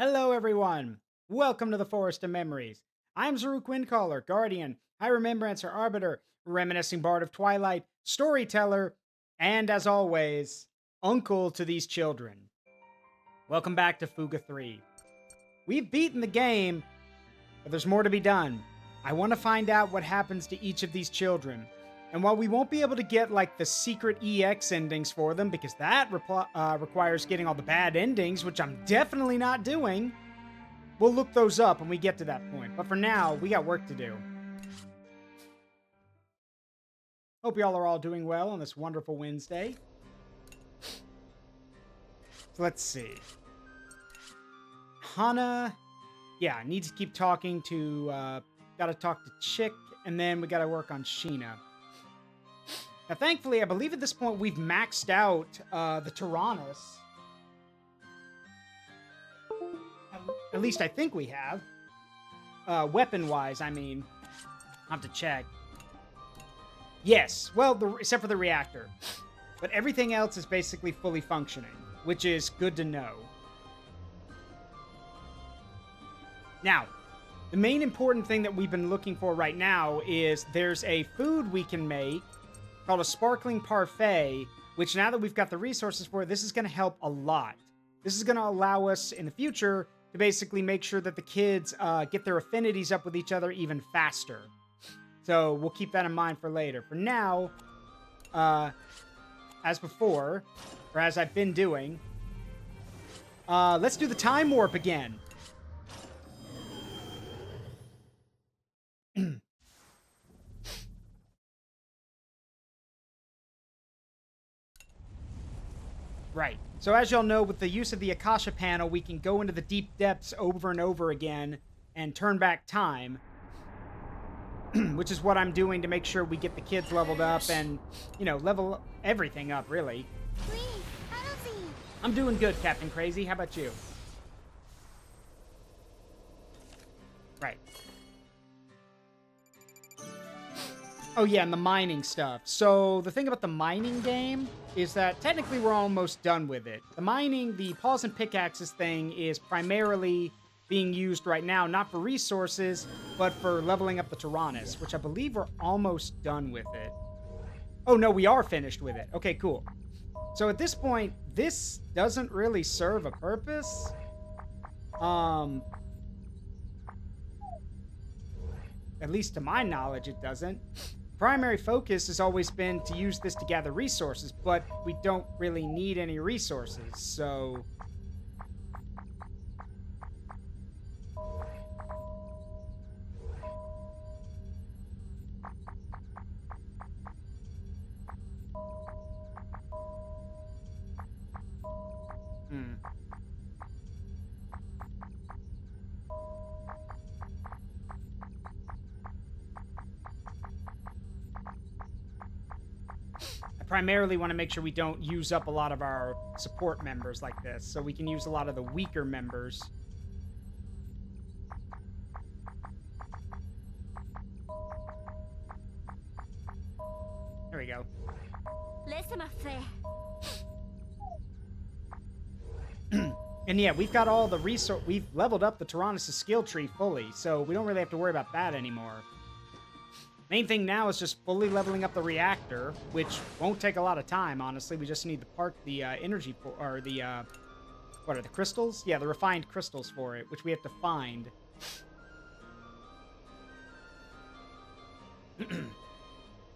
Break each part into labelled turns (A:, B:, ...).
A: Hello, everyone. Welcome to the Forest of Memories. I'm Zaruk Windcaller, Guardian, High Remembrancer Arbiter, Reminiscing Bard of Twilight, Storyteller, and as always, Uncle to these children. Welcome back to FUGA 3. We've beaten the game, but there's more to be done. I want to find out what happens to each of these children. And while we won't be able to get like the secret EX endings for them, because that requires getting all the bad endings, which I'm definitely not doing, we'll look those up when we get to that point. But for now, we got work to do. Hope y'all are all doing well on this wonderful Wednesday. So let's see. Hana, yeah, needs to keep talking to, gotta talk to Chick, and then we gotta work on Sheena. Now, thankfully, I believe at this point we've maxed out the Tyrannus. At least I think we have. Weapon-wise, I mean. I'll have to check. Yes, well, except for the reactor. But everything else is basically fully functioning, which is good to know. Now, the main important thing that we've been looking for right now is there's a food we can make called a sparkling parfait, which now that we've got the resources for it, this is going to help a lot. This is going to allow us in the future to basically make sure that the kids get their affinities up with each other even faster. So we'll keep that in mind for later. For now, as before, or as I've been doing, let's do the time warp again. Right. So as y'all know, with the use of the Akasha panel, we can go into the deep depths over and over again and turn back time. Which is what I'm doing to make sure we get the kids leveled up and, you know, level everything up, really. I'm doing good, Captain Crazy. How about you? Right. Oh, yeah, and the mining stuff. So the thing about the mining game is that technically we're almost done with it. The mining, the paws and pickaxes thing is primarily being used right now, not for resources, but for leveling up the Tyrannus, which I believe we're almost done with it. Oh, no, we are finished with it. Okay, cool. So at this point, this doesn't really serve a purpose. At least to my knowledge, it doesn't. Primary focus has always been to use this to gather resources, but we don't really need any resources, so... I primarily want to make sure we don't use up a lot of our support members like this, so we can use a lot of the weaker members. There we go. And yeah, we've got all the resource. We've leveled up the Tyrannus' skill tree fully, so we don't really have to worry about that anymore. Main thing now is just fully leveling up the reactor, which won't take a lot of time, honestly. We just need the energy for, or the, what are the crystals? Yeah, the refined crystals for it, which we have to find.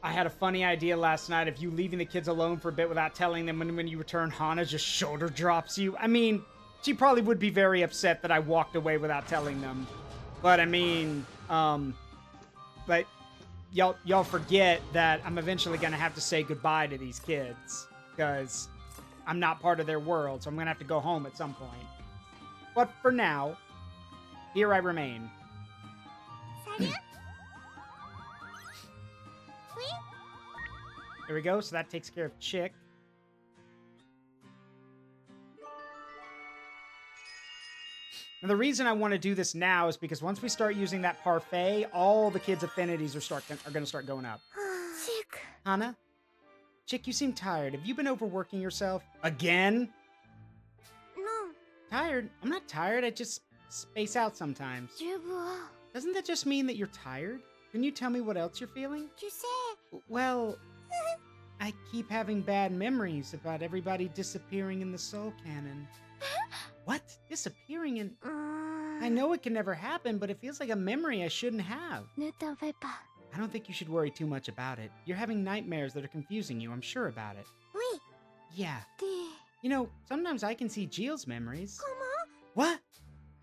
A: I had a funny idea last night of you leaving the kids alone for a bit without telling them, when you return, Hana just shoulder drops you. I mean, she probably would be very upset that I walked away without telling them. But, I mean, but y'all forget that I'm eventually going to have to say goodbye to these kids, because I'm not part of their world, so I'm going to have to go home at some point. But for now, here I remain. There we go, so that takes care of Chick. And the reason I want to do this now is because once we start using that parfait, all the kids' affinities are going to start going up.
B: Chick.
A: Hana? Chick, you seem tired. Have you been overworking yourself? Again?
B: No.
A: Tired? I'm not tired. I just space out sometimes. Doesn't that just mean that you're tired? Can you tell me what else you're feeling? Well, I keep having bad memories about everybody disappearing in the Soul Cannon. What? Disappearing in... I know it can never happen, but it feels like a memory I shouldn't have. I don't think you should worry too much about it. You're having nightmares that are confusing you, I'm sure about it. Yeah. You know, sometimes I can see Gilles' memories. What?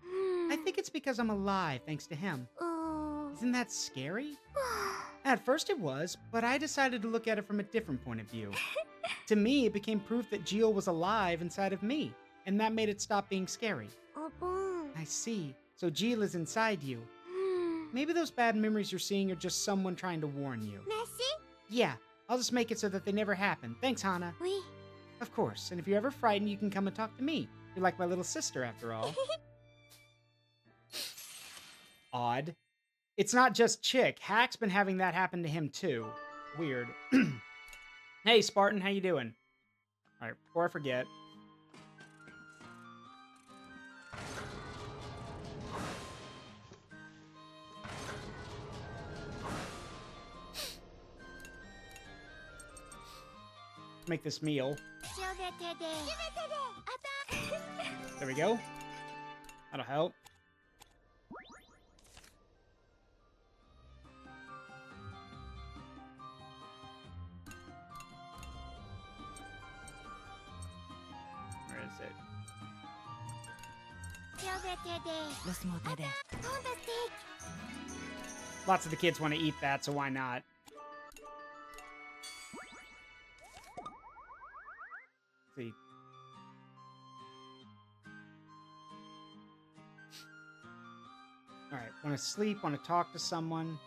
A: I think it's because I'm alive thanks to him. Isn't that scary? At first it was, but I decided to look at it from a different point of view. To me, it became proof that Gilles was alive inside of me, and that made it stop being scary. I see. So Gilles is inside you. Maybe those bad memories you're seeing are just someone trying to warn you. Yeah, I'll just make it so that they never happen. Thanks, Hana. Of course, and if you're ever frightened, you can come and talk to me. You're like my little sister, after all. Odd. It's not just Chick. Hack's been having that happen to him, too. Weird. Hey, Spartan, how you doing? Alright, before I forget. Make this meal. There we go. That'll help. Where is it? Lots of the kids want to eat that, so why not? Let's see. Alright, want to sleep, want to talk to someone.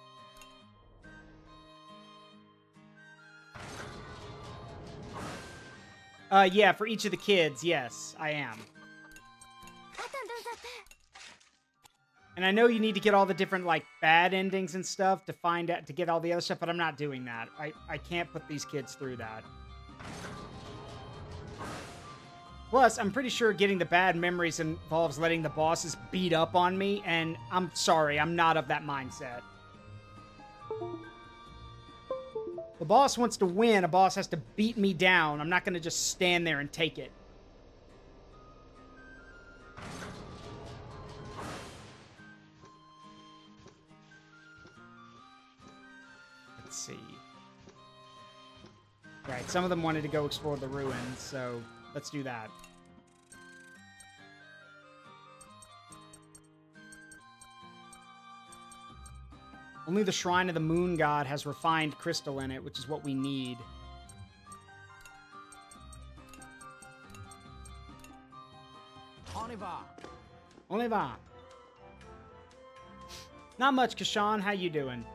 A: Yeah, for each of the kids, yes, I am. And I know you need to get all the different, like, bad endings and stuff to find out, to get all the other stuff, but I'm not doing that. I can't put these kids through that. Plus, I'm pretty sure getting the bad memories involves letting the bosses beat up on me, and I'm sorry, I'm not of that mindset. The boss wants to win, a boss has to beat me down. I'm not gonna just stand there and take it. Let's see. Right, some of them wanted to go explore the ruins, so let's do that. Only the Shrine of the Moon God has refined crystal in it, which is what we need. On y va. Not much, Kashan. How you doing?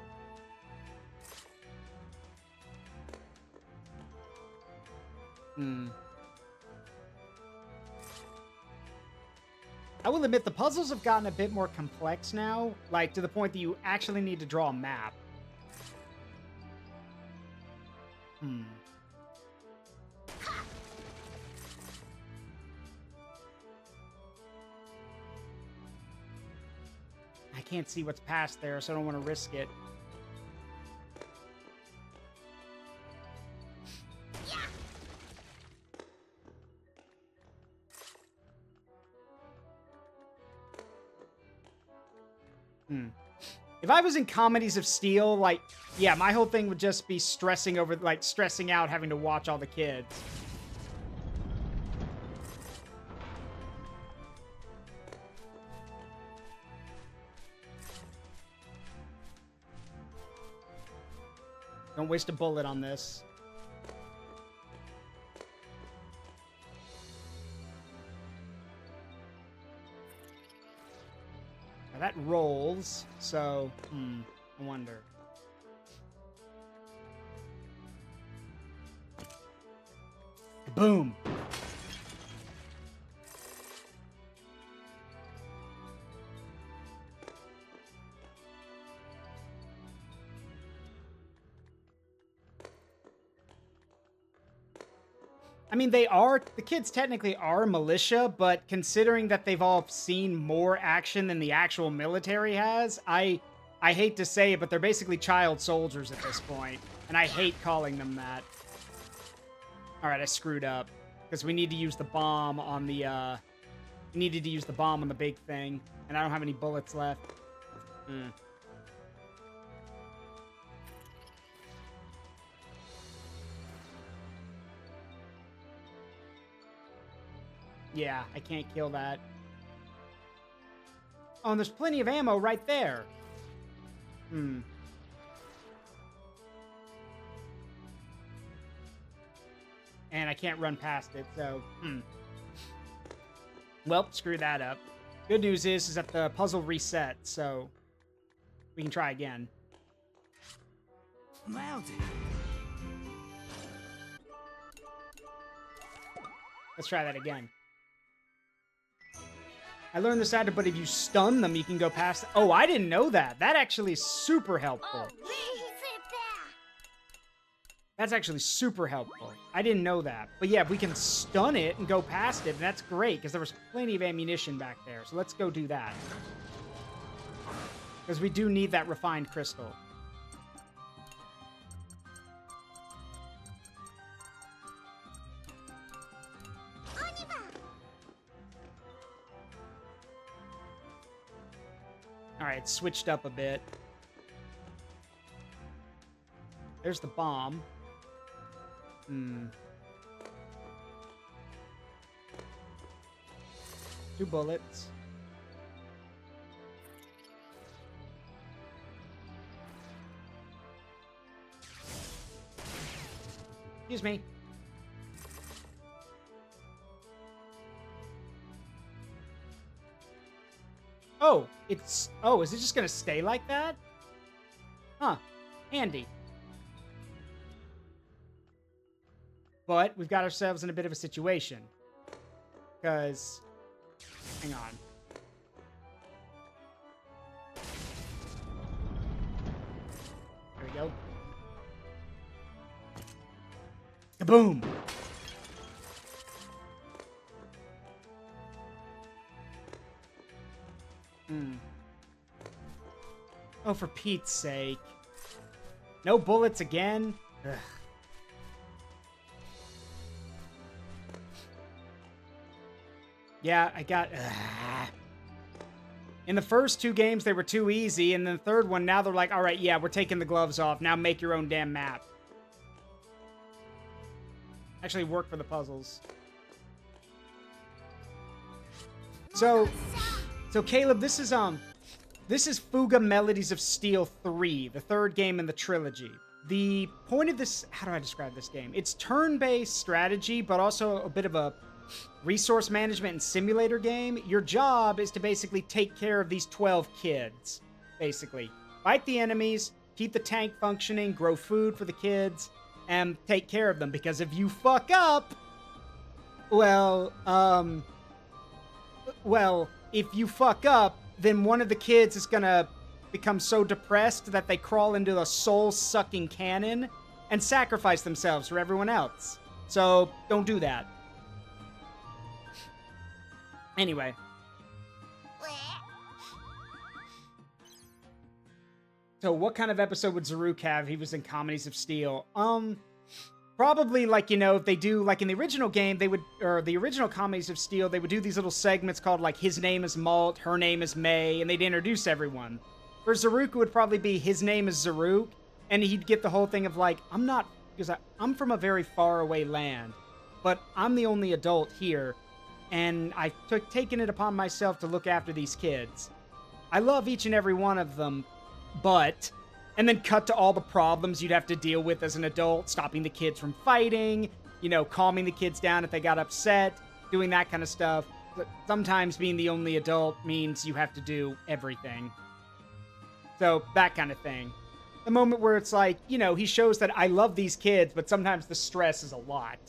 A: I will admit, the puzzles have gotten a bit more complex now, like, to the point that you actually need to draw a map. I can't see what's past there, so I don't want to risk it. If I was in Comedies of Steel, like, yeah, my whole thing would just be stressing over, like, stressing out having to watch all the kids. Don't waste a bullet on this. That rolls, so, I wonder. Boom! I mean, the kids technically are militia, but considering that they've all seen more action than the actual military has, I hate to say it, but they're basically child soldiers at this point, and I hate calling them that. All right, I screwed up because we need to use the bomb on the, needed to use the bomb on the big thing, and I don't have any bullets left. Yeah, I can't kill that. Oh, and there's plenty of ammo right there. And I can't run past it, so, Well, screw that up. Good news is that the puzzle reset, so we can try again.
B: Nailed it.
A: Let's try that again. I learned this adder, but if you stun them, you can go past... Oh, I didn't know that. That actually is super helpful. That's actually super helpful. I didn't know that. But yeah, we can stun it and go past it, and that's great, because there was plenty of ammunition back there. So let's go do that. Because we do need that refined crystal. Alright, it's switched up a bit. There's the bomb. 2 bullets. Excuse me. Oh, it's... Oh, is it just gonna stay like that? Huh. Handy. But we've got ourselves in a bit of a situation. Because... Hang on. There we go. Kaboom! Oh, for Pete's sake. No bullets again? Ugh. Yeah, I got... In the first 2 games, they were too easy, and then the third one, now they're like, all right, yeah, we're taking the gloves off. Now make your own damn map. Actually work for the puzzles. So Caleb, this is FUGA Melodies of Steel 3, the 3rd game in the trilogy. The point of this... How do I describe this game? It's turn-based strategy, but also a bit of a resource management and simulator game. Your job is to basically take care of these 12 kids, basically. Fight the enemies, keep the tank functioning, grow food for the kids, and take care of them, because if you fuck up... Well, if you fuck up, then one of the kids is gonna become so depressed that they crawl into a soul-sucking cannon and sacrifice themselves for everyone else. So, don't do that. Anyway. So, what kind of episode would Zaruk have if he was in Comedies of Steel? Probably, like, you know, if they do, like, in the original game, they would, or the original Comedies of Steel, they would do these little segments called, like, His Name is Malt, Her Name is May, and they'd introduce everyone. For Zaruk, it would probably be His Name is Zaruk, and he'd get the whole thing of, like, I'm from a very far away land, but I'm the only adult here, and I've taken it upon myself to look after these kids. I love each and every one of them, but... And then cut to all the problems you'd have to deal with as an adult, stopping the kids from fighting, you know, calming the kids down if they got upset, doing that kind of stuff. But sometimes being the only adult means you have to do everything. So, that kind of thing. The moment where it's like, you know, he shows that I love these kids, but sometimes the stress is a lot.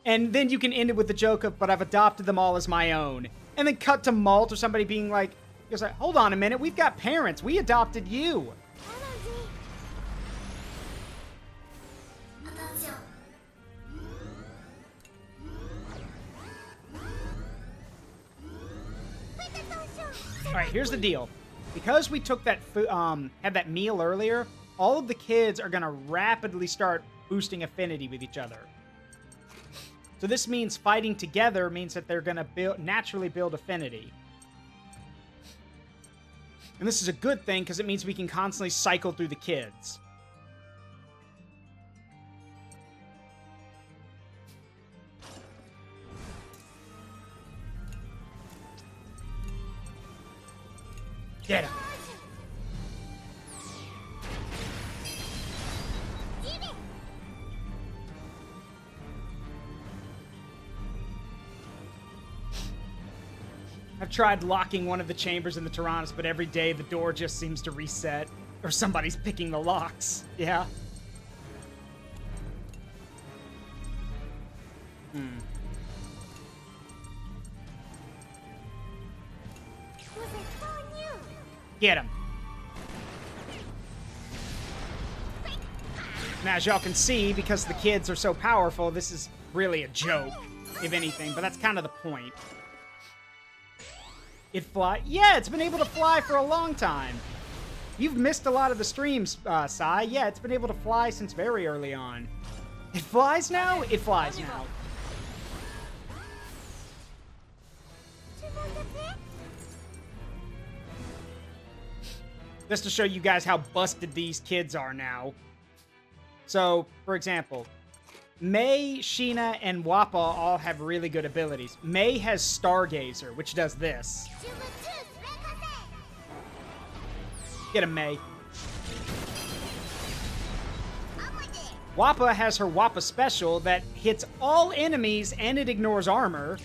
A: And then you can end it with the joke of, but I've adopted them all as my own. And then cut to Malt or somebody being like, hold on a minute, we've got parents. We adopted you. All right, here's the deal. Because we took that had that meal earlier, all of the kids are gonna rapidly start boosting affinity with each other. So this means fighting together means that they're gonna naturally build affinity. And this is a good thing because it means we can constantly cycle through the kids. Get him. I've tried locking one of the chambers in the Tyrannus, but every day the door just seems to reset. Or somebody's picking the locks. Yeah. Get him. Now, as y'all can see, because the kids are so powerful, this is really a joke, if anything, but that's kind of the point. It fly? Yeah, it's been able to fly for a long time. You've missed a lot of the streams, Sai. Yeah, it's been able to fly since very early on. It flies now? It flies now. Just to show you guys how busted these kids are now. So, for example, Mei, Sheena, and Wappa all have really good abilities. Mei has Stargazer, which does this. Get him, Mei. Wappa has her Wappa special that hits all enemies and it ignores armor.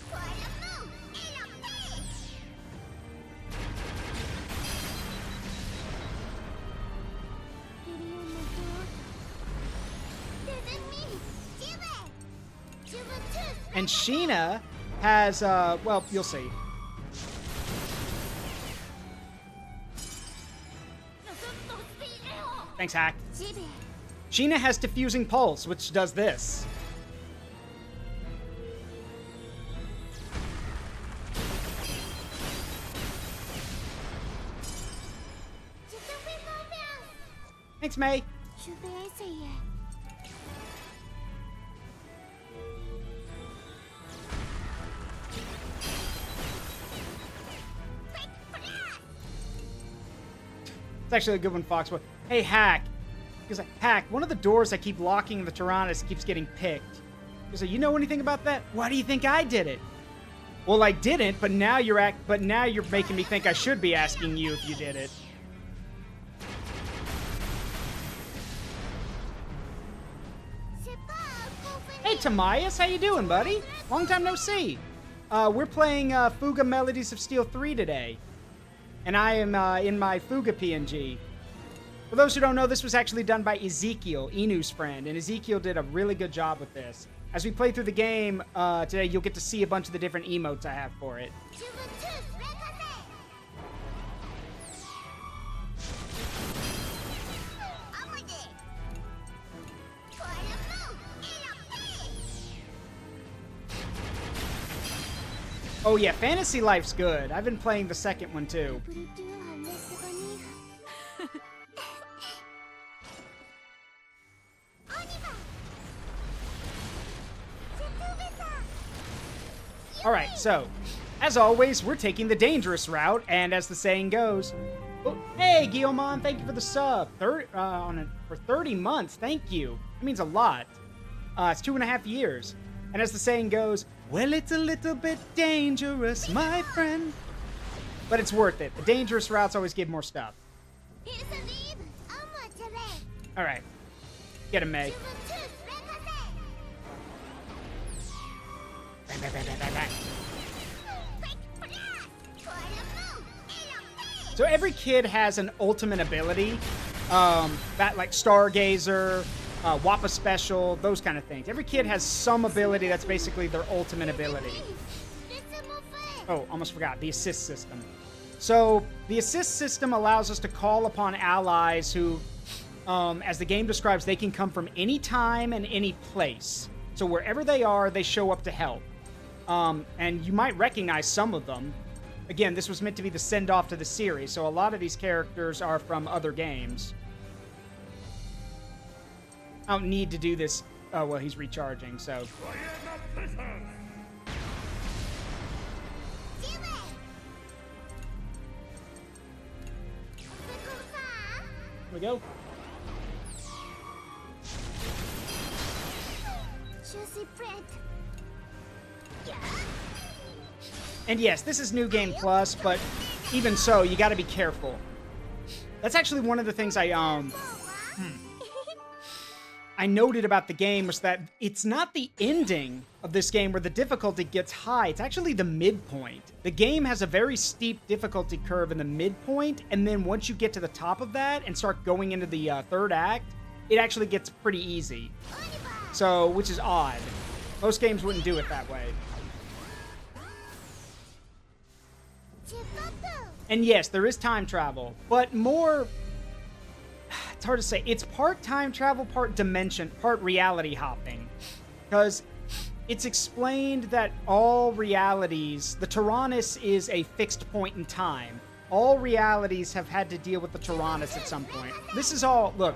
A: And Sheena has, well, you'll see. Thanks, Hack. Sheena has Diffusing Pulse, which does this. Thanks, Mei. It's actually a good one, Fox. Hey, Hack. Because Hack, one of the doors I keep locking in the Tyrannus keeps getting picked. Because you know anything about that? Why do you think I did it? Well, I didn't, but now you're making me think I should be asking you if you did it. Hey, Tamias, how you doing, buddy? Long time no see. We're playing FUGA Melodies of Steel 3 today. And I am in my FUGA PNG. For those who don't know, this was actually done by Ezekiel, Inu's friend, and Ezekiel did a really good job with this. As we play through the game today, you'll get to see a bunch of the different emotes I have for it. Oh yeah, Fantasy Life's good. I've been playing the second one too. Alright, so, as always, we're taking the dangerous route, and as the saying goes... Oh, hey, Guillaumon, thank you for the sub. For 30 months, thank you. It means a lot. It's 2.5 years. And as the saying goes, well, it's a little bit dangerous, my friend. But it's worth it. The dangerous routes always give more stuff. Alright. Get him, Mei. Bang, bang, bang, bang, bang, bang. So every kid has an ultimate ability. That like Stargazer, Wappa Special, those kind of things. Every kid has some ability that's basically their ultimate ability. Oh, almost forgot. The assist system. So the assist system allows us to call upon allies who, as the game describes, they can come from any time and any place. So wherever they are, they show up to help. And you might recognize some of them. Again, this was meant to be the send-off to the series, so a lot of these characters are from other games. I don't need to do this. Oh, well, he's recharging, so. Here we go. And yes, this is New Game Plus, but even so, you gotta be careful. That's actually one of the things I noted about the game was that it's not the ending of this game where the difficulty gets high. It's actually the midpoint. The game has a very steep difficulty curve in the midpoint, and then once you get to the top of that and start going into the third act, it actually gets pretty easy. So, which is odd. Most games wouldn't do it that way. And yes, there is time travel, but more... It's hard to say. It's part time travel, part dimension, part reality hopping. Because it's explained that all realities... The Tyrannus is a fixed point in time. All realities have had to deal with the Tyrannus at some point. This is all... Look,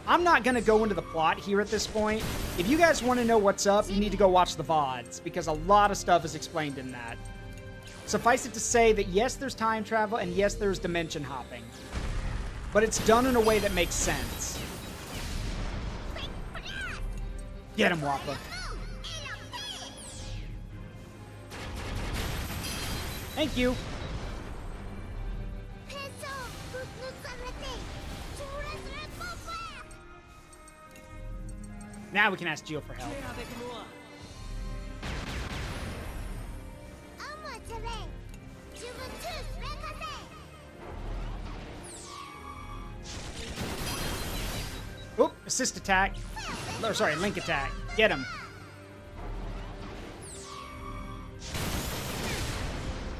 A: I'm not going to go into the plot here at this point. If you guys want to know what's up, you need to go watch the VODs, because a lot of stuff is explained in that. Suffice it to say that yes, there's time travel, and yes, there's dimension hopping. But it's done in a way that makes sense. Get him, Wappa. Thank you. Now we can ask Jill for help. Oop, assist attack. Or sorry, link attack. Get him.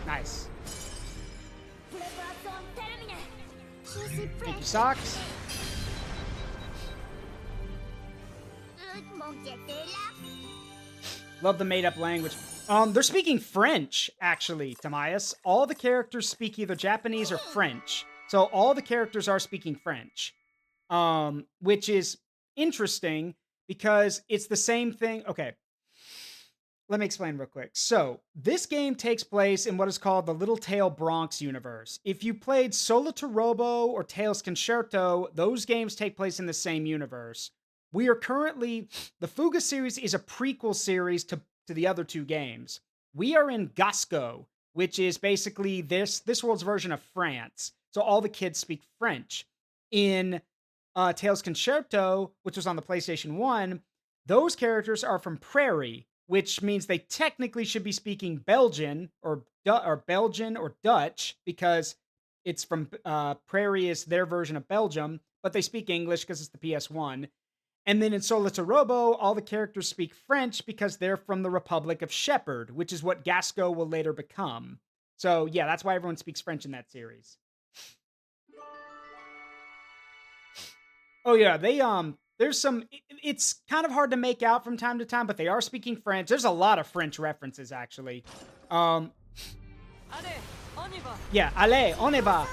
A: Nice. Thank you, Socks. Love the made-up language. They're speaking French, actually, Tamias. All the characters speak either Japanese or French. So all the characters are speaking French. Which is interesting because it's the same thing. Okay. Let me explain real quick. So, this game takes place in what is called the Little Tail Bronx universe. If you played Solitarobo or Tails Concerto, those games take place in the same universe. We are currently... The FUGA series is a prequel series to the other two games. We are in Gasco, which is basically this world's version of France. So all the kids speak French. In Tails Concerto, which was on the PlayStation 1, those characters are from Prairie, which means they technically should be speaking Belgian or Belgian or Dutch, because it's from Prairie is their version of Belgium, but they speak English because it's the PS1. And then in Solitarobo, all the characters speak French because they're from the Republic of Shepherd, which is what Gasco will later become. So yeah, that's why everyone speaks French in that series. Oh yeah, there's some, it's kind of hard to make out from time to time, but they are speaking French. There's a lot of French references, actually. Yeah, allez, on y va.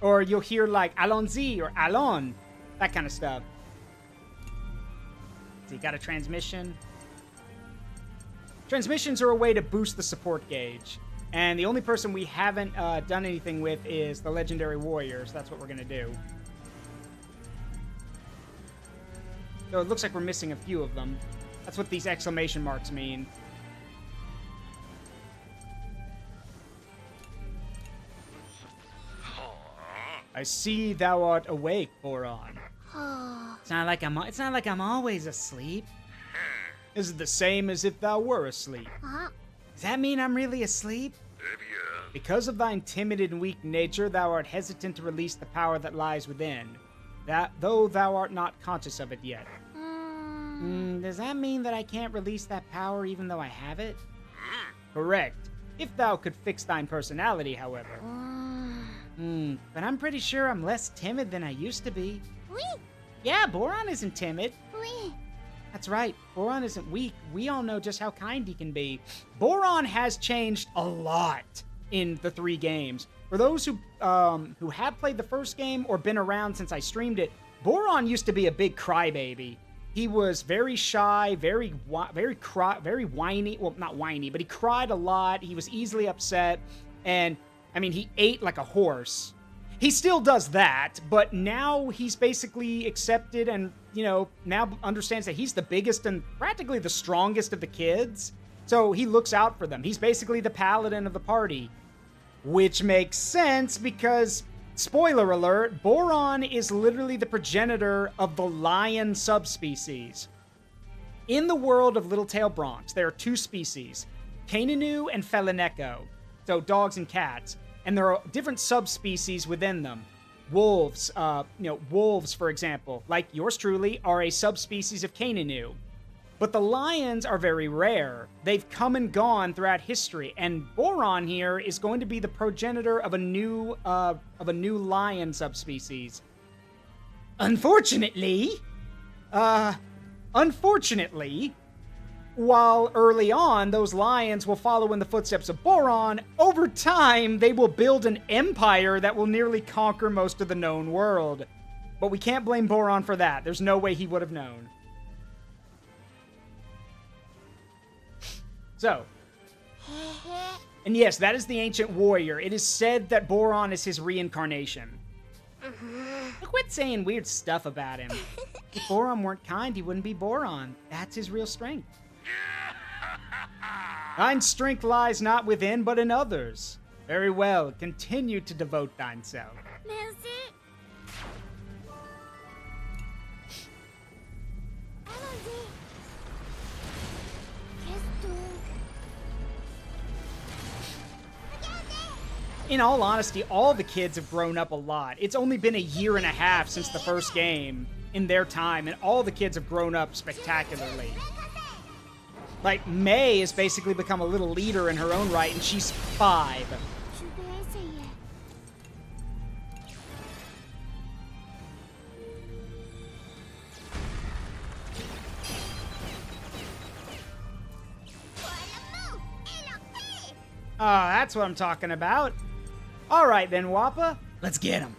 A: Or you'll hear like allons-y or allons, that kind of stuff. So you got a transmission. Transmissions are a way to boost the support gauge. And the only person we haven't done anything with is the Legendary Warriors. That's what we're going to do. So it looks like we're missing a few of them. That's what these exclamation marks mean. I see thou art awake, Boron. It's not like I'm always asleep. This is the same as if thou were asleep. Does that mean I'm really asleep? Because of thine timid and weak nature, thou art hesitant to release the power that lies within. That though thou art not conscious of it yet. Does that mean that I can't release that power even though I have it? Correct. If thou could fix thine personality, however. But I'm pretty sure I'm less timid than I used to be. Yeah, Boron isn't timid. That's right. Boron isn't weak. We all know just how kind he can be. Boron has changed a lot in the 3 games. For those who have played the first game or been around since I streamed it, Boron used to be a big crybaby. He was very shy, very whiny. Well, not whiny, but he cried a lot. He was easily upset. And, I mean, he ate like a horse. He still does that, but now he's basically accepted and, you know, now understands that he's the biggest and practically the strongest of the kids. So he looks out for them. He's basically the paladin of the party. Which makes sense because, spoiler alert, Boron is literally the progenitor of the lion subspecies. In the world of Littletail Bronx, there are 2 species, Caninu and Felineko, so dogs and cats, and there are different subspecies within them. Wolves, wolves, for example, like yours truly, are a subspecies of Caninu. But the lions are very rare. They've come and gone throughout history, and Boron here is going to be the progenitor of a new lion subspecies. Unfortunately, while early on those lions will follow in the footsteps of Boron, over time they will build an empire that will nearly conquer most of the known world. But we can't blame Boron for that. There's no way he would have known. So, and yes, that is the ancient warrior. It is said that Boron is his reincarnation. Quit saying weird stuff about him. If Boron weren't kind, he wouldn't be Boron. That's his real strength. Thine strength lies not within, but in others. Very well, continue to devote thine self. In all honesty, all the kids have grown up a lot. It's only been a year and a half since the first game in their time, and all the kids have grown up spectacularly. Like, May has basically become a little leader in her own right, and she's 5. Ah, that's what I'm talking about. All right, then, Wappa. Let's get him.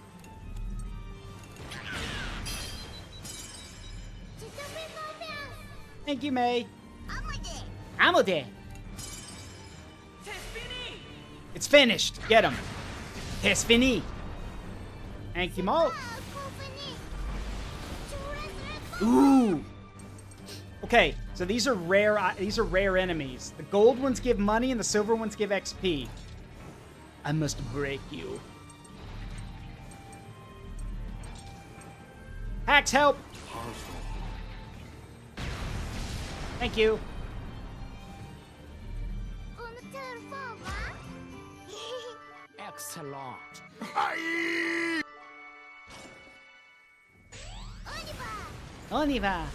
A: Thank you, May. Amode. It's finished. Get him. C'est fini. Thank you, Mo. Ooh. Okay, so these are rare enemies. The gold ones give money and the silver ones give XP. I must break you. Hacks, help! Thank you.
B: Excellent.
A: Oniva.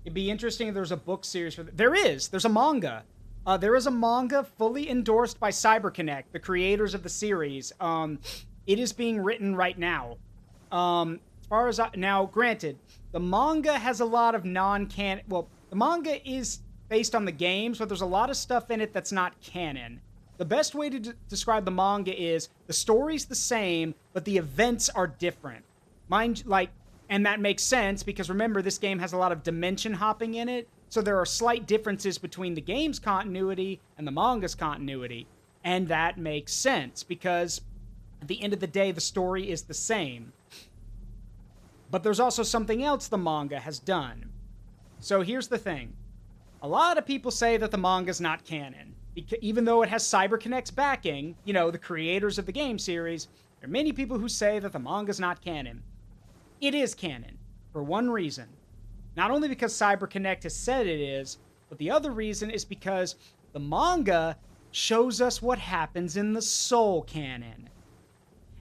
A: It'd be interesting if there's a book series for there's a manga. There is a manga fully endorsed by CyberConnect, the creators of the series. It is being written right now. As far as now, granted, the manga has a lot of non-canon. Well, the manga is based on the games, but there's a lot of stuff in it that's not canon. The best way to describe the manga is the story's the same, but the events are different. And that makes sense because remember, this game has a lot of dimension hopping in it, so there are slight differences between the game's continuity and the manga's continuity. And that makes sense because at the end of the day, the story is the same. But there's also something else the manga has done. So here's the thing. A lot of people say that the manga's not canon. Even though it has CyberConnect's backing, you know, the creators of the game series, there are many people who say that the manga's not canon. It is canon, for one reason. Not only because CyberConnect has said it is, but the other reason is because the manga shows us what happens in the Soul canon.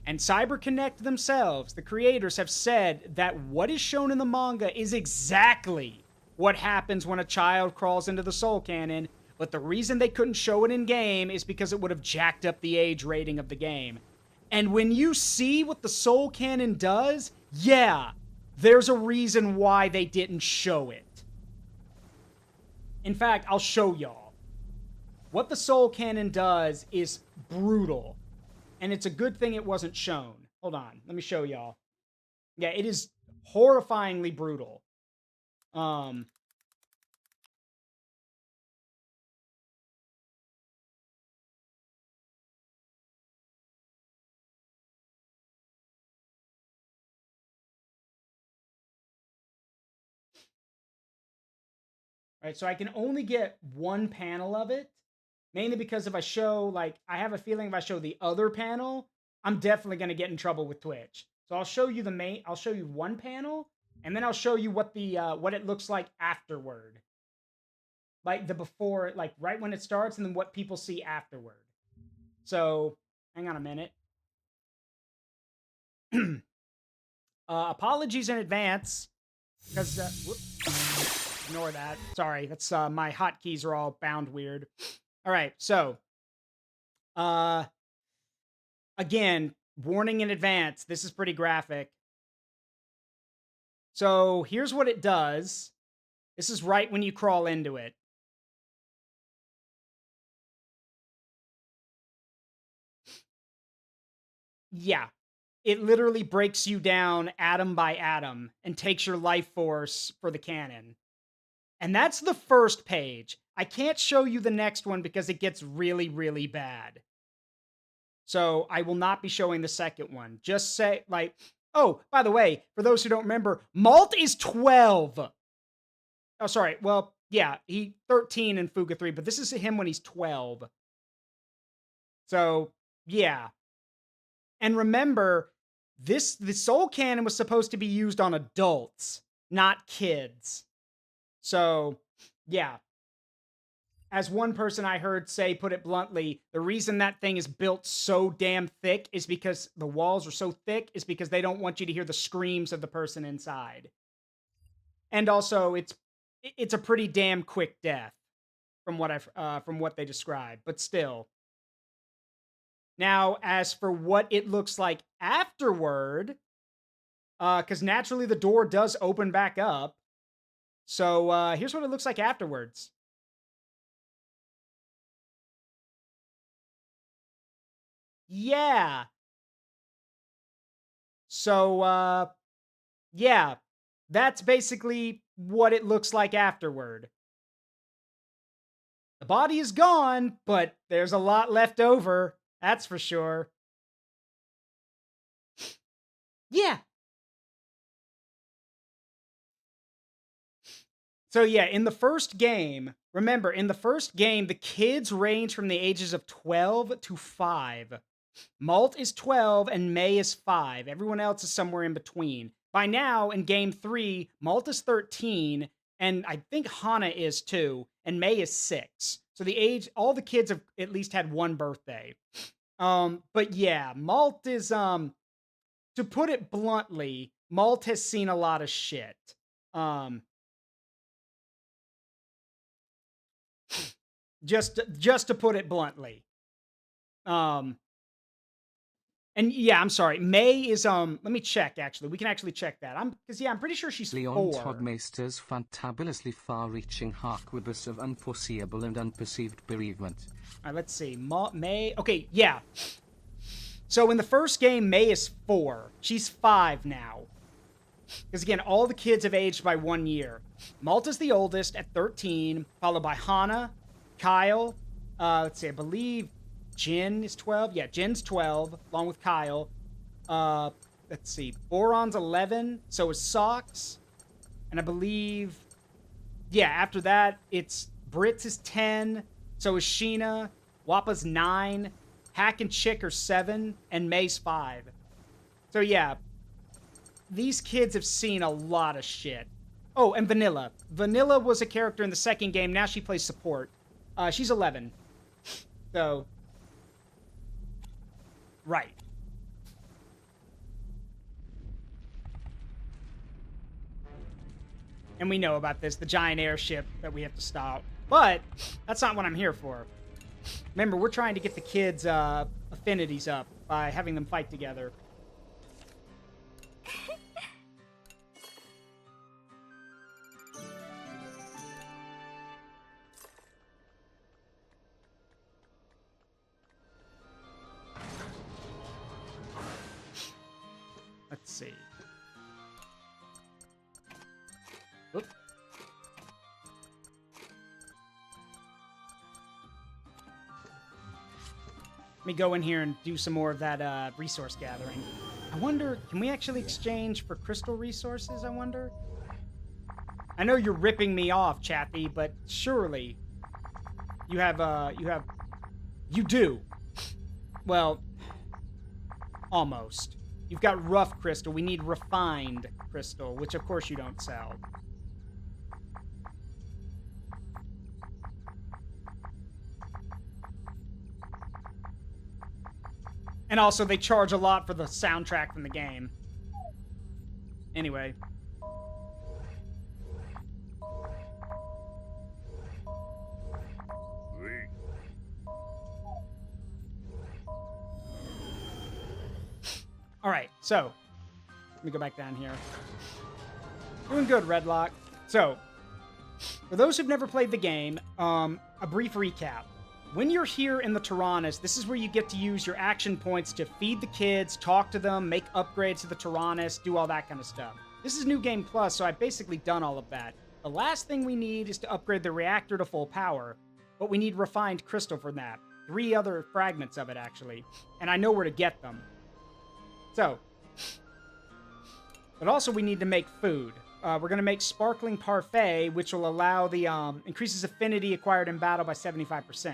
A: And CyberConnect themselves, the creators, have said that what is shown in the manga is exactly what happens when a child crawls into the Soul canon, but the reason they couldn't show it in-game is because it would have jacked up the age rating of the game. And when you see what the Soul canon does, yeah, there's a reason why they didn't show it. In fact, I'll show y'all. What the Soul Cannon does is brutal. And it's a good thing it wasn't shown. Hold on, let me show y'all. Yeah, it is horrifyingly brutal. Right, so I can only get one panel of it, mainly because if I show, like, I have a feeling if I show the other panel, I'm definitely going to get in trouble with Twitch. So I'll show you I'll show you one panel, and then I'll show you what what it looks like afterward. Like the before, like right when it starts, and then what people see afterward. So, hang on a minute. Apologies in advance, because, ignore that. Sorry, that's, my hotkeys are all bound weird. All right, so, again, warning in advance, this is pretty graphic. So, here's what it does. This is right when you crawl into it. Yeah. It literally breaks you down atom by atom and takes your life force for the cannon. And that's the first page. I can't show you the next one because it gets really, really bad. So I will not be showing the second one. Just say, like, oh, by the way, for those who don't remember, Malt is 12. Oh, sorry. Well, yeah, he 13 in Fuga 3, but this is him when he's 12. So, yeah. And remember, the Soul Cannon was supposed to be used on adults, not kids. So, yeah. As one person I heard say, put it bluntly, the reason that thing is built so damn thick is because the walls are so thick is because they don't want you to hear the screams of the person inside. And also, it's a pretty damn quick death from what they described, but still. Now, as for what it looks like afterward, because naturally the door does open back up. So here's what it looks like afterwards. Yeah. So yeah, that's basically what it looks like afterward. The body is gone, but there's a lot left over. That's for sure. Yeah. So yeah, in the first game, remember, in the first game, the kids range from the ages of 12 to 5. Malt is 12 and May is 5. Everyone else is somewhere in between. By now, in game 3, Malt is 13, and I think Hana is too, and May is 6. So all the kids have at least had one birthday. But yeah, Malt is, to put it bluntly, Malt has seen a lot of shit. Just to put it bluntly. And yeah, I'm sorry. May is let me check actually. We can actually check that. I'm pretty sure she's
B: Leon
A: 4.
B: Todmeister's fantabulously far-reaching harquebus of unforeseeable and unperceived bereavement.
A: All right, let's see. May. Okay, yeah. So in the first game, May is 4. She's 5 now. Because again, all the kids have aged by 1 year. Malta's the oldest at 13, followed by Hana, Kyle. Let's see, I believe Jin is 12. Yeah, Jin's 12, along with Kyle. Let's see, Boron's 11, so is Socks. And I believe, yeah, after that, it's Brits is 10, so is Sheena. Wappa's 9, Hack and Chick are 7, and May's 5. So yeah, these kids have seen a lot of shit. Oh, and Vanilla. Vanilla was a character in the second game. Now she plays support. She's 11. So, right. And we know about this, the giant airship that we have to stop. But that's not what I'm here for. Remember, we're trying to get the kids' affinities up by having them fight together. see. Oop. Let me go in here and do some more of that resource gathering. I wonder, can we actually exchange for crystal resources, I wonder? I know you're ripping me off, Chappy, but surely you do. Well, almost. You've got rough crystal. We need refined crystal, which of course you don't sell. And also, they charge a lot for the soundtrack from the game. Anyway. All right, so let me go back down here. Doing good, Redlock. So, for those who've never played the game, a brief recap. When you're here in the Tyrannus, this is where you get to use your action points to feed the kids, talk to them, make upgrades to the Tyrannus, do all that kind of stuff. This is New Game Plus, so I've basically done all of that. The last thing we need is to upgrade the reactor to full power, but we need refined crystal for that. 3 other fragments of it, actually, and I know where to get them. So, but also we need to make food. We're going to make sparkling parfait, which will allow the increases affinity acquired in battle by 75%.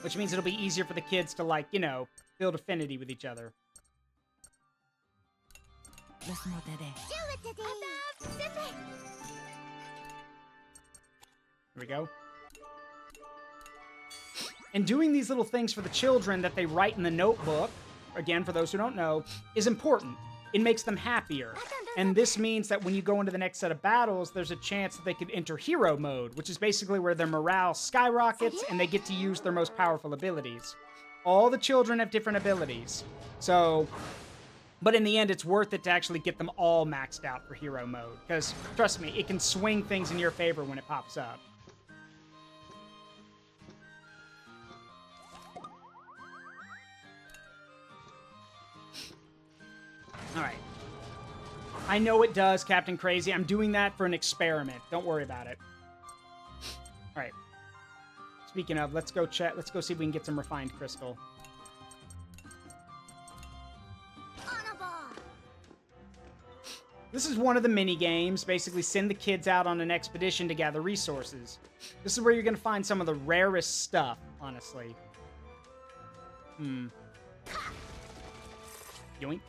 A: Which means it'll be easier for the kids to, like, you know, build affinity with each other. Here we go. And doing these little things for the children that they write in the notebook, again, for those who don't know, is important. It makes them happier. And this means that when you go into the next set of battles, there's a chance that they could enter hero mode, which is basically where their morale skyrockets and they get to use their most powerful abilities. All the children have different abilities. So, but in the end, it's worth it to actually get them all maxed out for hero mode. Because, trust me, it can swing things in your favor when it pops up. All right. I know it does, Captain Crazy. I'm doing that for an experiment. Don't worry about it. All right. Speaking of, let's go check. Let's go see if we can get some refined crystal. This is one of the mini games. Basically, send the kids out on an expedition to gather resources. This is where you're going to find some of the rarest stuff, honestly. Yoink.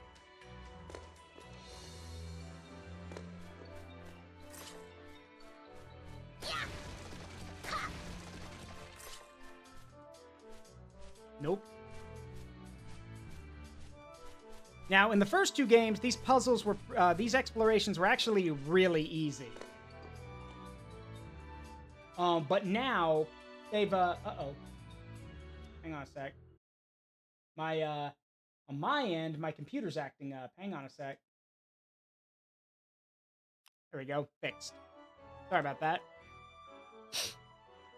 A: Nope. Now, in the first 2 games, these puzzles were, these explorations were actually really easy. But now, they've, uh-oh. Hang on a sec. On my end, my computer's acting up. Hang on a sec. There we go. Fixed. Sorry about that.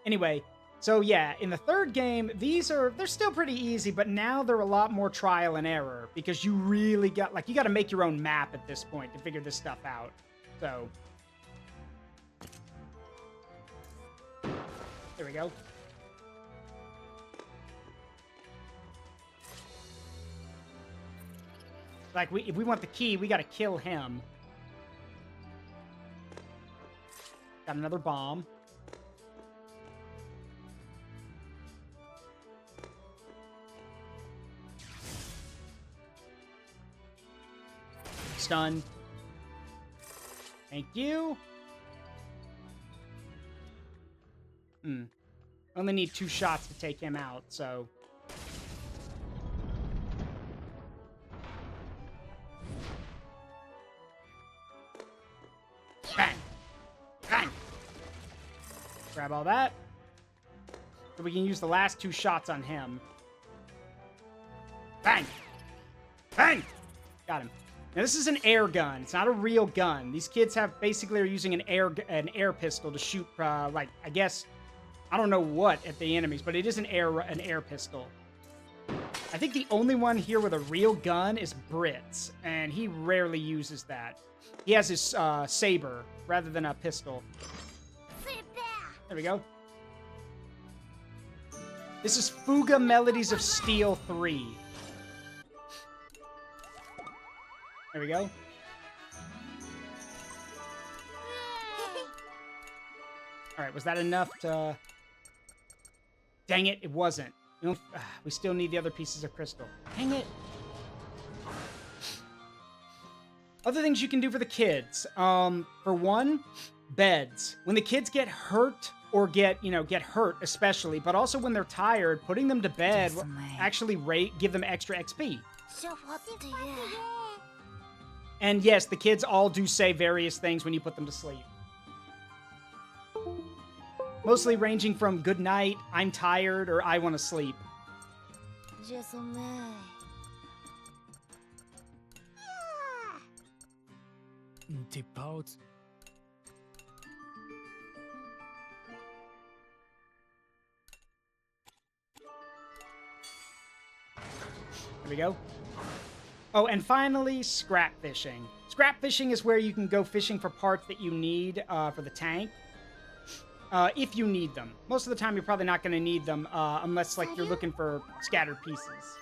A: Anyway, so yeah, in the 3rd game, they're still pretty easy, but now they're a lot more trial and error because you really got, like, you got to make your own map at this point to figure this stuff out. So, there we go. Like, if we want the key, we got to kill him. Got another bomb. Stun. Thank you. Only need 2 shots to take him out, so. Bang! Bang! Grab all that. So we can use the last 2 shots on him. Bang! Bang! Got him. Now, this is an air gun. It's not a real gun. These kids are using an air pistol to shoot, like, I guess, I don't know what at the enemies, but it is an air pistol. I think the only one here with a real gun is Brits, and he rarely uses that. He has his saber rather than a pistol. There we go. This is FUGA Melodies of Steel 3. There we go. Alright, was that enough to... Dang it, it wasn't. We still need the other pieces of crystal. Dang it. Other things you can do for the kids. For one, beds. When the kids get hurt or get hurt especially, but also when they're tired, putting them to bed will actually give them extra XP. And yes, the kids all do say various things when you put them to sleep. Mostly ranging from good night, I'm tired, or I want to sleep. There we go. Oh, and finally, scrap fishing. Scrap fishing is where you can go fishing for parts that you need for the tank. If you need them. Most of the time, you're probably not going to need them unless, like, you're looking for scattered pieces.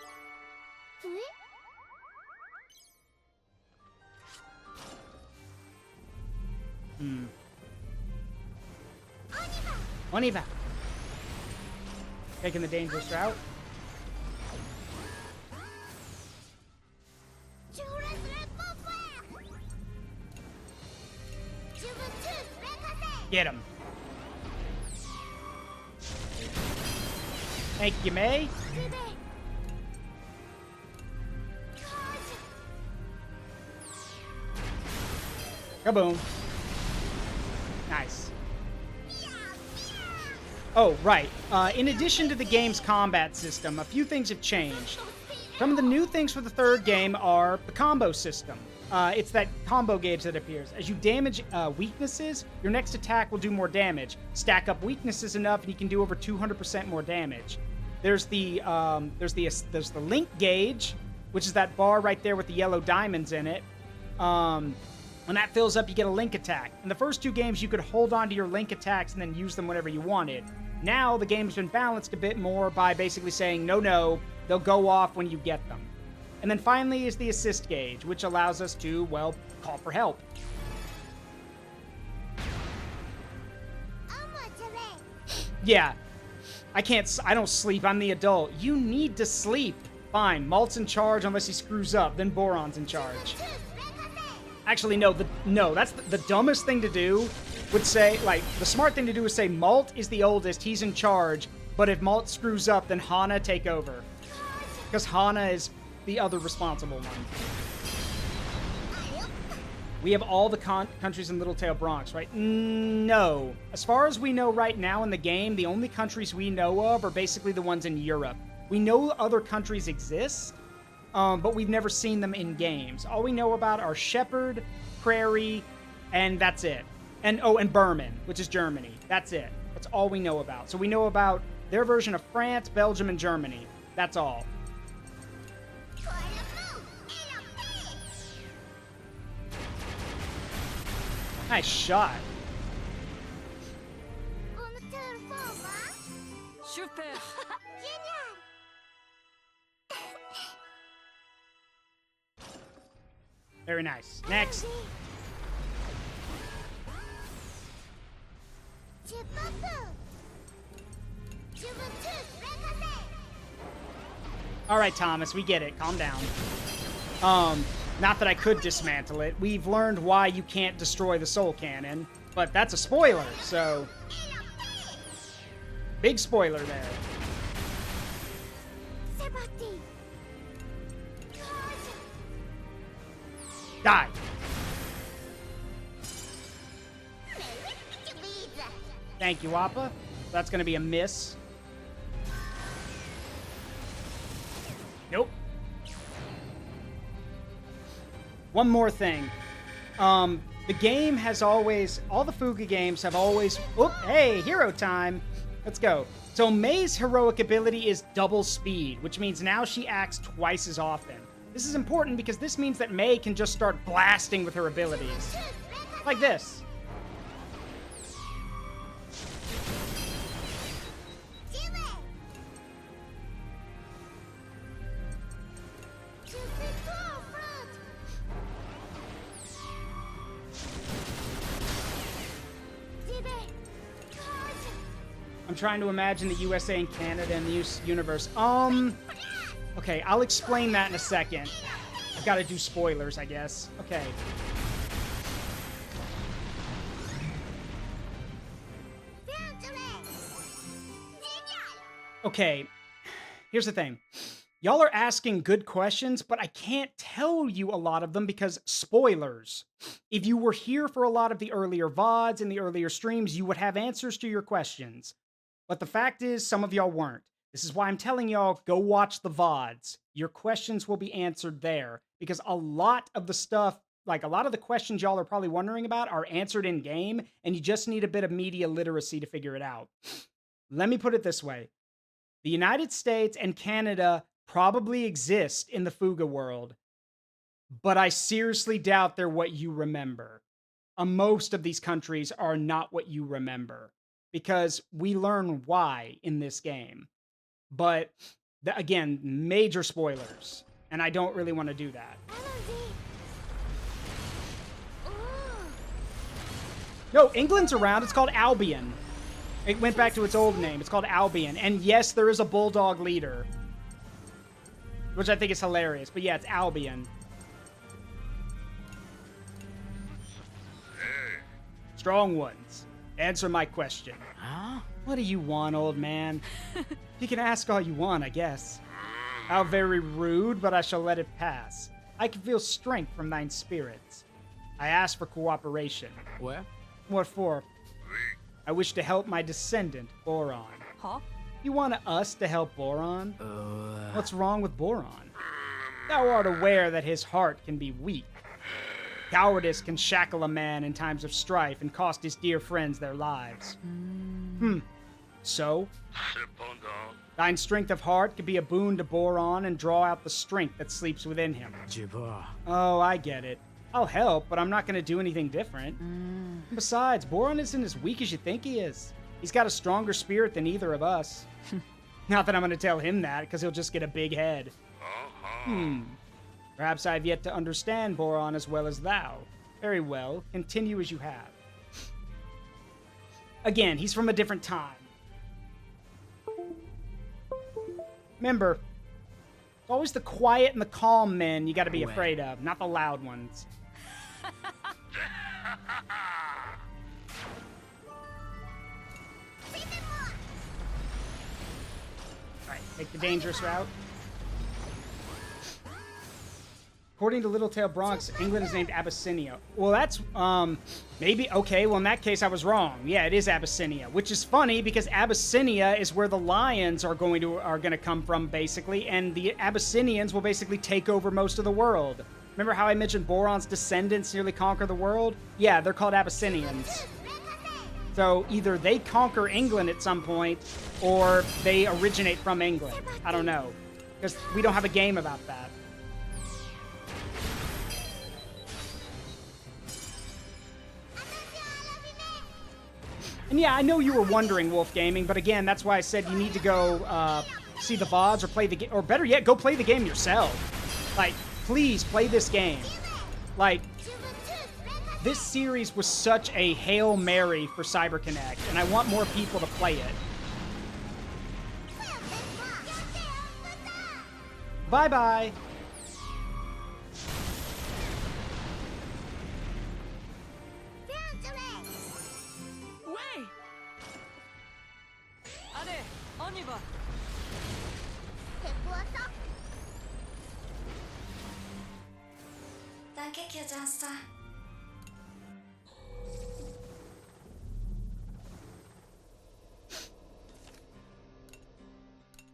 A: Oniva! Taking the dangerous route. Get him. Thank you, May. Kaboom. Nice. Oh, right. In addition to the game's combat system, a few things have changed. Some of the new things for the third game are the combo system. It's that combo gauge that appears. As you damage weaknesses, your next attack will do more damage. Stack up weaknesses enough, and you can do over 200% more damage. There's the link gauge, which is that bar right there with the yellow diamonds in it. When that fills up, you get a link attack. In the first two games, you could hold on to your link attacks and then use them whenever you wanted. Now, the game's been balanced a bit more by basically saying, no, they'll go off when you get them. And then finally is the assist gauge, which allows us to, well, call for help. Yeah, I don't sleep, I'm the adult. You need to sleep. Fine, Malt's in charge unless he screws up, then Boron's in charge. Actually, no, that's the dumbest thing to do. Would say, like, the smart thing to do is say Malt is the oldest, he's in charge, but if Malt screws up, then Hana take over. Because Hana is the other responsible one. We have all the countries in Littletail Bronx, right? No. As far as we know right now in the game, the only countries we know of are basically the ones in Europe. We know other countries exist, but we've never seen them in games. All we know about are Shepherd, Prairie, and that's it. And Berman, which is Germany. That's it. That's all we know about. So we know about their version of France, Belgium, and Germany. That's all. Nice shot.
C: Super.
A: Very nice. Next. All right, Thomas, we get it. Calm down. Not that I could dismantle it. We've learned why you can't destroy the soul cannon, but that's a spoiler, so... Big spoiler there. Die. Thank you, Appa. That's gonna be a miss. Nope. One more thing. The game has always... All the FUGA games have always... Oh, hey, hero time! Let's go. So May's heroic ability is double speed, which means now she acts twice as often. This is important because this means that May can just start blasting with her abilities. Like this. I'm trying to imagine the USA and Canada in the universe. Okay, I'll explain that in a second. I've got to do spoilers, I guess. Okay. Okay, here's the thing. Y'all are asking good questions, but I can't tell you a lot of them because spoilers. If you were here for a lot of the earlier VODs and the earlier streams, you would have answers to your questions. But the fact is, some of y'all weren't. This is why I'm telling y'all, go watch the VODs. Your questions will be answered there. Because a lot of the stuff, like a lot of the questions y'all are probably wondering about are answered in game, and you just need a bit of media literacy to figure it out. Let me put it this way. The United States and Canada probably exist in the FUGA world, but I seriously doubt they're what you remember. Most of these countries are not what you remember, because we learn why in this game. But, again, major spoilers, and I don't really want to do that. No, England's around. It's called Albion. It went back to its old name. It's called Albion. And yes, there is a bulldog leader, which I think is hilarious. But yeah, it's Albion. Strong ones. Answer my question.
C: Huh?
A: What do you want, old man? You can ask all you want, I guess. How very rude, but I shall let it pass. I can feel strength from thine spirits. I ask for cooperation.
C: Where?
A: What for? I wish to help my descendant, Boron.
D: Huh?
A: You want us to help Boron? What's wrong with Boron? Thou art aware that his heart can be weak. Cowardice can shackle a man in times of strife and cost his dear friends their lives. So? Thine strength of heart could be a boon to Boron and draw out the strength that sleeps within him. Oh, I get it. I'll help, but I'm not going to do anything different. Besides, Boron isn't as weak as you think he is. He's got a stronger spirit than either of us. Not that I'm going to tell him that, because he'll just get a big head. Perhaps I've yet to understand Boron as well as thou. Very well, continue as you have. Again, he's from a different time. Remember, it's always the quiet and the calm men you gotta be afraid of, not the loud ones. Alright, take the dangerous route. According to Littletail Bronx, England is named Abyssinia. Well, that's, maybe, okay, well, in that case, I was wrong. Yeah, it is Abyssinia, which is funny because Abyssinia is where the lions are gonna come from, basically, and the Abyssinians will basically take over most of the world. Remember how I mentioned Boron's descendants nearly conquer the world? Yeah, they're called Abyssinians. So either they conquer England at some point, or they originate from England. I don't know, because we don't have a game about that. And yeah, I know you were wondering, Wolf Gaming, but again, that's why I said you need to go see the VODs or play the game, or better yet, go play the game yourself. Like, please play this game. Like, this series was such a Hail Mary for CyberConnect, and I want more people to play it. Bye-bye.
E: Thank you, Jansta.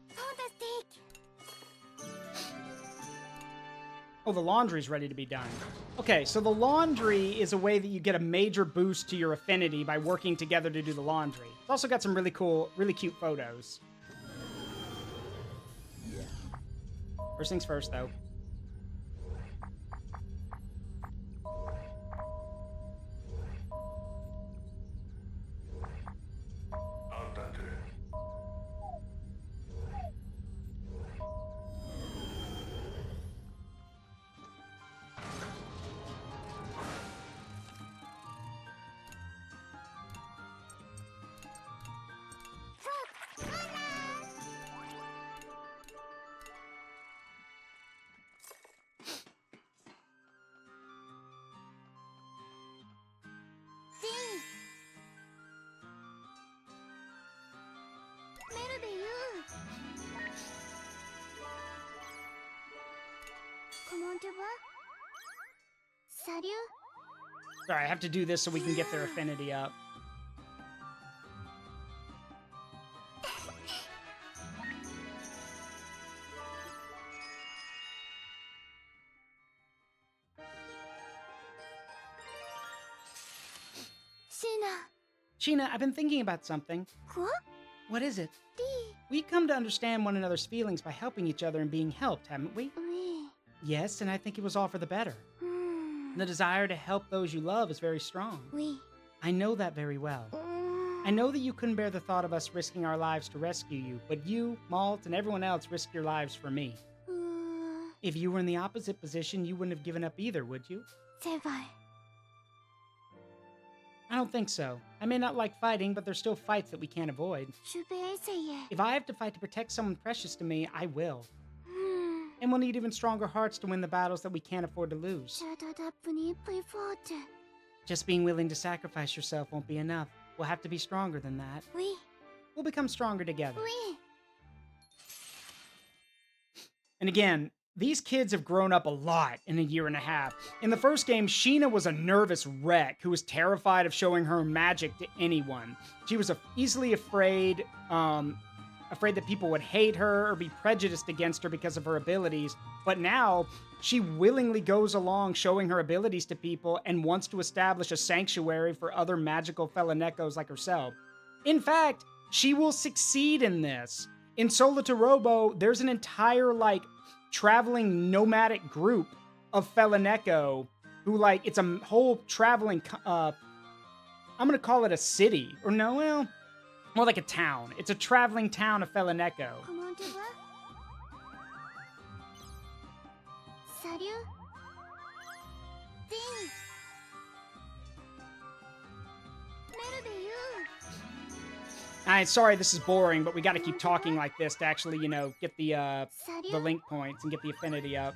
E: Fantastic!
A: Oh, the laundry's ready to be done. Okay, so the laundry is a way that you get a major boost to your affinity by working together to do the laundry. It's also got some really cool, really cute photos. First things first, though. Sorry, I have to do this so we can get their affinity up. Sheena, I've been thinking about something. What is it? We've come to understand one another's feelings by helping each other and being helped, haven't we? Yes, and I think it was all for the better. The desire to help those you love is very strong. I know that very well. I know that you couldn't bear the thought of us risking our lives to rescue you, but you, Malt, and everyone else risked your lives for me. If you were in the opposite position, you wouldn't have given up either, would you? I don't think so. I may not like fighting, but there's still fights that we can't avoid. If I have to fight to protect someone precious to me, I will. And we'll need even stronger hearts to win the battles that we can't afford to lose. Just being willing to sacrifice yourself won't be enough. We'll have to be stronger than that. We'll become stronger together. And again, these kids have grown up a lot in a year and a half. In the first game, Sheena was a nervous wreck who was terrified of showing her magic to anyone. She was easily afraid that people would hate her or be prejudiced against her because of her abilities. But now, she willingly goes along showing her abilities to people and wants to establish a sanctuary for other magical Felinekos like herself. In fact, she will succeed in this. In Solatorobo, there's an entire, traveling nomadic group of Felineko who, it's a whole traveling, I'm gonna call it a city. Or no, well, more like a town. It's a traveling town of Felineko. Sorry this is boring, but we gotta keep talking like this to actually, get the link points and get the affinity up.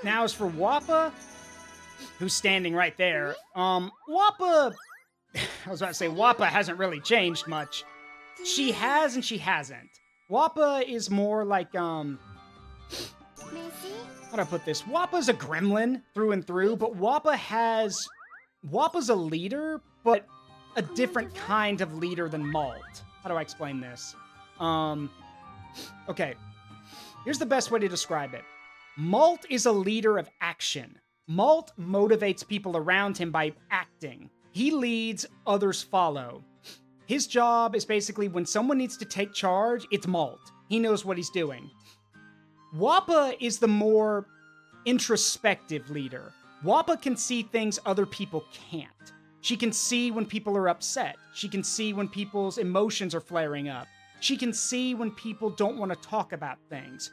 A: Now as for Wappa, who's standing right there, Wappa, I was about to say, Wappa hasn't really changed much. She has and she hasn't. Wappa is more like, how do I put this? Wappa's a gremlin through and through, but Wappa's a leader, but a different kind of leader than Malt. How do I explain this? Okay. Here's the best way to describe it. Malt is a leader of action. Malt motivates people around him by acting. He leads, others follow. His job is basically when someone needs to take charge, it's Malt. He knows what he's doing. Wappa is the more introspective leader. Wappa can see things other people can't. She can see when people are upset. She can see when people's emotions are flaring up. She can see when people don't want to talk about things.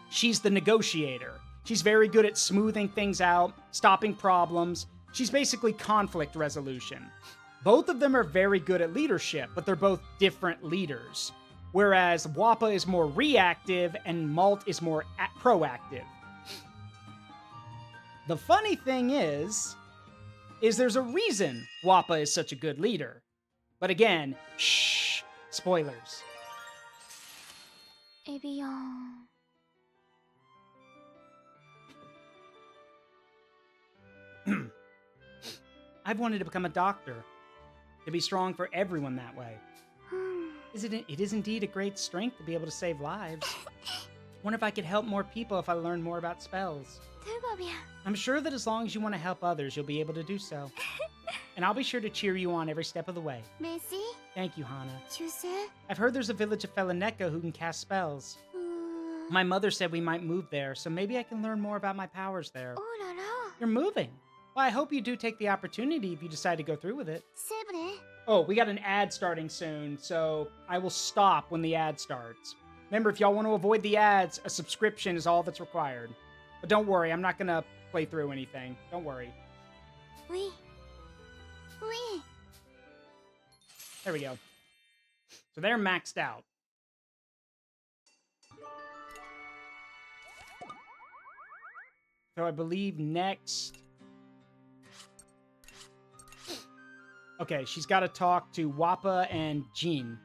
A: She's the negotiator. She's very good at smoothing things out, stopping problems. She's basically conflict resolution. Both of them are very good at leadership, but they're both different leaders. Whereas Wappa is more reactive and Malt is more proactive. The funny thing is there's a reason Wappa is such a good leader. But again, shh, spoilers.
E: エビアン。
A: I've wanted to become a doctor, to be strong for everyone that way. It is indeed a great strength to be able to save lives. Wonder if I could help more people if I learned more about spells.
E: トゥバビアン。
A: I'm sure that as long as you want to help others, you'll be able to do so. And I'll be sure to cheer you on every step of the way.
E: メシ
A: Thank you, Hana.
E: 中世
A: I've heard there's a village of Felineka who can cast spells.
E: うーん。
A: My mother said we might move there, so maybe I can learn more about my powers there.
E: おらら。
A: You're moving. Well, I hope you do take the opportunity if you decide to go through with it.
E: セブレ
A: Oh, we got an ad starting soon, so I will stop when the ad starts. Remember, if y'all want to avoid the ads, a subscription is all that's required. But don't worry, I'm not gonna play through anything. Don't worry.
E: ウィウィ
A: There we go. So they're maxed out. So I believe next... Okay, she's got to talk to Wappa and Jean.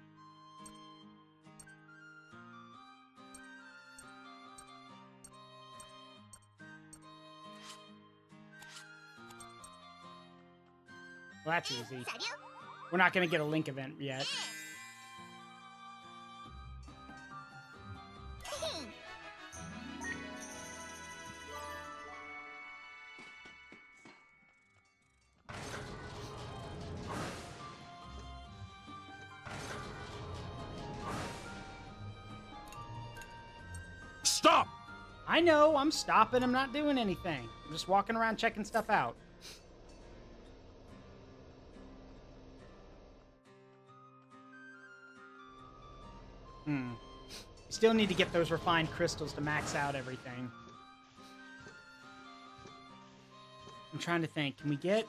A: Well, that's easy. We're not going to get a link event yet.
C: Stop!
A: I know, I'm stopping. I'm not doing anything. I'm just walking around checking stuff out. Still need to get those refined crystals to max out everything. I'm trying to think. Can we get...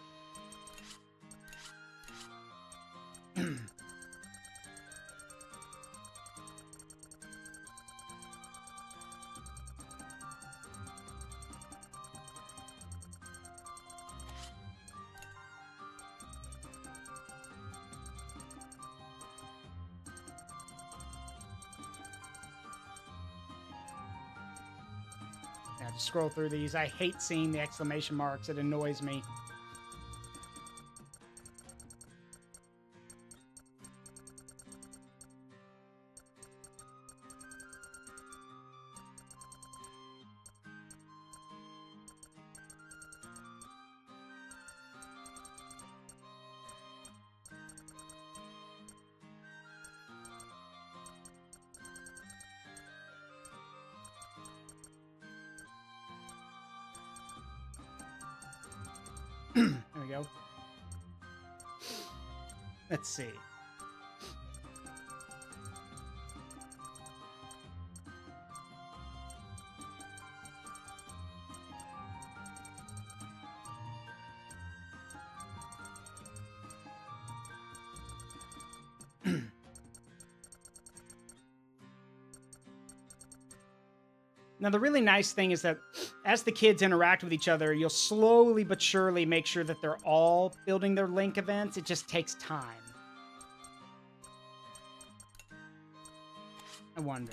A: Yeah, just scroll through these. I hate seeing the exclamation marks. It annoys me. There we go. Let's see. Now, the really nice thing is that as the kids interact with each other, you'll slowly but surely make sure that they're all building their link events. It just takes time. I wonder.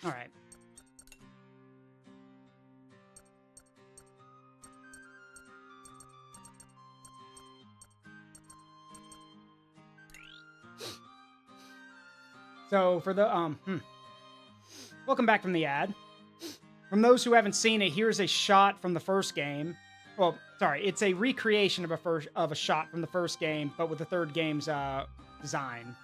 A: All right. So for the welcome back from the ad. From those who haven't seen it, here's a shot from the first game. Well, sorry, it's a recreation of a shot from the first game, but with the third game's design.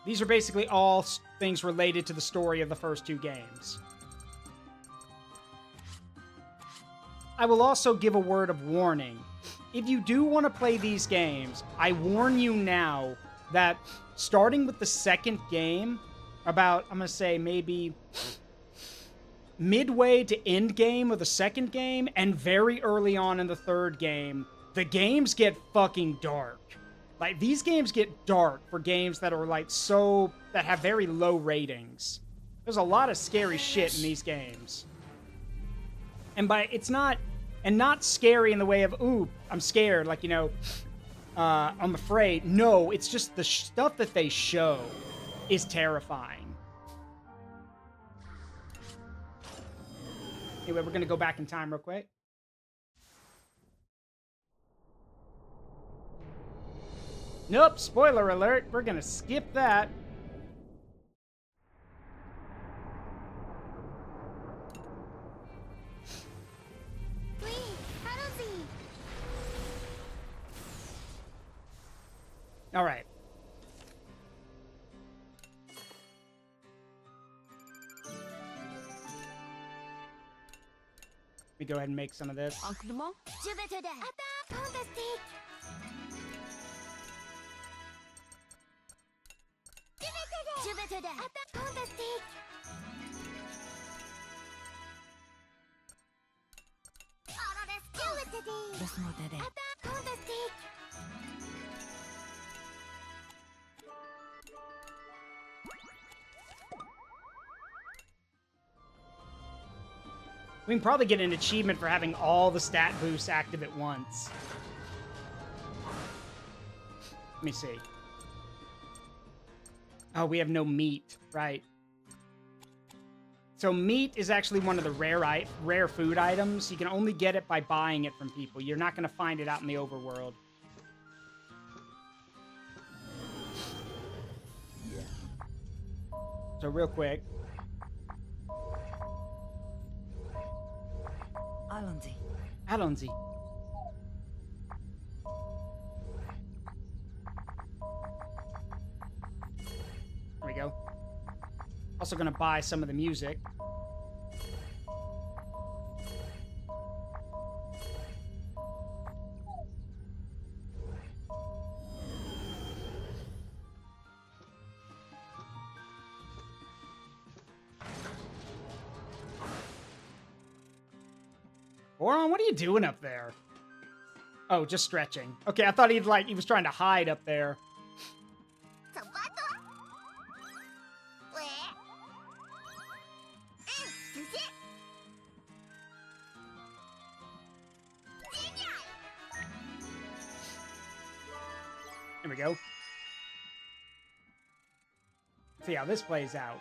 A: These are basically all things related to the story of the first two games. I will also give a word of warning. If you do want to play these games, I warn you now, that starting with the second game, about, I'm going to say maybe midway to end game of the second game and very early on in the third game, the games get fucking dark. Like, these games get dark for games that are like that have very low ratings. There's a lot of scary shit in these games. And not scary in the way of, ooh, I'm scared, like, you know, I'm afraid. No, it's just the stuff that they show is terrifying. Anyway, we're gonna go back in time real quick. Nope, spoiler alert. We're gonna skip that. All right. Let me go ahead and make some of this. We can probably get an achievement for having all the stat boosts active at once. Let me see. Oh, we have no meat, right? So meat is actually one of the rare food items. You can only get it by buying it from people. You're not going to find it out in the overworld. So real quick. Alonzi. There we go. Also gonna buy some of the music. Boron, what are you doing up there? Oh, just stretching. Okay, I thought he was trying to hide up there. There we go. See how this plays out.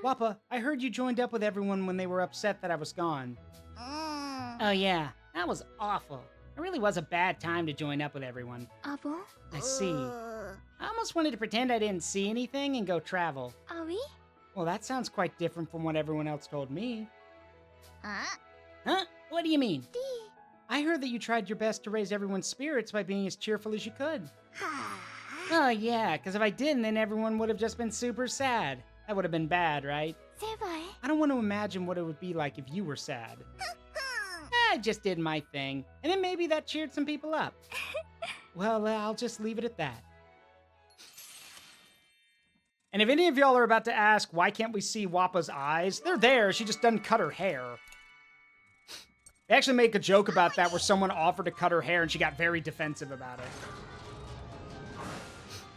A: Wappa, I heard you joined up with everyone when they were upset that I was gone. Oh yeah, that was awful. It really was a bad time to join up with everyone.
E: Abo?
A: I see. I almost wanted to pretend I didn't see anything and go travel.
E: Are we?
A: Well, that sounds quite different from what everyone else told me.
E: Huh?
A: Huh? What do you mean? I heard that you tried your best to raise everyone's spirits by being as cheerful as you could. Oh yeah, because if I didn't, then everyone would have just been super sad. That would have been bad, right?
E: Senpai.
A: I don't want to imagine what it would be like if you were sad. I just did my thing, and then maybe that cheered some people up. Well, I'll just leave it at that. And if any of y'all are about to ask, why can't we see Wappa's eyes? They're there, she just doesn't cut her hair. They actually make a joke about that where someone offered to cut her hair and she got very defensive about it.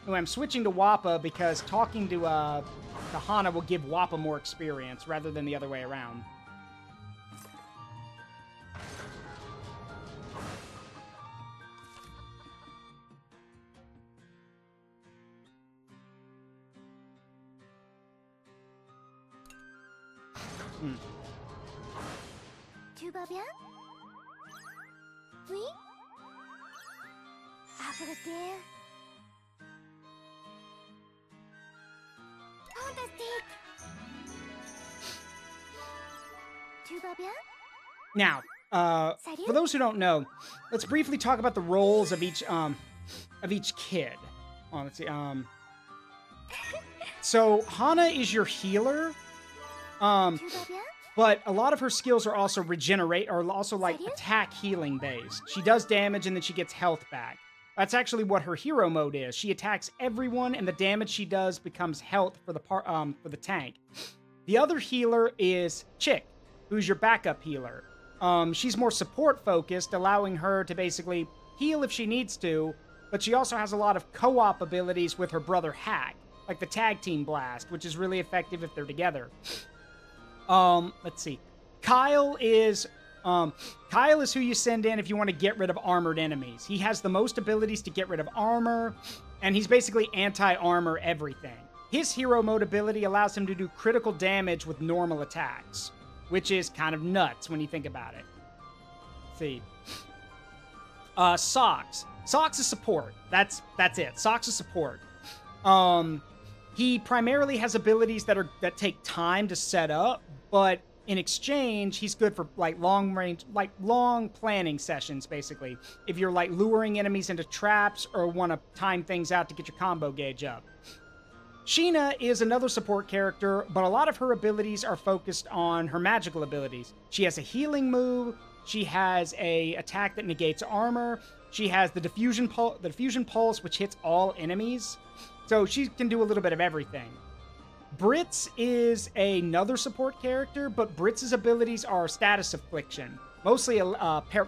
A: Anyway, I'm switching to Wappa because talking to Hana will give Wappa more experience rather than the other way around.
E: Tu vas bien? Oui? Fantastique! Tu vas bien?
A: Now, for those who don't know, let's briefly talk about the roles of each kid. Oh, let's see. So Hana is your healer.
E: Tu vas bien?
A: But a lot of her skills are also like attack healing based. She does damage and then she gets health back. That's actually what her hero mode is. She attacks everyone, and the damage she does becomes health for the tank. The other healer is Chick, who's your backup healer. She's more support focused, allowing her to basically heal if she needs to, but she also has a lot of co-op abilities with her brother Hack, like the tag team blast, which is really effective if they're together. Let's see. Kyle is who you send in if you want to get rid of armored enemies. He has the most abilities to get rid of armor, and he's basically anti-armor everything. His hero mode ability allows him to do critical damage with normal attacks, which is kind of nuts when you think about it. Let's see. Socks. Socks is support. That's it. Socks is support. He primarily has abilities that take time to set up, but in exchange, he's good for like long planning sessions, basically. If you're like luring enemies into traps or want to time things out to get your combo gauge up. Sheena is another support character, but a lot of her abilities are focused on her magical abilities. She has a healing move. She has a attack that negates armor. She has the diffusion pulse, which hits all enemies. So she can do a little bit of everything. Britz is another support character, but Britz's abilities are status affliction, mostly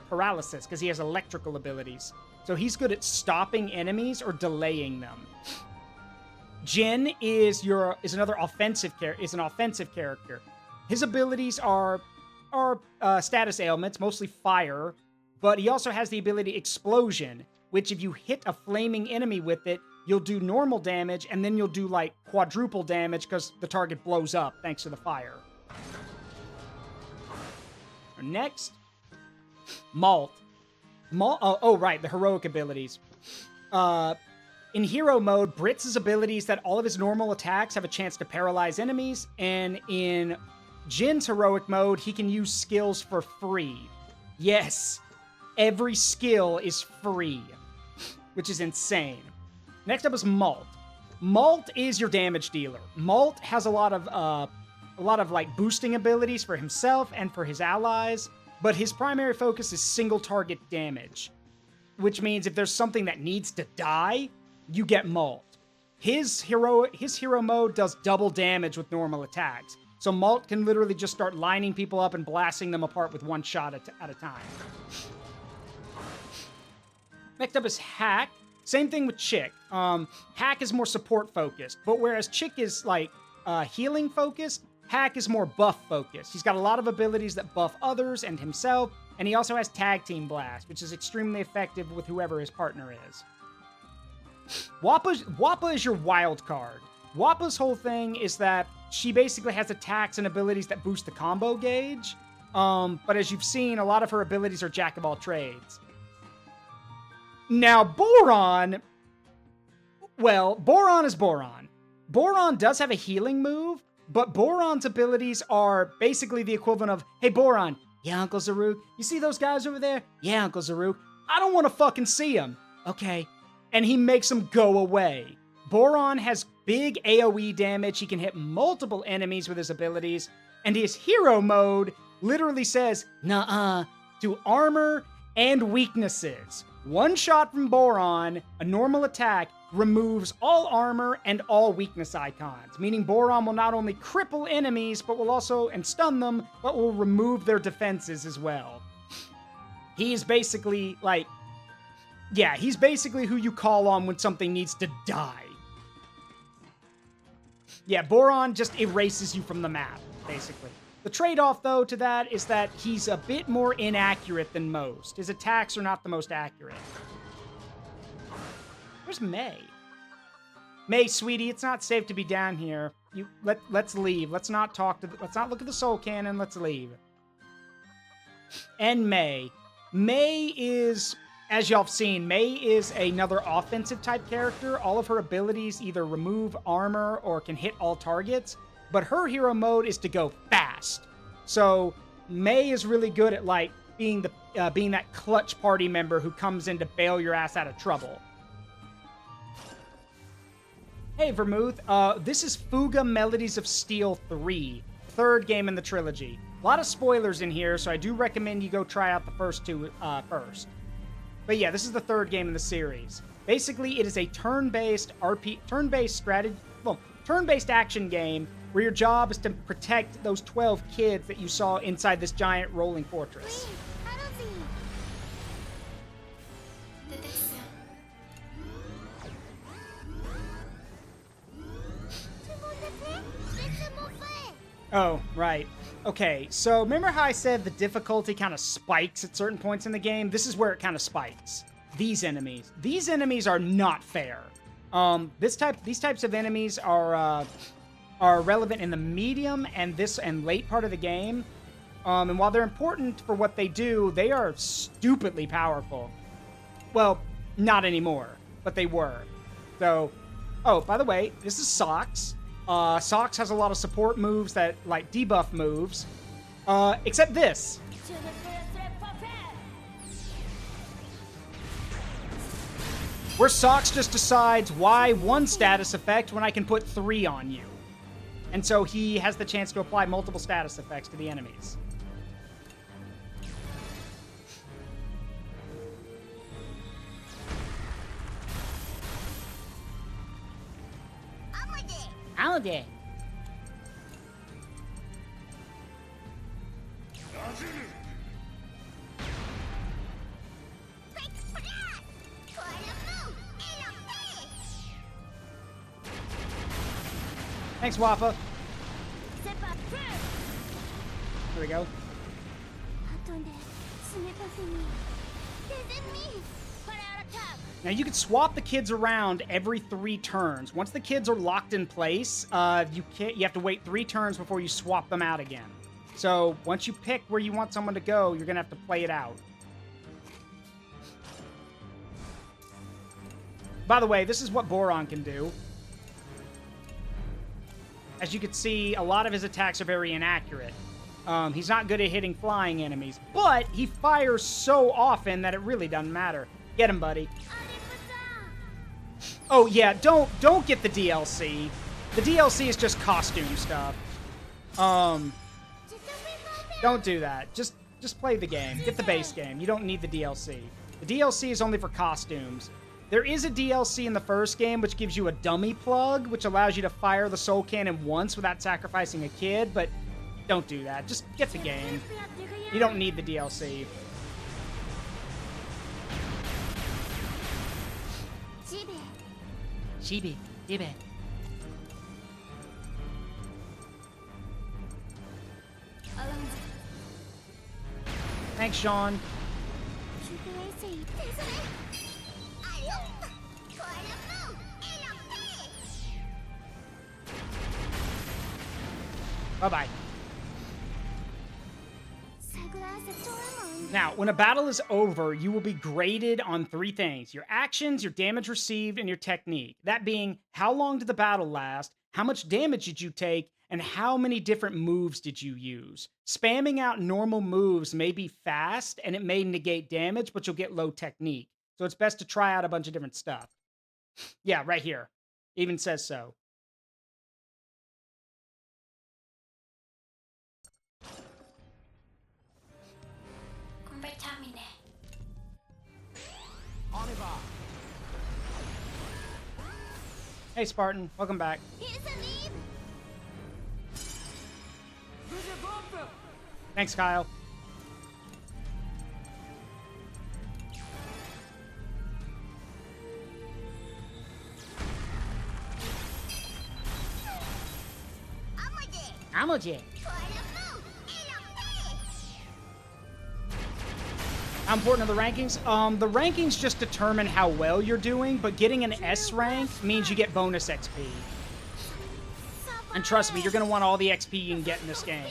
A: paralysis, because he has electrical abilities. So he's good at stopping enemies or delaying them. Jin is an offensive character. His abilities are status ailments, mostly fire, but he also has the ability Explosion, which if you hit a flaming enemy with it, you'll do normal damage, and then you'll do, like, quadruple damage because the target blows up thanks to the fire. Next, Malt. Right, the heroic abilities. In hero mode, Britz's abilities that all of his normal attacks have a chance to paralyze enemies, and in Jin's heroic mode, he can use skills for free. Yes, every skill is free, which is insane. Next up is Malt. Malt is your damage dealer. Malt has a lot of like boosting abilities for himself and for his allies, but his primary focus is single target damage, which means if there's something that needs to die, you get Malt. His hero mode does double damage with normal attacks, so Malt can literally just start lining people up and blasting them apart with one shot at a time. Next up is Hack. Same thing with Chick. Hack is more support focused, but whereas Chick is like healing focused, Hack is more buff focused. He's got a lot of abilities that buff others and himself, and he also has Tag Team Blast, which is extremely effective with whoever his partner is. Wappa is your wild card. Wappa's whole thing is that she basically has attacks and abilities that boost the combo gauge, but as you've seen, a lot of her abilities are jack of all trades. Now, Boron is Boron. Boron does have a healing move, but Boron's abilities are basically the equivalent of, hey, Boron, yeah, Uncle Zaruk, you see those guys over there? Yeah, Uncle Zaruk, I don't want to fucking see them. Okay. And he makes them go away. Boron has big AoE damage. He can hit multiple enemies with his abilities, and his hero mode literally says, nuh-uh, to armor and weaknesses. One shot from Boron, a normal attack, removes all armor and all weakness icons, meaning Boron will not only cripple enemies, but will also, and stun them, but will remove their defenses as well. He's basically, like, yeah, he's basically who you call on when something needs to die. Yeah, Boron just erases you from the map, basically. The trade-off, though, to that is that he's a bit more inaccurate than most. His attacks are not the most accurate. Where's May? May, sweetie, it's not safe to be down here. Let's leave. Let's not look at the soul cannon. Let's leave. And May. May is, as y'all have seen, May is another offensive type character. All of her abilities either remove armor or can hit all targets. But her hero mode is to go fast. So May is really good at like being that clutch party member who comes in to bail your ass out of trouble. Hey Vermouth, this is FUGA Melodies of Steel 3. third game in the trilogy. A lot of spoilers in here, so I do recommend you go try out the first two first. But yeah, this is the third game in the series. Basically, it is a turn-based turn-based action game where your job is to protect those 12 kids that you saw inside this giant rolling fortress. Oh, right. Okay, so remember how I said the difficulty kind of spikes at certain points in the game? This is where it kind of spikes. These enemies are not fair. These types of enemies are relevant in the medium and late part of the game. And while they're important for what they do, they are stupidly powerful. Well, not anymore, but they were. So, oh, by the way, this is Socks. Socks has a lot of support moves that, like, debuff moves. Except this. Where Socks just decides why one status effect when I can put 3 on you. And so he has the chance to apply multiple status effects to the enemies. Holiday. Thanks, Wappa. There we go. Now, you can swap the kids around every 3 turns. Once the kids are locked in place, you have to wait 3 turns before you swap them out again. So, once you pick where you want someone to go, you're going to have to play it out. By the way, this is what Boron can do. As you can see, a lot of his attacks are very inaccurate. He's not good at hitting flying enemies, but he fires so often that it really doesn't matter. Get him, buddy. Oh yeah, don't get the DLC. The DLC is just costume stuff. Don't do that. Just play the game. Get the base game. You don't need the DLC. The DLC is only for costumes. There is a DLC in the first game which gives you a dummy plug, which allows you to fire the soul cannon once without sacrificing a kid, but don't do that. Just get the game. You don't need the DLC. Chibi. Thanks, Sean. Bye-bye. Now, when a battle is over, you will be graded on 3 things: your actions, your damage received, and your technique. That being, how long did the battle last, how much damage did you take, and how many different moves did you use. Spamming out normal moves may be fast, and it may negate damage, but you'll get low technique. So it's best to try out a bunch of different stuff. Yeah, right here. Even says so. Hey, Spartan. Welcome back. Thanks, Kyle. Amoje. How important are the rankings? The rankings just determine how well you're doing, but getting an S rank means you get bonus XP. And trust me, you're going to want all the XP you can get in this game.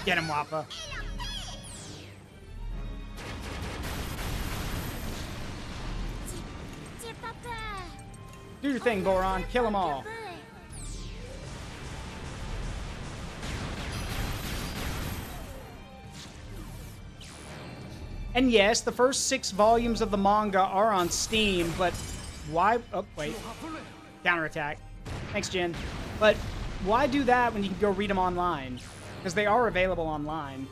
A: Get him, Wappa. Do your thing, Boron. Kill them all. And yes, the first 6 volumes of the manga are on Steam, but why? Oh, wait. Counterattack. Thanks, Jin. But why do that when you can go read them online? Because they are available online.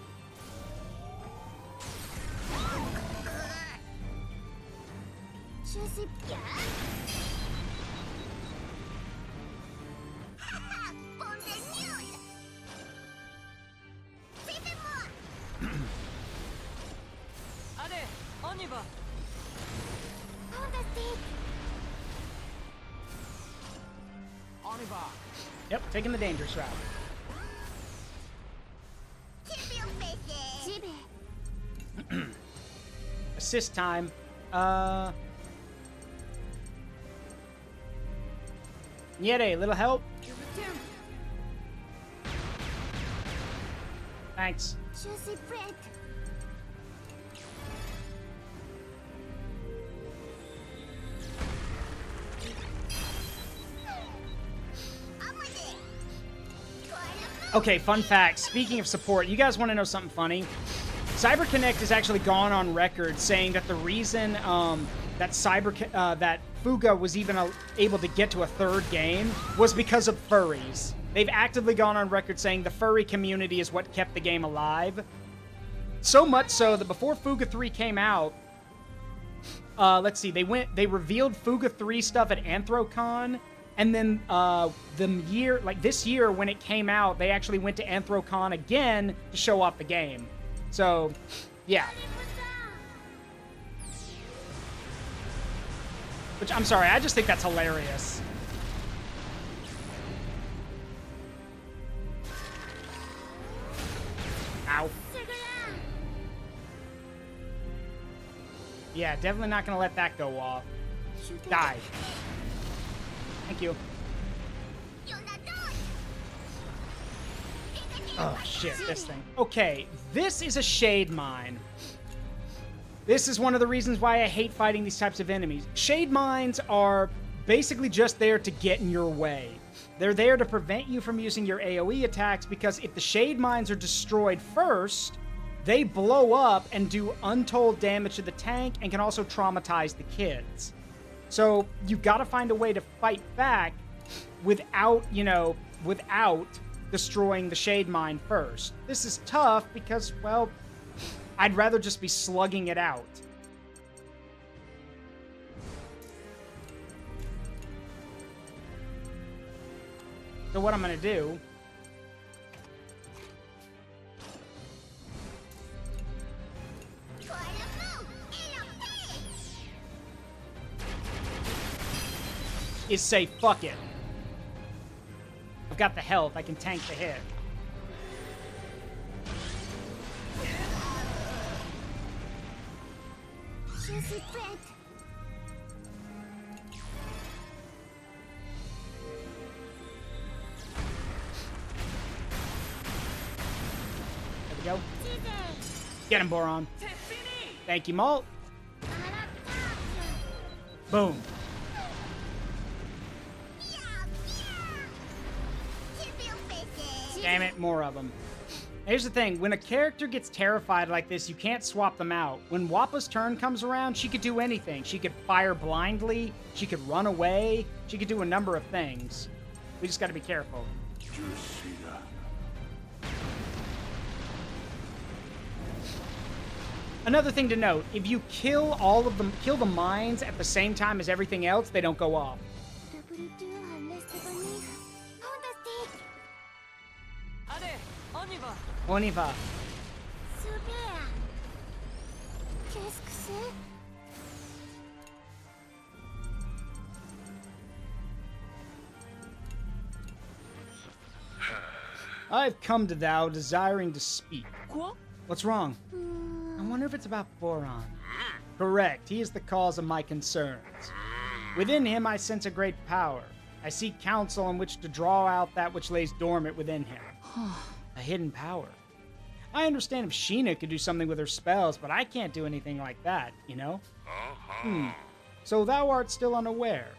A: Yep, taking the dangerous route. Assist time. Niere, little help? Thanks. Okay, fun fact. Speaking of support, you guys want to know something funny? CyberConnect has actually gone on record saying that the reason that FUGA was even able to get to a 3rd game was because of furries. They've actively gone on record saying the furry community is what kept the game alive. So much so that before FUGA 3 came out, let's see, they revealed FUGA 3 stuff at Anthrocon, and then this year when it came out, they actually went to Anthrocon again to show off the game. So, yeah. Which, I'm sorry, I just think that's hilarious. Ow. Yeah, definitely not gonna let that go off. Die. Thank you. Oh, shit, this thing. Okay, this is a shade mine. This is one of the reasons why I hate fighting these types of enemies. Shade mines are basically just there to get in your way. They're there to prevent you from using your AoE attacks, because if the shade mines are destroyed first, they blow up and do untold damage to the tank and can also traumatize the kids. So you gotta find a way to fight back without destroying the shade mine first. This is tough because, well, I'd rather just be slugging it out. So what I'm gonna do is say, fuck it. I've got the health, I can tank the hit. There we go. Get him, Boron. Thank you, Malt. Boom. Damn it, more of them. Here's the thing, when a character gets terrified like this, you can't swap them out. When Wappa's turn comes around, she could do anything. She could fire blindly, she could run away, she could do a number of things. We just gotta be careful. Another thing to note, if you kill all of them, kill the mines at the same time as everything else, they don't go off. On y va. I've come to thou desiring to speak. What's wrong? I wonder if it's about Boron. Correct, he is the cause of my concerns. Within him I sense a great power. I seek counsel in which to draw out that which lays dormant within him. A hidden power. I understand if Sheena could do something with her spells, but I can't do anything like that, you know? So thou art still unaware.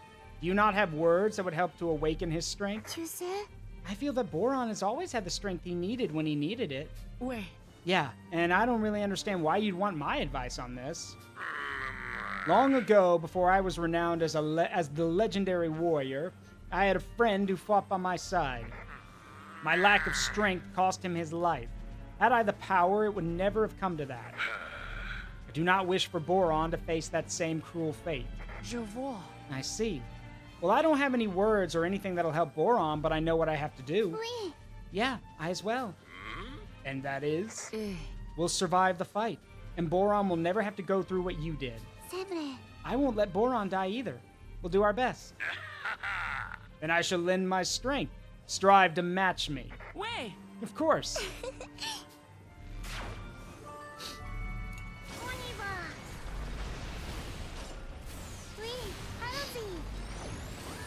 A: Do you not have words that would help to awaken his strength? I feel that Boron has always had the strength he needed when he needed it. Yeah, and I don't really understand why you'd want my advice on this. Long ago, before I was renowned as as the legendary warrior, I had a friend who fought by my side. My lack of strength cost him his life. Had I the power, it would never have come to that. I do not wish for Boron to face that same cruel fate.
C: Je vois.
A: I see. Well, I don't have any words or anything that'll help Boron, but I know what I have to do.
E: Oui.
A: Yeah, I as well. And that is,
C: Eh.
A: we'll survive the fight. And Boron will never have to go through what you did.
E: C'est vrai.
A: I won't let Boron die either. We'll do our best. Then I shall lend my strength. Strive to match me.
C: Ouais.
A: Of course.
E: On y va. Oui, allons-y.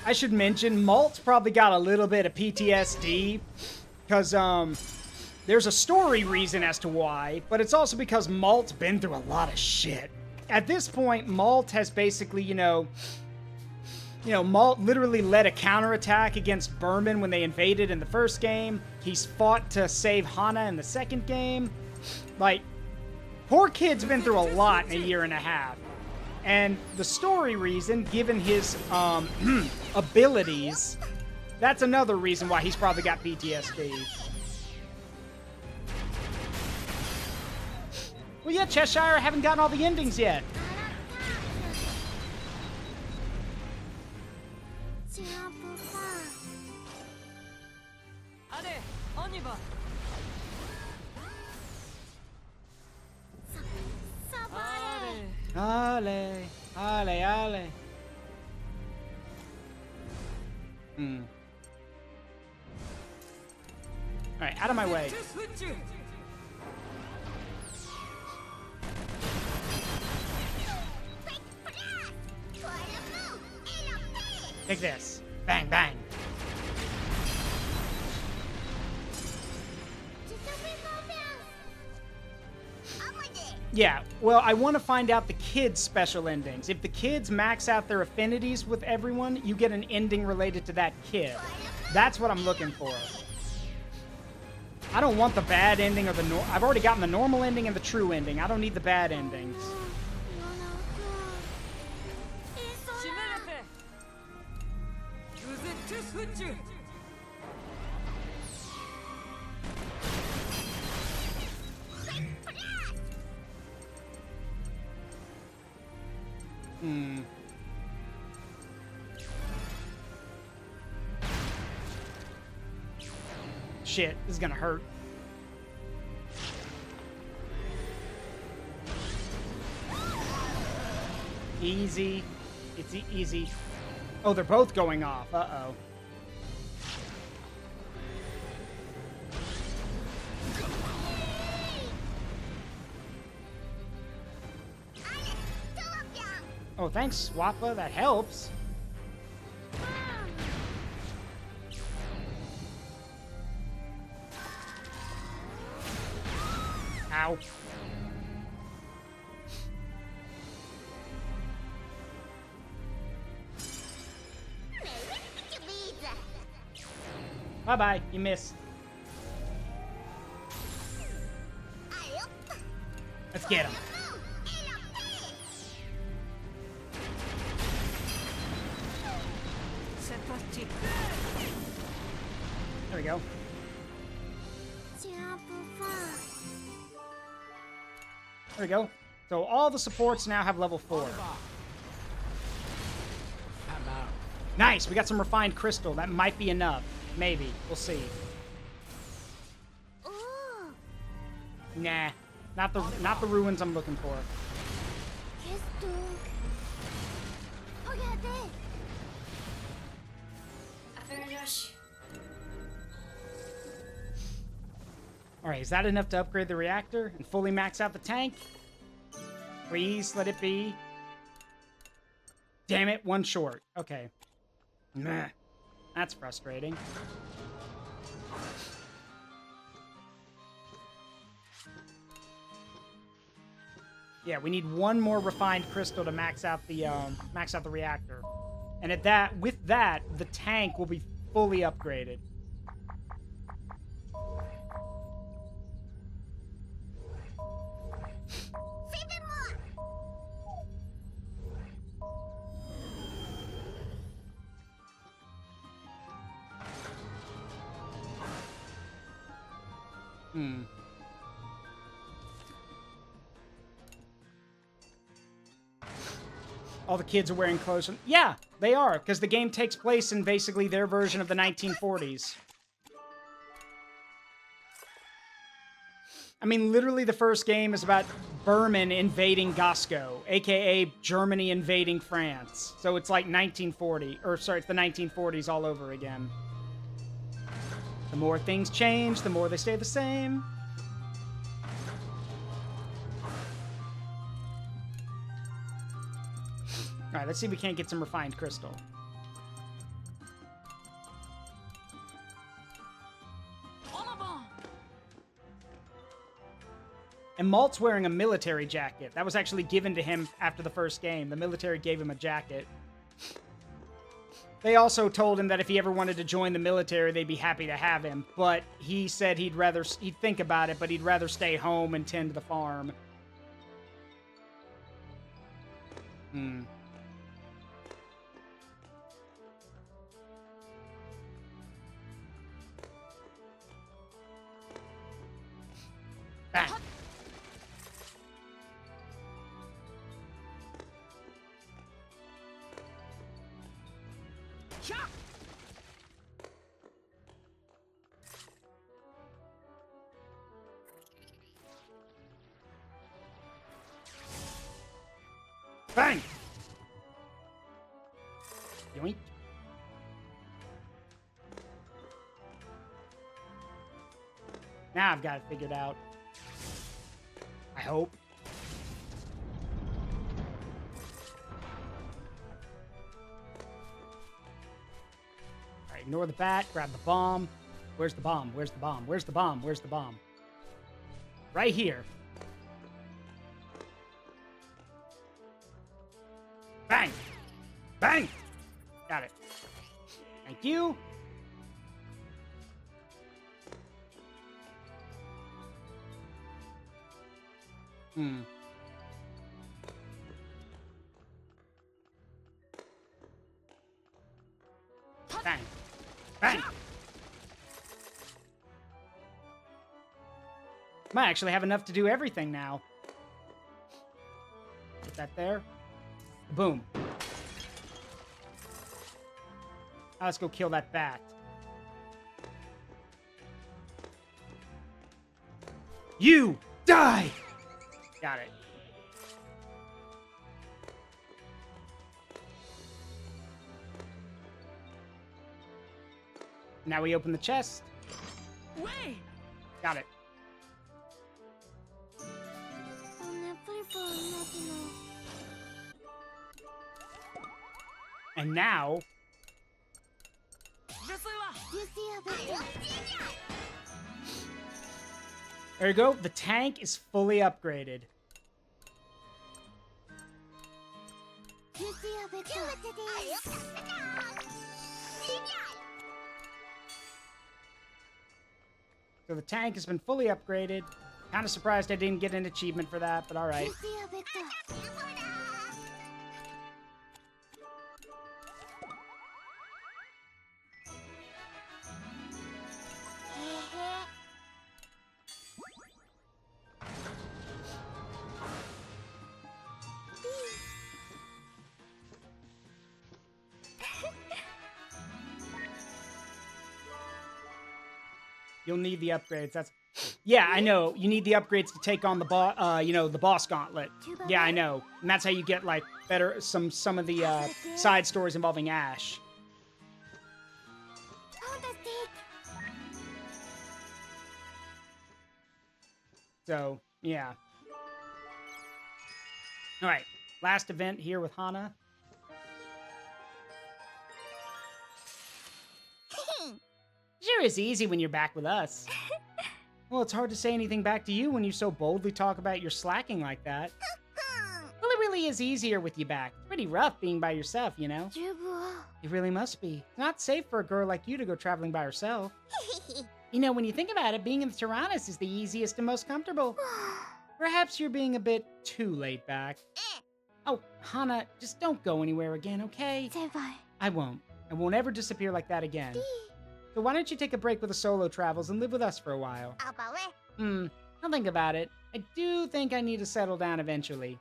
A: I should mention, Malt's probably got a little bit of PTSD. Because, there's a story reason as to why, but it's also because Malt's been through a lot of shit. At this point, Malt has basically, Malt literally led a counterattack against Berman when they invaded in the first game. He's fought to save Hana in the second game. Like, poor kid's been through a lot in a year and a half. And the story reason, given his abilities, that's another reason why he's probably got PTSD. Well, yeah, Cheshire, I haven't gotten all the endings yet.
E: Tu en peux pas.
C: Allez, on y va.
E: Ça va aller.
C: Allez.
A: Ale, ale, ale. Alright, out of my way. Take this. Bang, bang.
E: Tu te fais confiance. À moi de.
A: Yeah, well, I want to find out the kids' special endings. If the kids max out their affinities with everyone, you get an ending related to that kid. That's what I'm looking for. I don't want the bad ending or the I've already gotten the normal ending and the true ending. I don't need the bad endings.
E: Non, encore. Ils sont
C: J'y
E: là.
C: vais le fait. Vous êtes tous foutus.
A: Shit, this is gonna hurt. Easy. It's easy. Oh, they're both going off. Uh-oh.
E: Allez, tout va bien.
A: Oh, thanks, Wappa. That helps. Ow.
E: Mais oui, tu vises.
A: Bye-bye. You missed.
E: Allez, hop.
A: Let's get him.
E: Et la paix.
C: C'est parti.
A: There we go.
E: Tu en peux pas.
A: There we go. So all the supports now have level 4. Nice. We got some refined crystal. That might be enough. Maybe. We'll see.
E: Oh,
A: Nah. Not the ruins I'm looking for.
E: qu'est-ce donc? Regardez.
A: Alright, is that enough to upgrade the reactor and fully max out the tank? Please let it be. Damn it, one short. Okay. Meh. That's frustrating. Yeah, we need one more refined crystal to max out the reactor. And with that, the tank will be fully upgraded. Hmm. All the kids are wearing clothes. Yeah, they are, because the game takes place in basically their version of the 1940s. I mean, literally the first game is about Berman invading Gasco, aka Germany invading France. So it's like 1940, or sorry, it's the 1940s all over again. The more things change, the more they stay the same. All right, let's see if we can't get some refined crystal. And Malt's wearing a military jacket. That was actually given to him after the first game. The military gave him a jacket. They also told him that if he ever wanted to join the military, they'd be happy to have him. But he said he'd think about it, but he'd rather stay home and tend the farm. Hmm. Bang. Bang! Yoink. Now I've got it figured out. I hope. Alright, ignore the bat, grab the bomb. Where's the bomb? Where's the bomb? Where's the bomb? Where's the bomb? Right here. Bang! Bang! Got it. Thank you. Hmm. Bang. Bang! Might actually have enough to do everything now. Put that there. Boom. Now let's go kill that bat. You die! Got it. Now we open the chest.
C: Way!
A: Got it. And now... There you go. The tank is fully upgraded. So the tank has been fully upgraded. Kind of surprised I didn't get an achievement for that, but alright. You'll need the upgrades. That's, yeah, I know. You need the upgrades to take on the boss. The boss gauntlet. Yeah, I know. And that's how you get like better some of the side stories involving Ash. So yeah. All right, last event here with Hana. Sure is easy when you're back with us. Well, it's hard to say anything back to you when you so boldly talk about your slacking like that. Well, it really is easier with you back. It's pretty rough being by yourself, you know? It really must be. It's not safe for a girl like you to go traveling by herself. You know, when you think about it, being in the Tyrannus is the easiest and most comfortable. Perhaps you're being a bit too laid back. Oh, Hana, just don't go anywhere again, okay? I won't. I won't ever disappear like that again. So why don't you take a break with the solo travels and live with us for a while? I'll think about it. I do think I need to settle down eventually.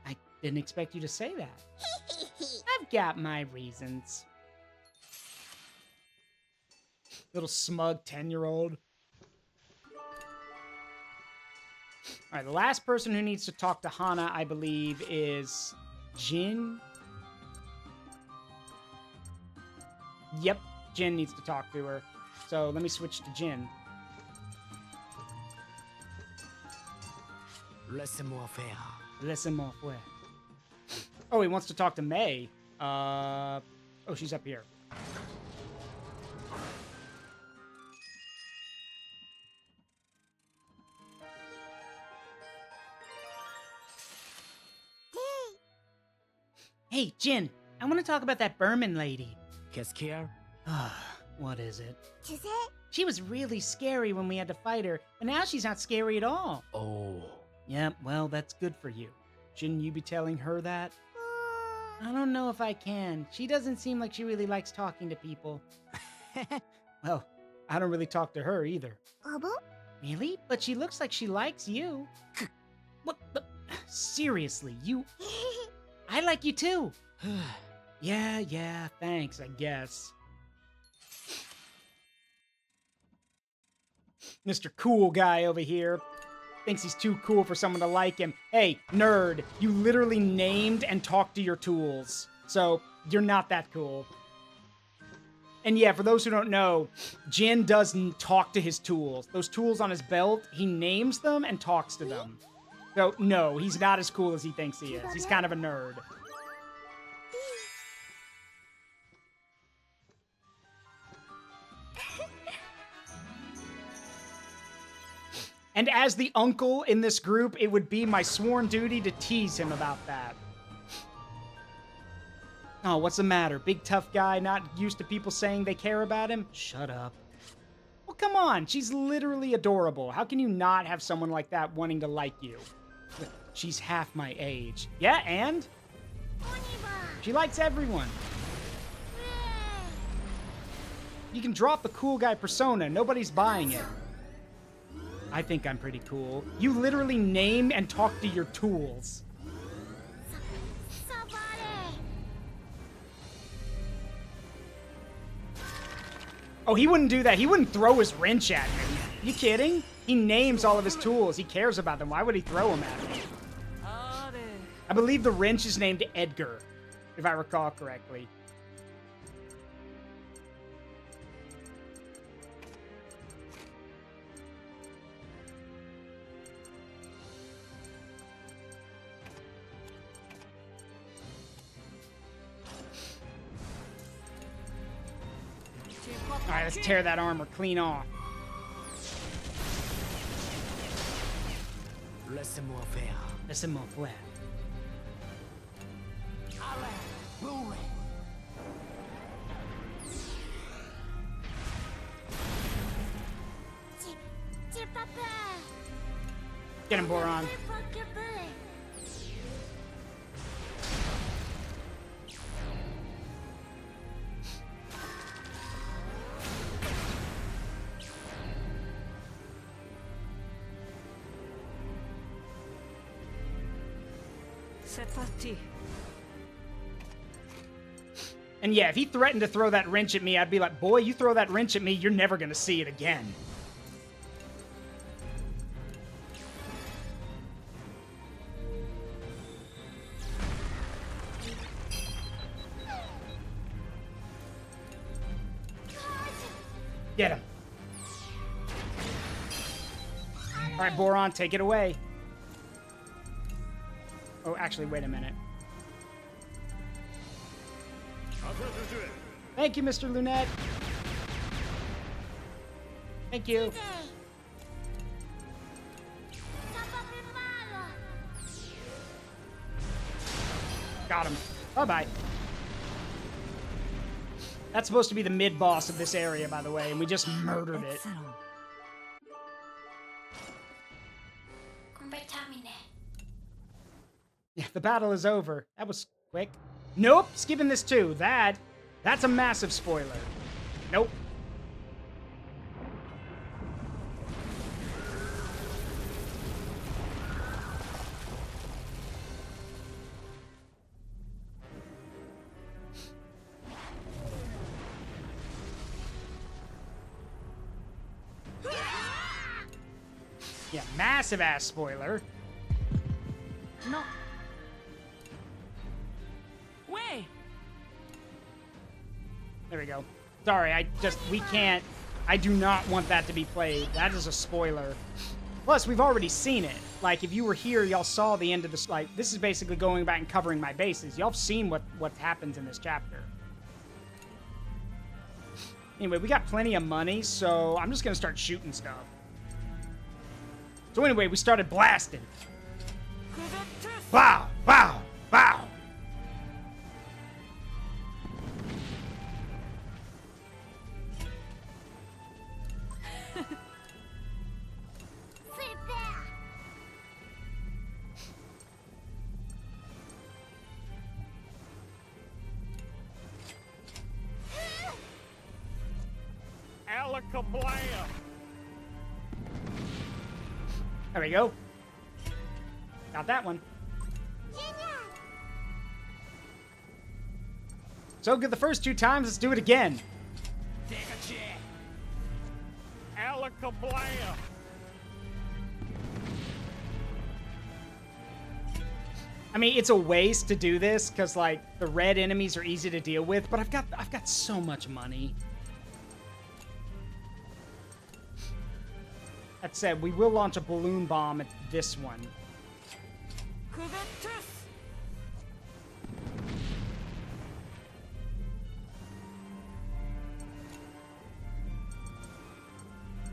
A: I didn't expect you to say that. I've got my reasons. Little smug 10-year-old. All right, the last person who needs to talk to Hana, I believe, is Jin. Yep, Jin needs to talk to her. So let me switch to Jin.
D: Laissez-moi faire.
A: Laissez-moi faire. Oh, he wants to talk to May. Oh, she's up here. Hey, Jin, I want to talk about that Berman lady.
D: Qu'est-ce qu'il y a?
A: What is it?
E: Tu sais,
A: She was really scary when we had to fight her, but now she's not scary at all.
D: Oh.
A: Yep, well, that's good for you. Shouldn't you be telling her that? I don't know if I can. She doesn't seem like she really likes talking to people. Well, I don't really talk to her either.
E: ah bon?
A: Really? But she looks like she likes you. What the? Seriously, you... I like you too. Yeah, thanks, I guess. Mr. Cool Guy over here thinks he's too cool for someone to like him. Hey, nerd, you literally named and talked to your tools. So, you're not that cool. And yeah, for those who don't know, Jin does talk to his tools. Those tools on his belt, he names them and talks to them. So, no, he's not as cool as he thinks he is. He's kind of a nerd. And as the uncle in this group, it would be my sworn duty to tease him about that. Oh, what's the matter? Big tough guy, not used to people saying they care about him? Shut up. Well, come on. She's literally adorable. How can you not have someone like that wanting to like you? She's half my age. Yeah, and? She likes everyone. You can drop the cool guy persona. Nobody's buying it. I think I'm pretty cool. You literally name and talk to your tools. Oh, he wouldn't do that. He wouldn't throw his wrench at me. You kidding? He names all of his tools. He cares about them. Why would he throw them at me? I believe the wrench is named Edgar, if I recall correctly. Alright, let's tear that armor clean off.
D: Laissez-moi faire.
A: Laissez-moi faire.
E: J'ai pas peur.
A: Get him, Boron.
E: J'ai pas que peur.
C: C'est parti.
A: And yeah, if he threatened to throw that wrench at me, I'd be like, boy, you throw that wrench at me, you're never gonna see it again. Get him. All right, Boron, take it away. Oh, actually, wait a minute. Thank you, Mr. Lunette. Thank you.
E: Ça va plus mal.
A: Got him. Bye-bye. That's supposed to be the mid-boss of this area, by the way, and we just murdered it.
C: Excellent.
E: Combat terminé.
A: Yeah, the battle is over. That was quick. Nope, skipping this too. That's a massive spoiler. Nope. Yeah, massive ass spoiler. No.
C: Way.
A: There we go. Sorry, we can't. I do not want that to be played. That is a spoiler. Plus, we've already seen it. Like, if you were here, y'all saw the end of this. Like, this is basically going back and covering my bases. Y'all have seen what happens in this chapter. Anyway, we got plenty of money, so I'm just gonna start shooting stuff. So anyway, we started blasting. Bow, bow, bow.
E: Sit there.
F: Alakablam!
A: There we go. Got that one. So good the first 2 times, let's do it again.
F: Take a chair! Alakablam!
A: I mean, it's a waste to do this because like the red enemies are easy to deal with, but I've got so much money. That said, we will launch a balloon bomb at this one.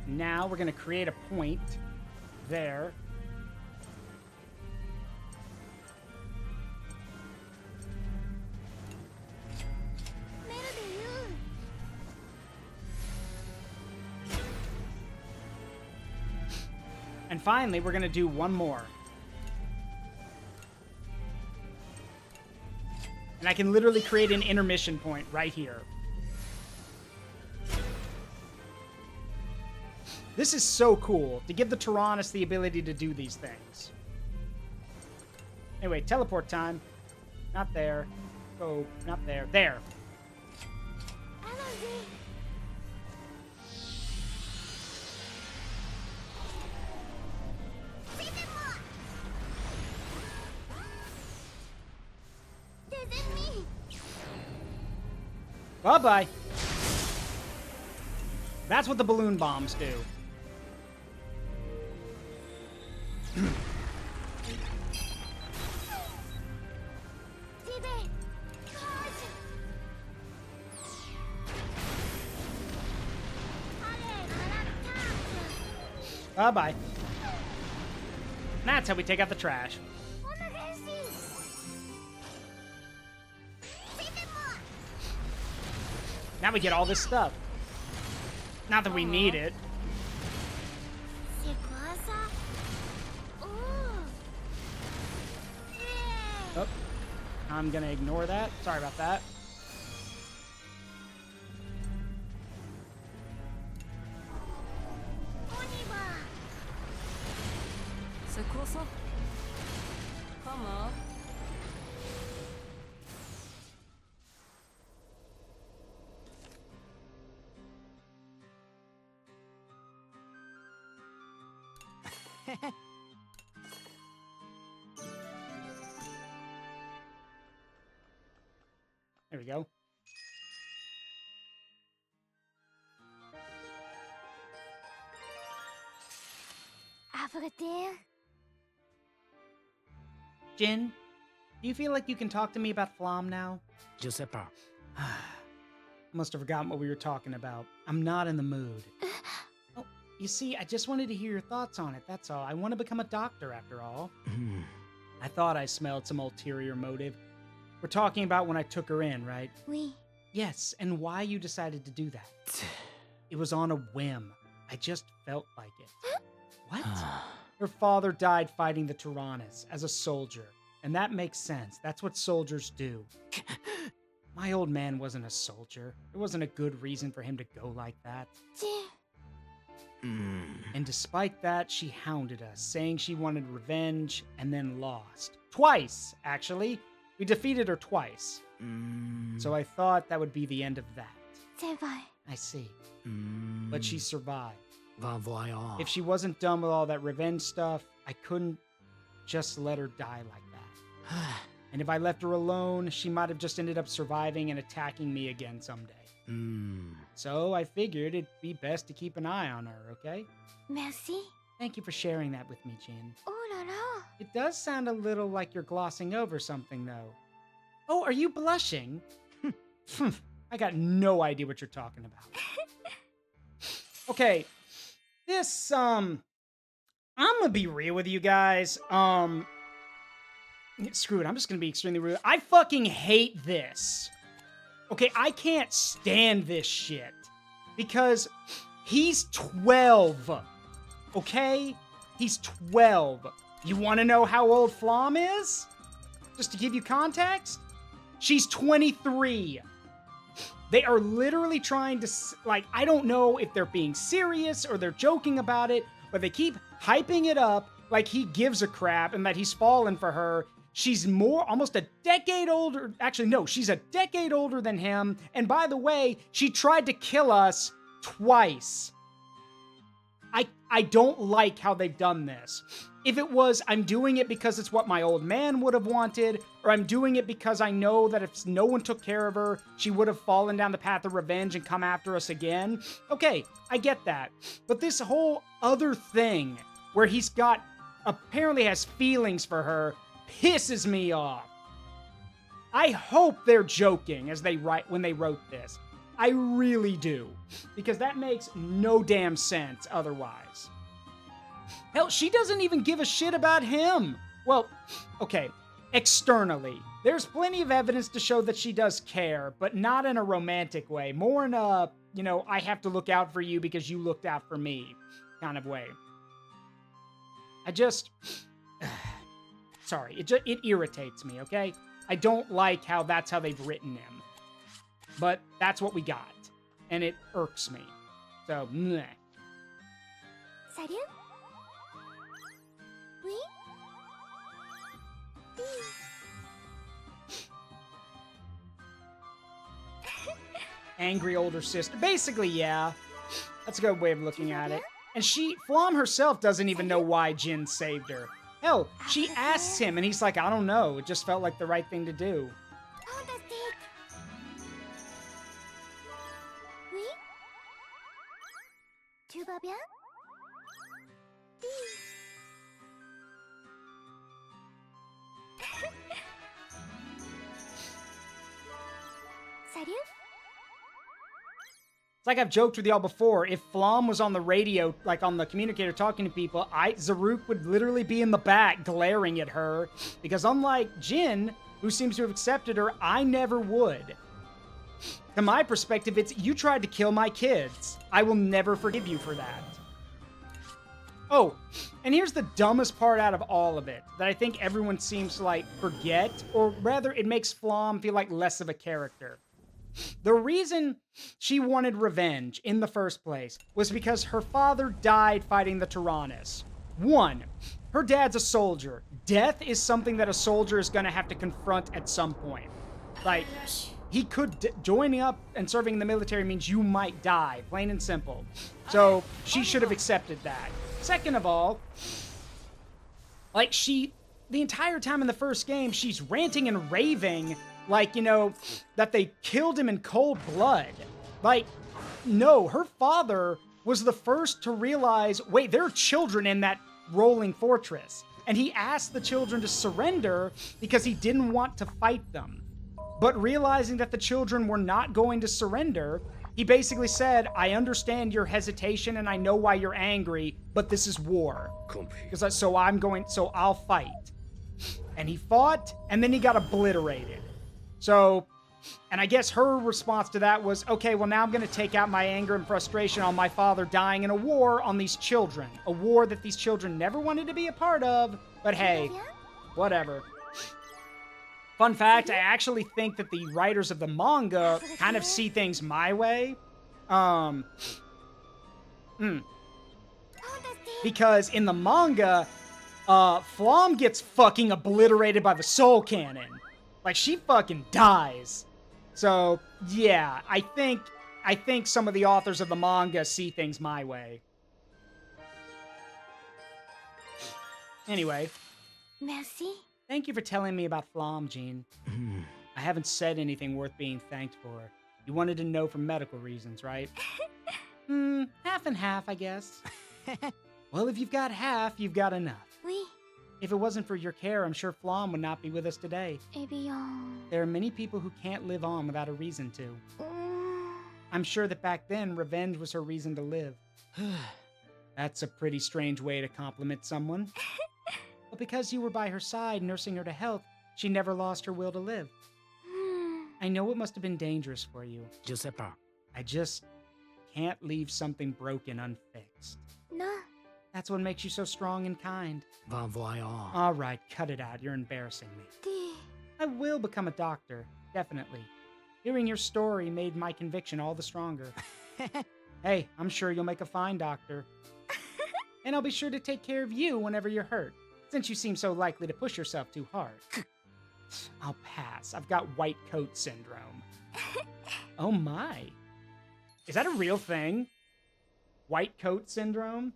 A: Now we're going to create a point there. And finally, we're going to do one more. And I can literally create an intermission point right here. This is so cool, to give the Tyrannus the ability to do these things. Anyway, teleport time. Not there. Oh, not there. There. Bye-bye. That's what the balloon bombs do. Bye-bye. That's how we take out the trash. Now we get all this stuff. Not that we need it. Oh, I'm gonna ignore that. Sorry about that.
C: Come on.
A: There we go. Jin, do you feel like you can talk to me about Flom now?
D: Giuseppe.
A: Must have forgotten what we were talking about. I'm not in the mood. Oh, you see, I just wanted to hear your thoughts on it, that's all. I want to become a doctor, after all. I thought I smelled some ulterior motive. We're talking about when I took her in, right?
E: Oui.
A: Yes, and why you decided to do that. It was on a whim. I just felt like it. What? Her father died fighting the Tyrannus as a soldier, and that makes sense. That's what soldiers do. My old man wasn't a soldier. There wasn't a good reason for him to go like that. And despite that, she hounded us, saying she wanted revenge, and then lost. Twice, actually. We defeated her twice. So I thought that would be the end of that. I see. But she survived.
D: Va voyons.
A: If she wasn't done with all that revenge stuff, I couldn't just let her die like that. And if I left her alone, she might have just ended up surviving and attacking me again someday. So I figured it'd be best to keep an eye on her, okay?
E: Merci.
A: Thank you for sharing that with me, Jin.
E: Oh la la.
A: It does sound a little like you're glossing over something, though. Oh, are you blushing? I got no idea what you're talking about. Okay, this, I'm gonna be real with you guys. Screw it, I'm just gonna be extremely rude. I fucking hate this. Okay, I can't stand this shit. Because he's 12. Okay? He's 12. You wanna know how old Flom is? Just to give you context? She's 23. They are literally trying to, like, I don't know if they're being serious or they're joking about it, but they keep hyping it up like he gives a crap and that he's fallen for her. She's almost a decade older. Actually, no, she's a decade older than him. And by the way, she tried to kill us twice. I don't like how they've done this. If it was, I'm doing it because it's what my old man would have wanted, or I'm doing it because I know that if no one took care of her, she would have fallen down the path of revenge and come after us again. Okay, I get that. But this whole other thing, where he's apparently has feelings for her, pisses me off. I hope they're joking when they wrote this. I really do. Because that makes no damn sense otherwise. Hell, she doesn't even give a shit about him. Well, okay, externally. There's plenty of evidence to show that she does care, but not in a romantic way. More in a, I have to look out for you because you looked out for me kind of way. Sorry, it irritates me, okay? I don't like how that's how they've written him. But that's what we got. And it irks me. So, meh.
E: Salut? Oui?
A: Angry older sister. Basically, yeah. That's a good way of looking at it. And Flom herself doesn't even know why Jin saved her. Hell, she asks him and he's like, I don't know. It just felt like the right thing to do.
E: Fantastique. Oui? Tu vas bien? Salut?
A: It's like I've joked with y'all before. If Flom was on the radio, like on the communicator talking to people, Zaruk would literally be in the back glaring at her. Because unlike Jin, who seems to have accepted her, I never would. To my perspective, it's, you tried to kill my kids. I will never forgive you for that. Oh, and here's the dumbest part out of all of it, that I think everyone seems to, like, forget, or rather, it makes Flom feel like less of a character. The reason she wanted revenge in the first place was because her father died fighting the Tyrannus. 1, her dad's a soldier. Death is something that a soldier is gonna have to confront at some point. Like, he could, joining up and serving in the military means you might die, plain and simple. So, she should have accepted that. Second of all, like, the entire time in the first game, she's ranting and raving, like, that they killed him in cold blood. Like, no, her father was the first to realize, wait, there are children in that rolling fortress. And he asked the children to surrender because he didn't want to fight them. But realizing that the children were not going to surrender, he basically said, I understand your hesitation and I know why you're angry, but this is war. So I'll fight. And he fought, and then he got obliterated. So, and I guess her response to that was, okay, well now I'm going to take out my anger and frustration on my father dying in a war on these children. A war that these children never wanted to be a part of, but hey, whatever. Fun fact, I actually think that the writers of the manga kind of see things my way. Because in the manga, Flom gets fucking obliterated by the soul cannon. Like, she fucking dies. So, yeah, I think some of the authors of the manga see things my way. Anyway,
E: Merci.
A: thank you for telling me about Flom, Jean. I haven't said anything worth being thanked for. You wanted to know for medical reasons, right? Half and half, I guess. Well, if you've got half, you've got enough.
E: Oui.
A: If it wasn't for your care, I'm sure Flom would not be with us today.
E: Eh bien.
A: There are many people who can't live on without a reason to. I'm sure that back then, revenge was her reason to live. That's a pretty strange way to compliment someone. But because you were by her side, nursing her to health, she never lost her will to live. I know it must have been dangerous for you.
D: Giuseppe.
A: I just can't leave something broken unfixed.
E: No.
A: That's what makes you so strong and kind.
D: Va voyons.
A: All right, cut it out. You're embarrassing me. I will become a doctor, definitely. Hearing your story made my conviction all the stronger. Hey, I'm sure you'll make a fine doctor. And I'll be sure to take care of you whenever you're hurt, since you seem so likely to push yourself too hard. I'll pass. I've got white coat syndrome. Oh my. Is that a real thing? White coat syndrome?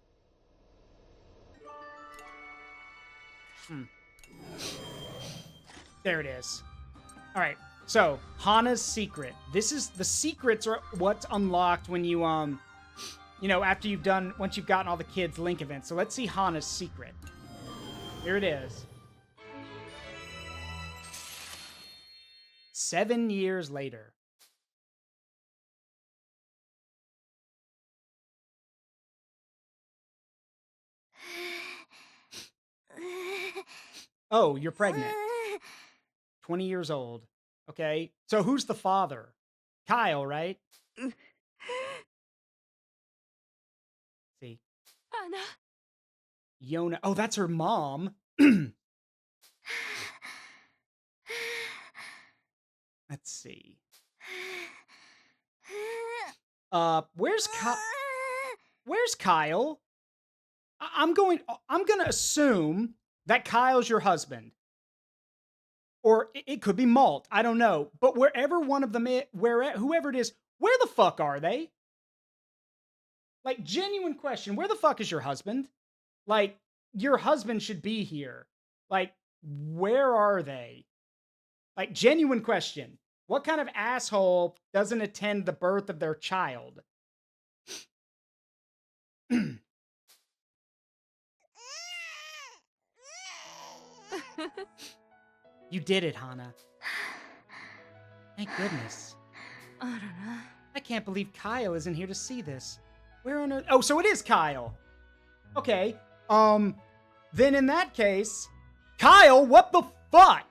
A: There it is. All right. So, Hana's secret. This is the secrets are what's unlocked when you after once you've gotten all the kids' Link events. So let's see Hana's secret. Here it is. 7 years later. Oh, you're pregnant. 20 years old. Okay. So who's the father? Kyle, right? See.
C: Anna.
A: Yona. Oh, that's her mom. Let's see. Where's Kyle? I'm gonna assume that Kyle's your husband. Or it could be Malt. I don't know. But wherever one of them is, whoever it is, where the fuck are they? Like, genuine question. Where the fuck is your husband? Like, your husband should be here. Like, where are they? Like, genuine question. What kind of asshole doesn't attend the birth of their child? You did it, Hana. Thank goodness. I can't believe Kyle isn't here to see this. Where on earth? Oh, so it is Kyle. Okay. Then in that case, Kyle, what the fuck?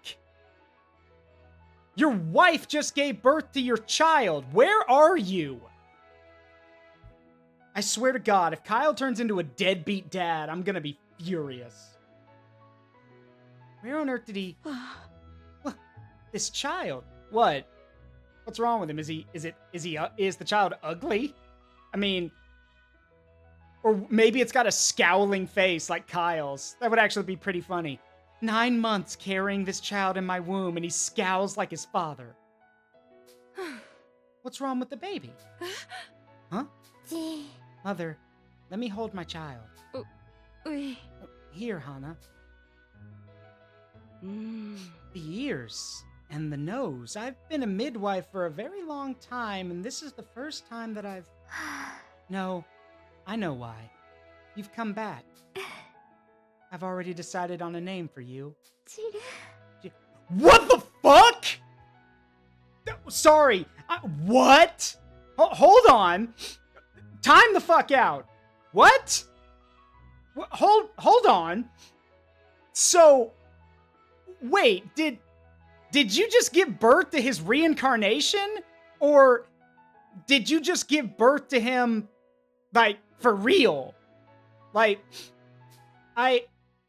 A: Your wife just gave birth to your child. Where are you? I swear to God, if Kyle turns into a deadbeat dad, I'm gonna be furious. Where on earth did he... What? This child? What? What's wrong with him? Is the child ugly? I mean... Or maybe it's got a scowling face like Kyle's. That would actually be pretty funny. 9 months carrying this child in my womb and he scowls like his father. What's wrong with the baby? Huh? Mother, let me hold my child.
C: Oui.
A: Here, Hana. The ears and the nose. I've been a midwife for a very long time, and this is the first time that I've... No, I know why. You've come back. I've already decided on a name for you. What the fuck? Sorry. What? Hold on. Time the fuck out. What? Hold on. So, wait, did you just give birth to his reincarnation? Or did you just give birth to him, like, for real? Like,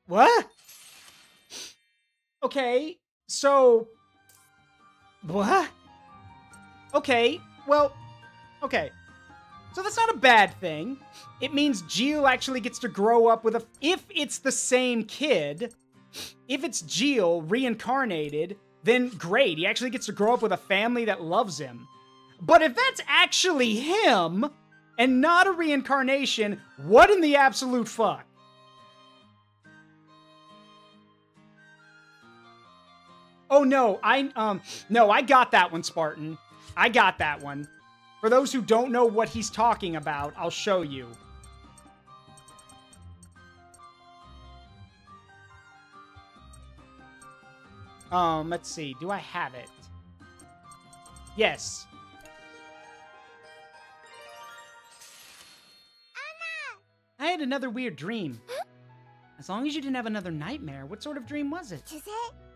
A: what? Okay, so, what? Okay, well, okay. So that's not a bad thing. It means Jill actually gets to grow up with if it's the same kid, if it's Jill reincarnated, then great. He actually gets to grow up with a family that loves him. But if that's actually him and not a reincarnation, what in the absolute fuck? Oh no, I got that one, Spartan. I got that one. For those who don't know what he's talking about, I'll show you. Let's see. Do I have it? Yes. I had another weird dream. As long as you didn't have another nightmare, what sort of dream was it?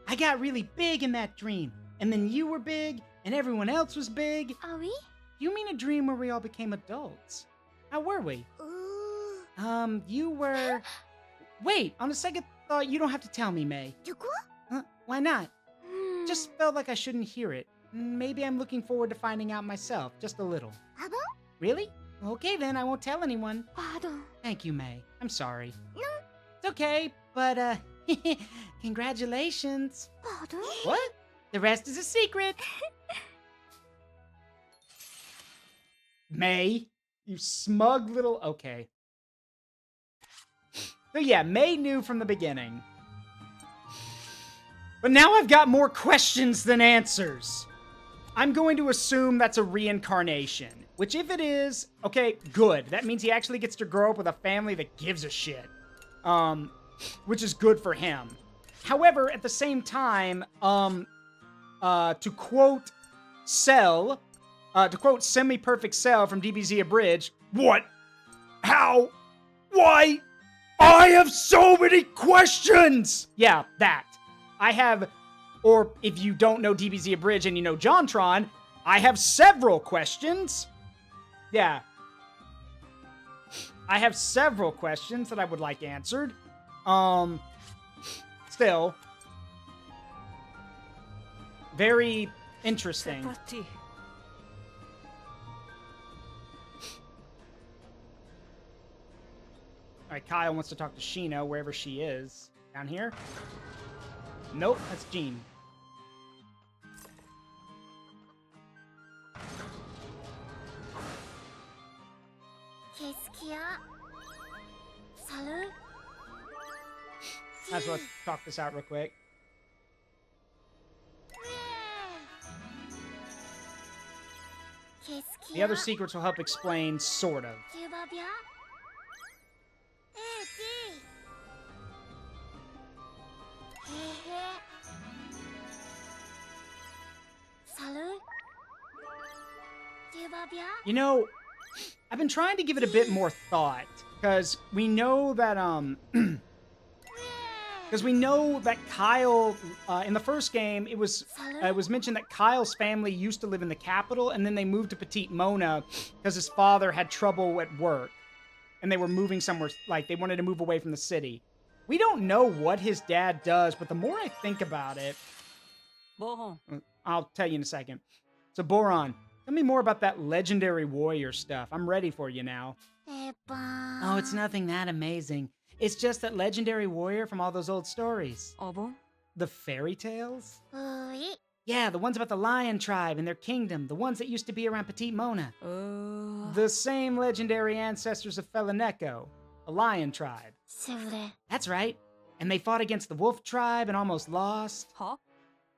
A: I got really big in that dream, and then you were big, and everyone else was big.
E: Are we?
A: You mean a dream where we all became adults? How were we?
E: Ooh.
A: You were... Wait, on a second thought, you don't have to tell me, May. Why not? Just felt like I shouldn't hear it. Maybe I'm looking forward to finding out myself, just a little. Really? Okay then, I won't tell anyone.
E: Pardon.
A: Thank you, May. I'm sorry.
E: No.
A: It's okay, but, congratulations.
E: Pardon?
A: What? The rest is a secret. May, you smug little... Okay. So yeah, May knew from the beginning. But now I've got more questions than answers. I'm going to assume that's a reincarnation. Which if it is, okay, good. That means he actually gets to grow up with a family that gives a shit. Which is good for him. However, at the same time, to quote Cell, to quote Semi-Perfect Cell from DBZ Abridged, what? How? Why? I have so many questions! Yeah, that. I have, or if you don't know DBZ Abridged and you know JonTron, I have several questions. Yeah. I have several questions that I would like answered. Still. Very interesting.
C: Parti.
A: Alright, Kyle wants to talk to Sheena wherever she is. Down here? Nope, that's Jean.
E: Qu'est-ce qu'il y a? Salut?
A: Might as well talk this out real quick.
E: Qu'est-ce qu'il y
A: The
E: a?
A: other secrets will help explain, sort of.
E: Tu vas bien? Hé, dis! Hé, hé! Salut? Tu vas bien?
A: You know, I've been trying to give it a bit more thought, because we know that, because we know that Kyle, in the first game, it was mentioned that Kyle's family used to live in the capital, and then they moved to Petite Mona because his father had trouble at work, and they were moving somewhere, like, they wanted to move away from the city. We don't know what his dad does, but the more I think about it...
C: Bon.
A: I'll tell you in a second. So, Boron, tell me more about that legendary warrior stuff. I'm ready for you now.
E: Eh ben...
A: Oh, it's nothing that amazing. It's just that legendary warrior from all those old stories.
C: Ah bon?
A: The fairy tales?
E: Oui.
A: Yeah, the ones about the lion tribe and their kingdom. The ones that used to be around Petite Mona. The same legendary ancestors of Felineko, a lion tribe.
E: C'est vrai.
A: That's right. And they fought against the wolf tribe and almost lost.
C: Huh?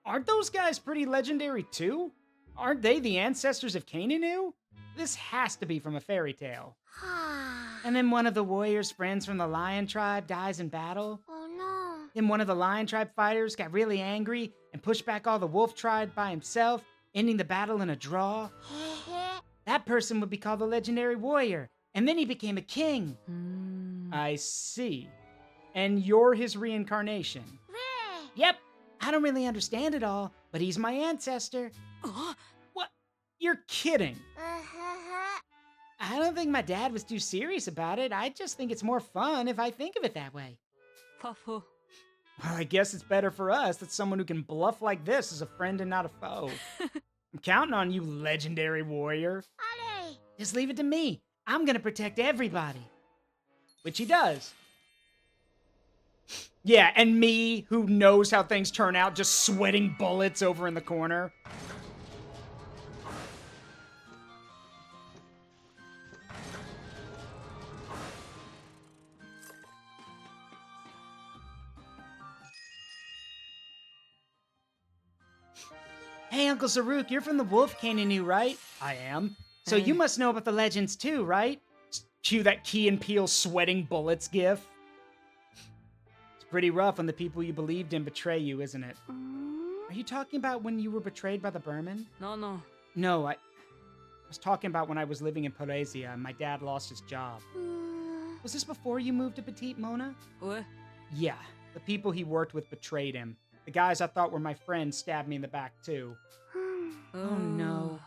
A: Aren't those guys pretty legendary too? Aren't they the ancestors of Kananu? This has to be from a fairy tale.
E: Ah.
A: And then one of the warrior's friends from the lion tribe dies in battle.
E: Oh no.
A: Then one of the lion tribe fighters got really angry and pushed back all the wolf tribe by himself, ending the battle in a draw.
E: Hé, hé.
A: That person would be called the legendary warrior, and then he became a king. I see. And you're his reincarnation.
E: Ouais.
A: Yep, I don't really understand it all, but he's my ancestor. What? You're kidding. I don't think my dad was too serious about it. I just think it's more fun if I think of it that way.
C: Pas faux.
A: Well, I guess it's better for us that someone who can bluff like this is a friend and not a foe. I'm counting on you, legendary warrior.
E: Allez.
A: Just leave it to me. I'm gonna protect everybody. Which he does. Yeah, and me, who knows how things turn out, just sweating bullets over in the corner. Hey, Uncle Zaruk, you're from the Wolf Canyon, right? I am. So you must know about the legends too, right? Cue that Key and Peele sweating bullets gif. It's pretty rough when the people you believed in betray you, isn't it? Are you talking about when you were betrayed by the Burman?
C: No.
A: No, I was talking about when I was living in Polesia and my dad lost his job. Was this before you moved to Petite Mona?
C: What?
A: Yeah, the people he worked with betrayed him. The guys I thought were my friends stabbed me in the back too. Oh no.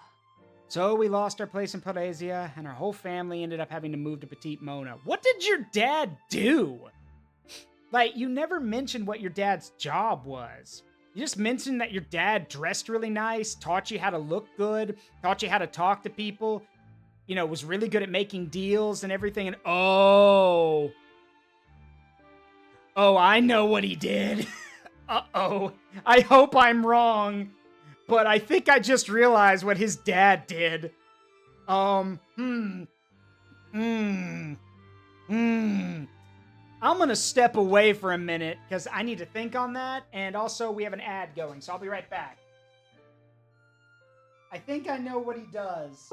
A: So we lost our place in Polesia, and our whole family ended up having to move to Petite Mona. What did your dad do? Like, you never mentioned what your dad's job was. You just mentioned that your dad dressed really nice, taught you how to look good, taught you how to talk to people, you know, was really good at making deals and everything, and oh, I know what he did. Uh-oh. I hope I'm wrong. But I think I just realized what his dad did. I'm gonna step away for a minute, because I need to think on that, and also we have an ad going, so I'll be right back. I think I know what he does.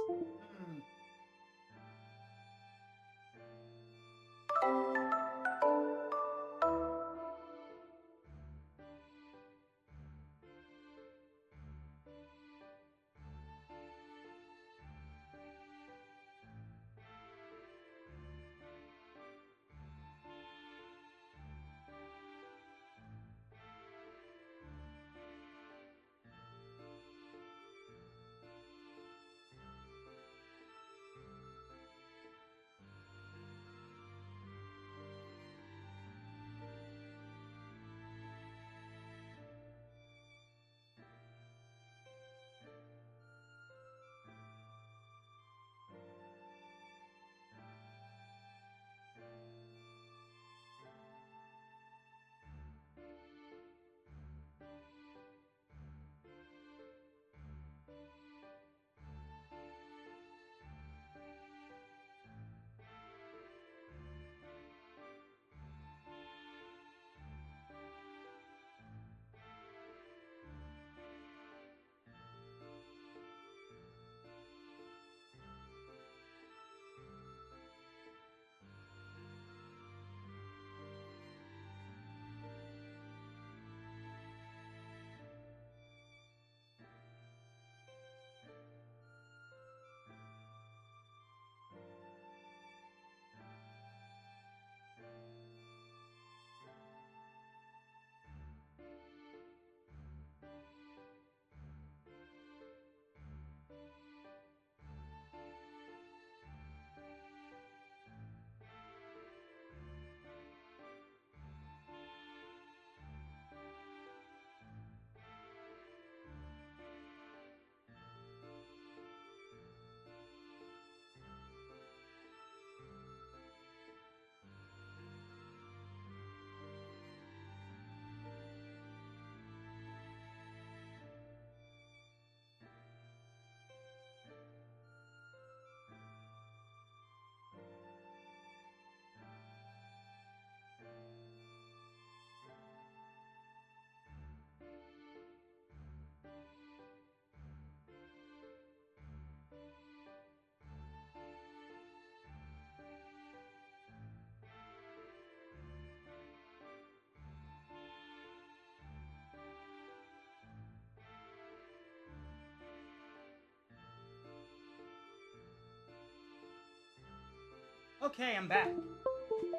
A: Okay, I'm back.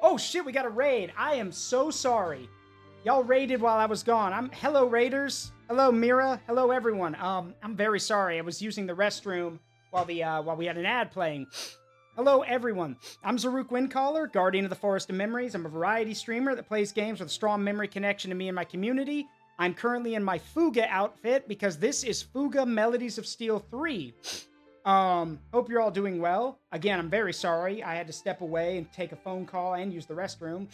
A: Oh shit, we got a raid. I am so sorry. Y'all raided while I was gone. Hello, raiders. Hello, Mira. Hello, everyone. I'm very sorry. I was using the restroom while we had an ad playing. Hello, everyone. I'm Zaruk Windcaller, Guardian of the Forest of Memories. I'm a variety streamer that plays games with a strong memory connection to me and my community. I'm currently in my FUGA outfit because this is FUGA Melodies of Steel 3. Hope you're all doing well. Again, I'm very sorry. I had to step away and take a phone call and use the restroom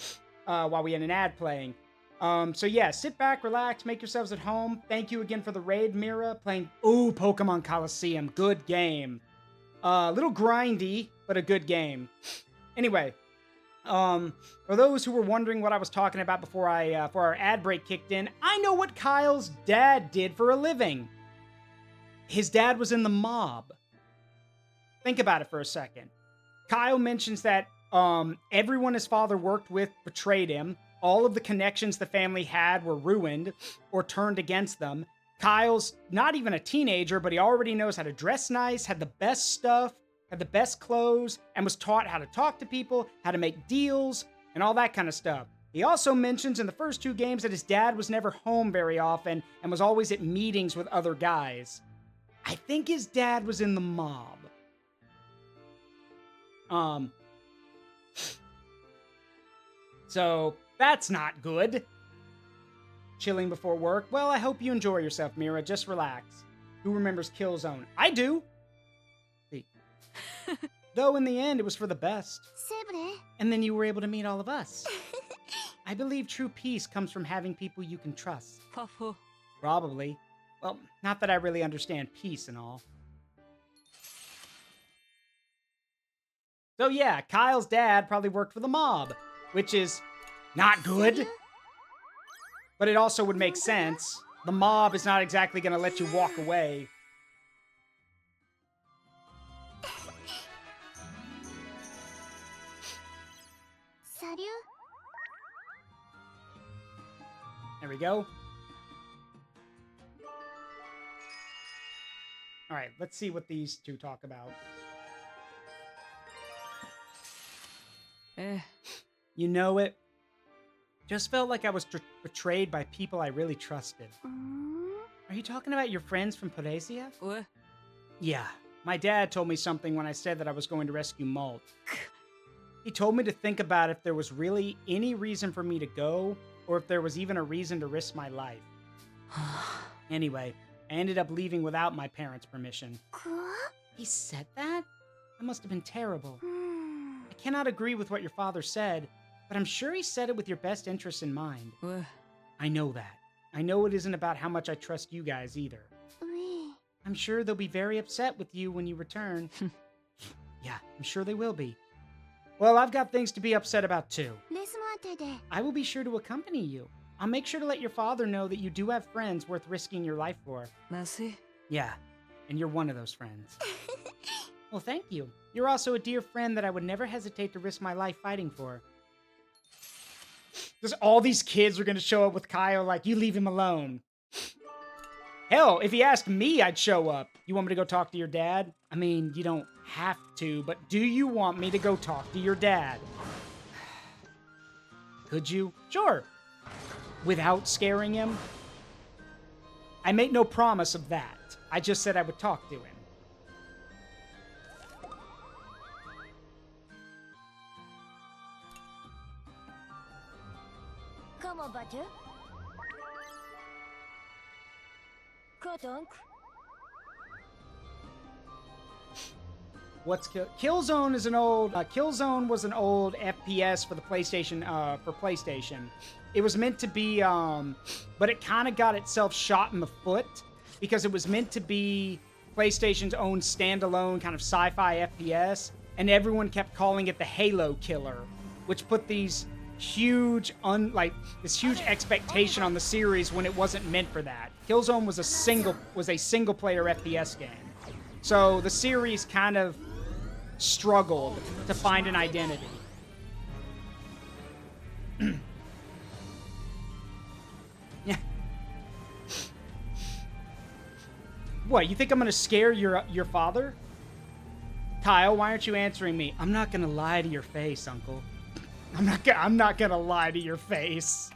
A: while we had an ad playing. So yeah, sit back, relax, make yourselves at home. Thank you again for the raid, Mira. Playing, Pokemon Coliseum. Good game. A little grindy, but a good game. Anyway, for those who were wondering what I was talking about before our ad break kicked in, I know what Kyle's dad did for a living. his dad was in the mob. Think about it for a second. Kyle mentions that everyone his father worked with betrayed him. All of the connections the family had were ruined or turned against them. Kyle's not even a teenager, but he already knows how to dress nice, had the best stuff, had the best clothes, and was taught how to talk to people, how to make deals, and all that kind of stuff. He also mentions in the first 2 games that his dad was never home very often and was always at meetings with other guys. I think his dad was in the mob. So that's not good. Chilling before work. Well, I hope you enjoy yourself, Mira. Just relax. Who remembers Killzone? I do. See. Though in the end, it was for the best. And then you were able to meet all of us. I believe true peace comes from having people you can trust.
C: Fufu.
A: Probably. Well, not that I really understand peace and all. So yeah, Kyle's dad probably worked for the mob, which is not good. But it also would make sense. The mob is not exactly going to let you walk away. There we go. All right, let's see what these two talk about. You know it. Just felt like I was betrayed by people I really trusted. Are you talking about your friends from Podesia?
C: What?
A: Yeah. My dad told me something when I said that I was going to rescue Malt. He told me to think about if there was really any reason for me to go, or if there was even a reason to risk my life. Anyway, I ended up leaving without my parents' permission. He said that? That must have been terrible. I cannot agree with what your father said, but I'm sure he said it with your best interests in mind.
C: What?
A: I know that. I know it isn't about how much I trust you guys either. I'm sure they'll be very upset with you when you return. Yeah, I'm sure they will be. Well, I've got things to be upset about too. I will be sure to accompany you. I'll make sure to let your father know that you do have friends worth risking your life for.
C: Merci.
A: Yeah, and you're one of those friends. Well, thank you. You're also a dear friend that I would never hesitate to risk my life fighting for. Just all these kids are going to show up with Kyle like, you leave him alone. Hell, if he asked me, I'd show up. You want me to go talk to your dad? I mean, you don't have to, but do you want me to go talk to your dad? Could you? Sure. Without scaring him? I made no promise of that. I just said I would talk to him.
E: Comment vas-tu? Quoi donc?
A: What's Killzone is an old Killzone was an old FPS for the PlayStation for PlayStation. It was meant to be but it kind of got itself shot in the foot because it was meant to be PlayStation's own standalone kind of sci-fi FPS, and everyone kept calling it the Halo killer, which put these huge this huge expectation on the series when it wasn't meant for that. Killzone was a single player FPS game. So the series kind of struggled to find an identity. Yeah. What, you think I'm gonna scare your father? Kyle, why aren't you answering me? I'm not gonna lie to your face, Uncle. I'm not gonna lie to your face.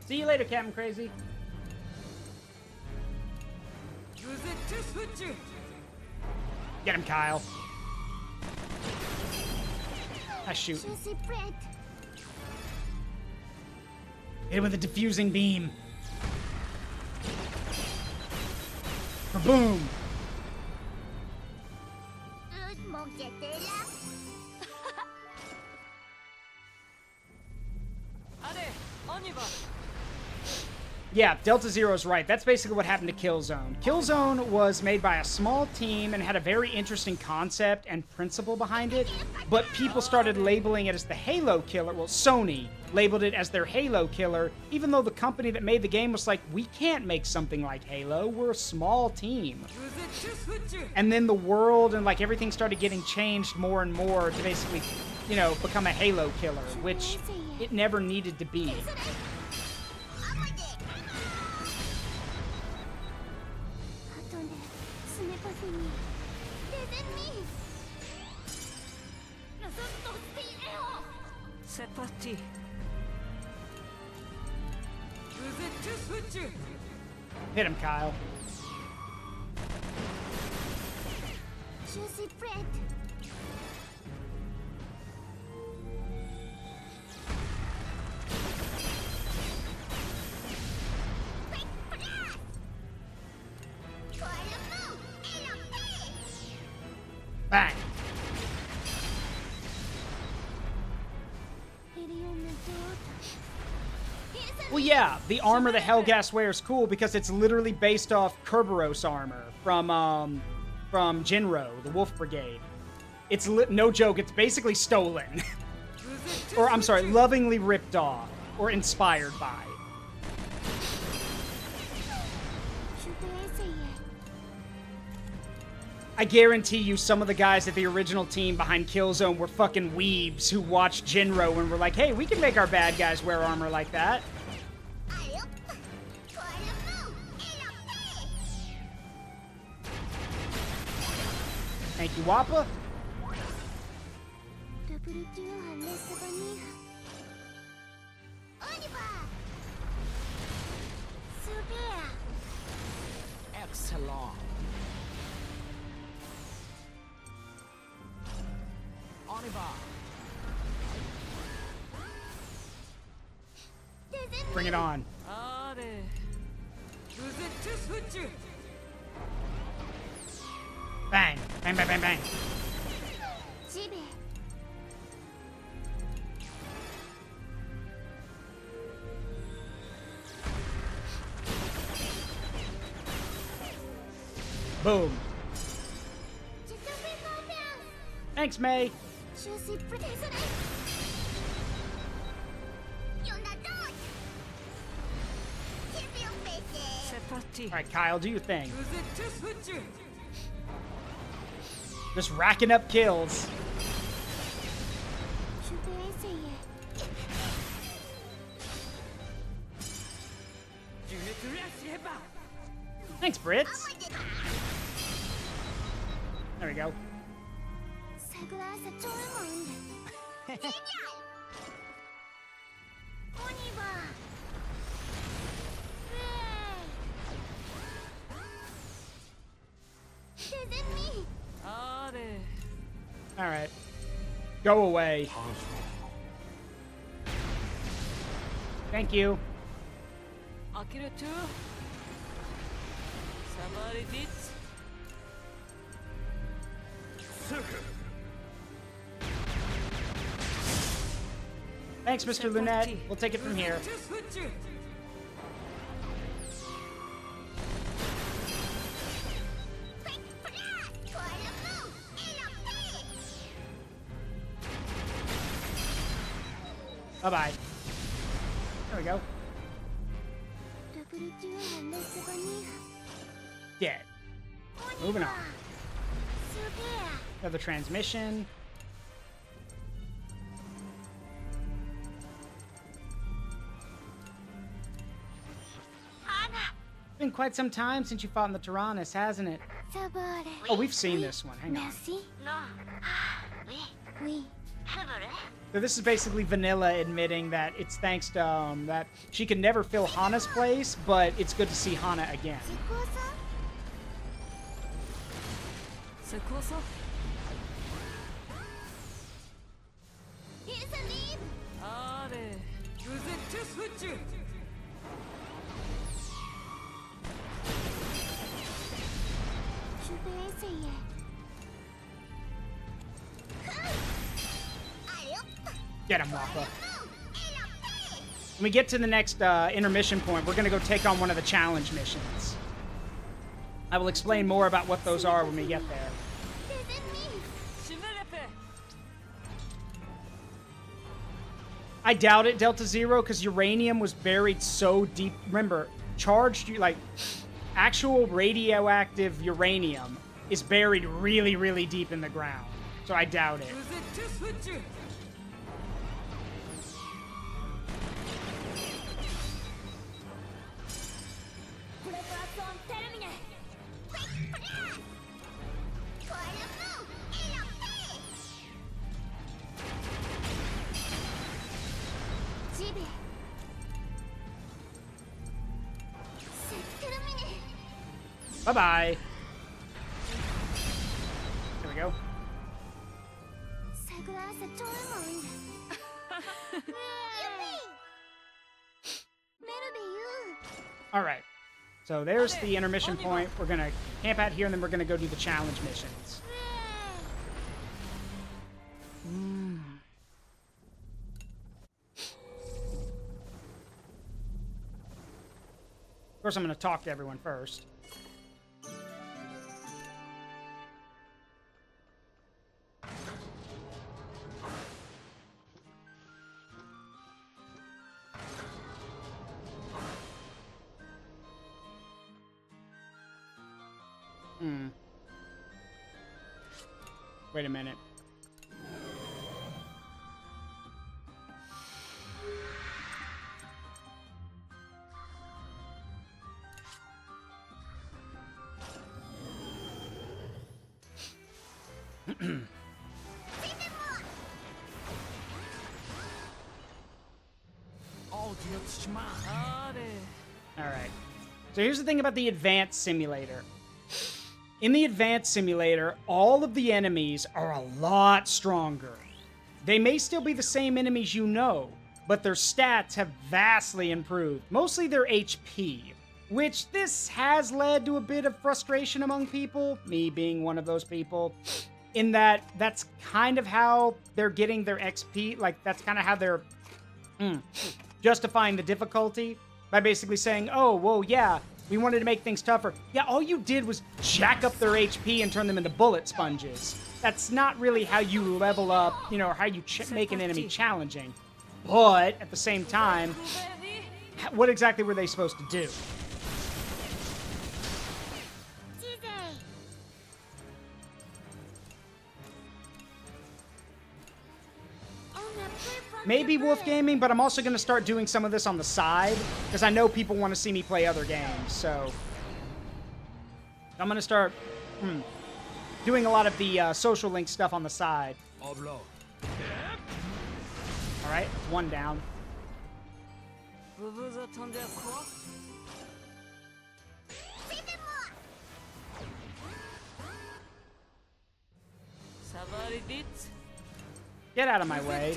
A: See you later, Captain Crazy.
C: Use it to switch you.
A: Get him, Kyle. I shoot.
E: Je suis prête.
A: Hit him with a diffusing beam. Boom.
E: Donc j'étais là.
C: Allez, on y va.
A: Yeah, Delta Zero's right. That's basically what happened to Killzone. Killzone was made by a small team and had a very interesting concept and principle behind it, but people started labeling it as the Halo killer. Well, Sony labeled it as their Halo killer, even though the company that made the game was like, we can't make something like Halo. We're a small team.
C: Use it to switch.
A: And then the world and like everything started getting changed more and more to basically, you know, become a Halo killer, which it never needed to be.
C: C'est parti. Use it to switch.
A: Hit him, Kyle.
E: Je suis prête.
A: Bang. Well, yeah, the armor the Hellgas wears cool because it's literally based off Kerberos armor from Jinro, the Wolf Brigade. It's no joke, it's basically stolen. Or, I'm sorry, lovingly ripped off. Or inspired by. I guarantee you some of the guys at the original team behind Killzone were fucking weebs who watched Jinro and were like, hey, we can make our bad guys wear armor like that. Thank you, Wappa.
D: Excellent. On y va.
A: Bring it on.
C: Allez. Use it to switch.
A: Bang. Bang, bang, bang, bang. Boom. Thanks, May.
C: C'est parti.
A: All right, Kyle, do your thing.
C: Use it to switch.
A: Just racking up kills. Thanks, Brits. There we go.
C: Allez.
A: All right. Go away. Thank you.
C: Akira 2. Ça va aller vite.
A: Thanks, Mr. Lunette. We'll take it from here.
C: To switch.
A: Bye-bye. There we go. Dead. Moving on. Another transmission. It's been quite some time since you fought in the Tyrannus, hasn't it? Oh, we've seen this one. Hang on. So this is basically Vanilla admitting that it's thanks to that she could never fill Hana's place, but it's good to see Hana again.
C: C'est quoi ça? Allez. Use it to switch.
A: Get him, Wappa. When we get to the next intermission point, we're going to go take on one of the challenge missions. I will explain more about what those are when we get there. I doubt it, Delta Zero, because uranium was buried so deep. Remember, charged, like, actual radioactive uranium is buried really, really deep in the ground. So I doubt it. Bye-bye. There we go. All right. So there's the intermission point. We're going to camp out here, and then we're going to go do the challenge missions. Of course, I'm going to talk to everyone first. Wait a minute. All right. So here's the thing about the Advanced Simulator. In the Advanced Simulator, all of the enemies are a lot stronger. They may still be the same enemies you know, but their stats have vastly improved. Mostly their HP, which this has led to a bit of frustration among people, me being one of those people, in that that's kind of how they're getting their XP, like that's kind of how they're justifying the difficulty by basically saying, oh, well, yeah, we wanted to make things tougher. Yeah, all you did was jack up their HP and turn them into bullet sponges. That's not really how you level up, you know, or how you make an enemy challenging. But at the same time, what exactly were they supposed to do? Maybe Wolf Gaming, but I'm also going to start doing some of this on the side, because I know people want to see me play other games, so I'm going to start doing a lot of the social link stuff on the side. All right, one down. Get out of my way.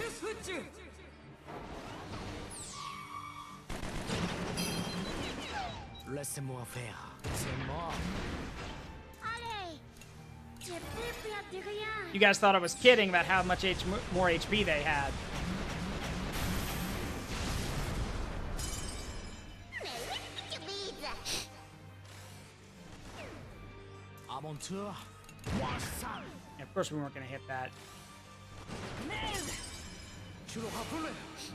D: Laissez-moi faire. C'est mort.
A: You guys thought I was kidding about how much more HP they had.
D: Aventure.
A: Yeah, of course we weren't going to hit that.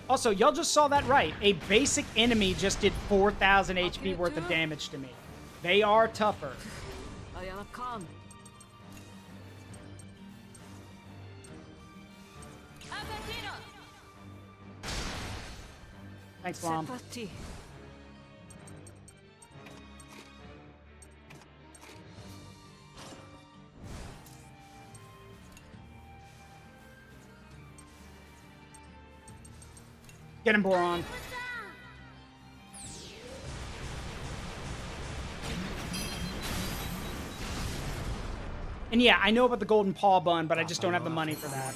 A: Also, y'all just saw that right. A basic enemy just did 4,000 HP worth of damage to me. They are tougher. Thanks, Mom. Get him, Boron. And yeah, I know about the golden paw bun, but I just don't have the money for that.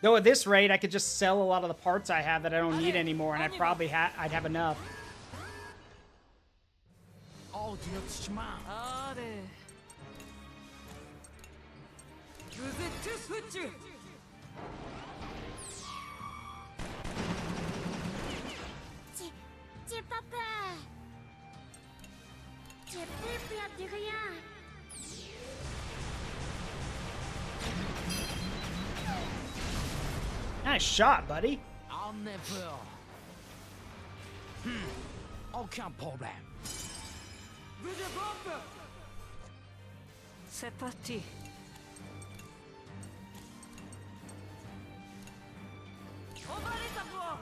A: Though at this rate, I could just sell a lot of the parts I have that I don't need anymore, and I'd have enough.
E: J'ai plus peur de rien.
A: Nice shot, buddy.
D: I'll never. Aucun problème.
C: Good bomb. C'est parti. On va les avoir.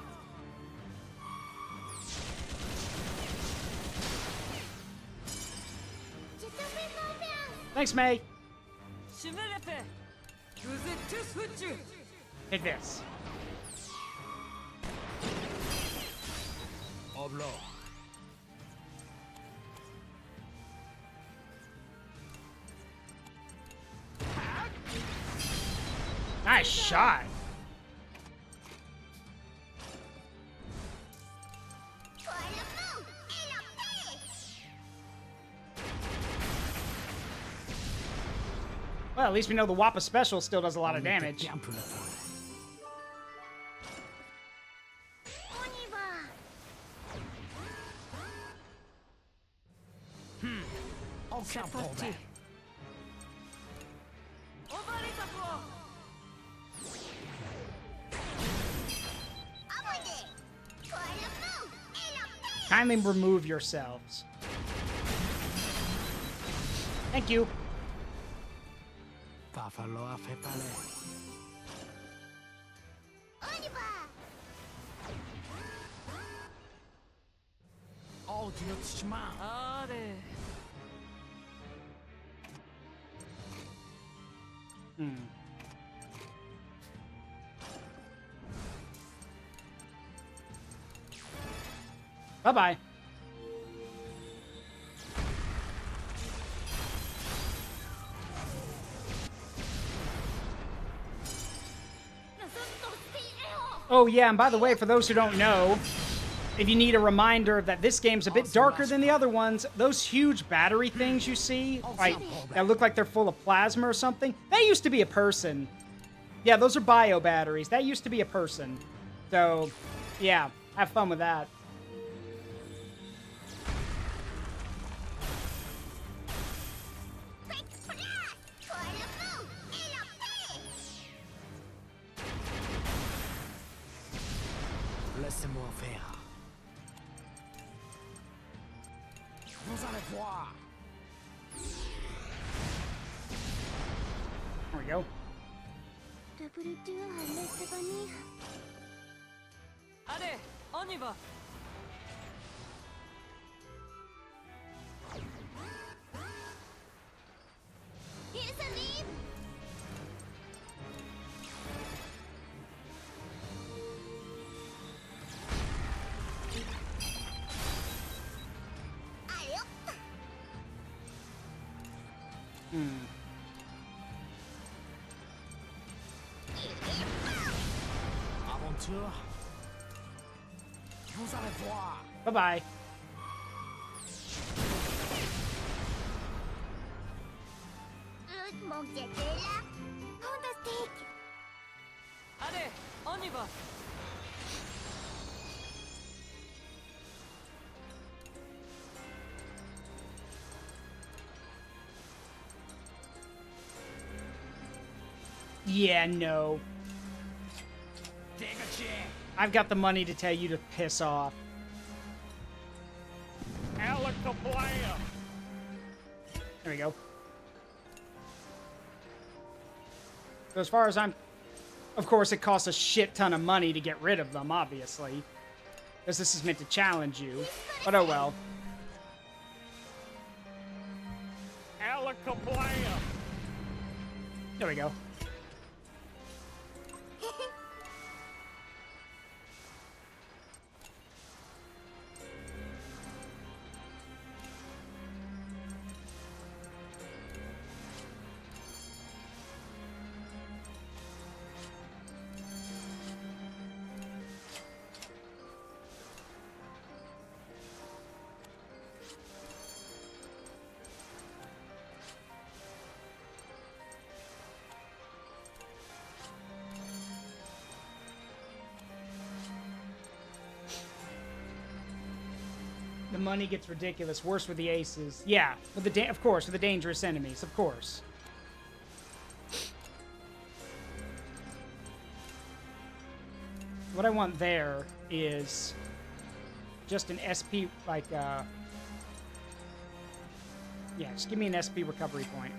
E: Je te fais confiance.
A: Thanks, May.
C: Je me répète. Vous êtes tous foutus.
A: Take this.
D: Oblong.
A: Nice shot.
E: Pour le monde et la paix.
A: Well, at least we know the Wappa Special still does a lot of
D: On était
A: damage.
D: bien peu la folle.
E: On y va.
D: Aucun problème.
C: On va les avoir.
E: Abonnez. Pour le monde et la paix.
A: Kindly remove yourselves. Thank you.
D: Va falloir faire parler.
E: On y va.
D: Oh, du notre chemin.
C: Allez.
A: Bye-bye.
E: Nous sommes tous des héros.
A: Oh, yeah, and by the way, for those who don't know, if you need a reminder that this game's a bit darker than the other ones, those huge battery things you see, like, that look like they're full of plasma or something, that used to be a person. Yeah, those are bio batteries. That used to be a person. So, yeah, have fun with that.
E: Faites place. Pour le monde et la paix.
D: Laissez-moi faire. Vous allez voir.
A: There we go.
E: Double tour à l'Estonie.
C: Allez, on y va.
E: Ils arrivent. Allez hop.
D: Aventure. Vous allez voir.
A: Bye-bye.
E: Mon Dieu, t'es là. Fantastique.
C: Allez, on y va.
A: Yeah, no.
F: Dégagez.
A: I've got the money to tell you to piss off.
F: Alakablam.
A: There we go. So as far as I'm... Of course, it costs a shit ton of money to get rid of them, obviously. Because this is meant to challenge you. But oh well.
F: Alakablam.
A: There we go. The money gets ridiculous. Worse with the aces. Yeah, with the of course, with the dangerous enemies, of course. What I want there is just an SP, like, yeah, just give me an SP recovery point.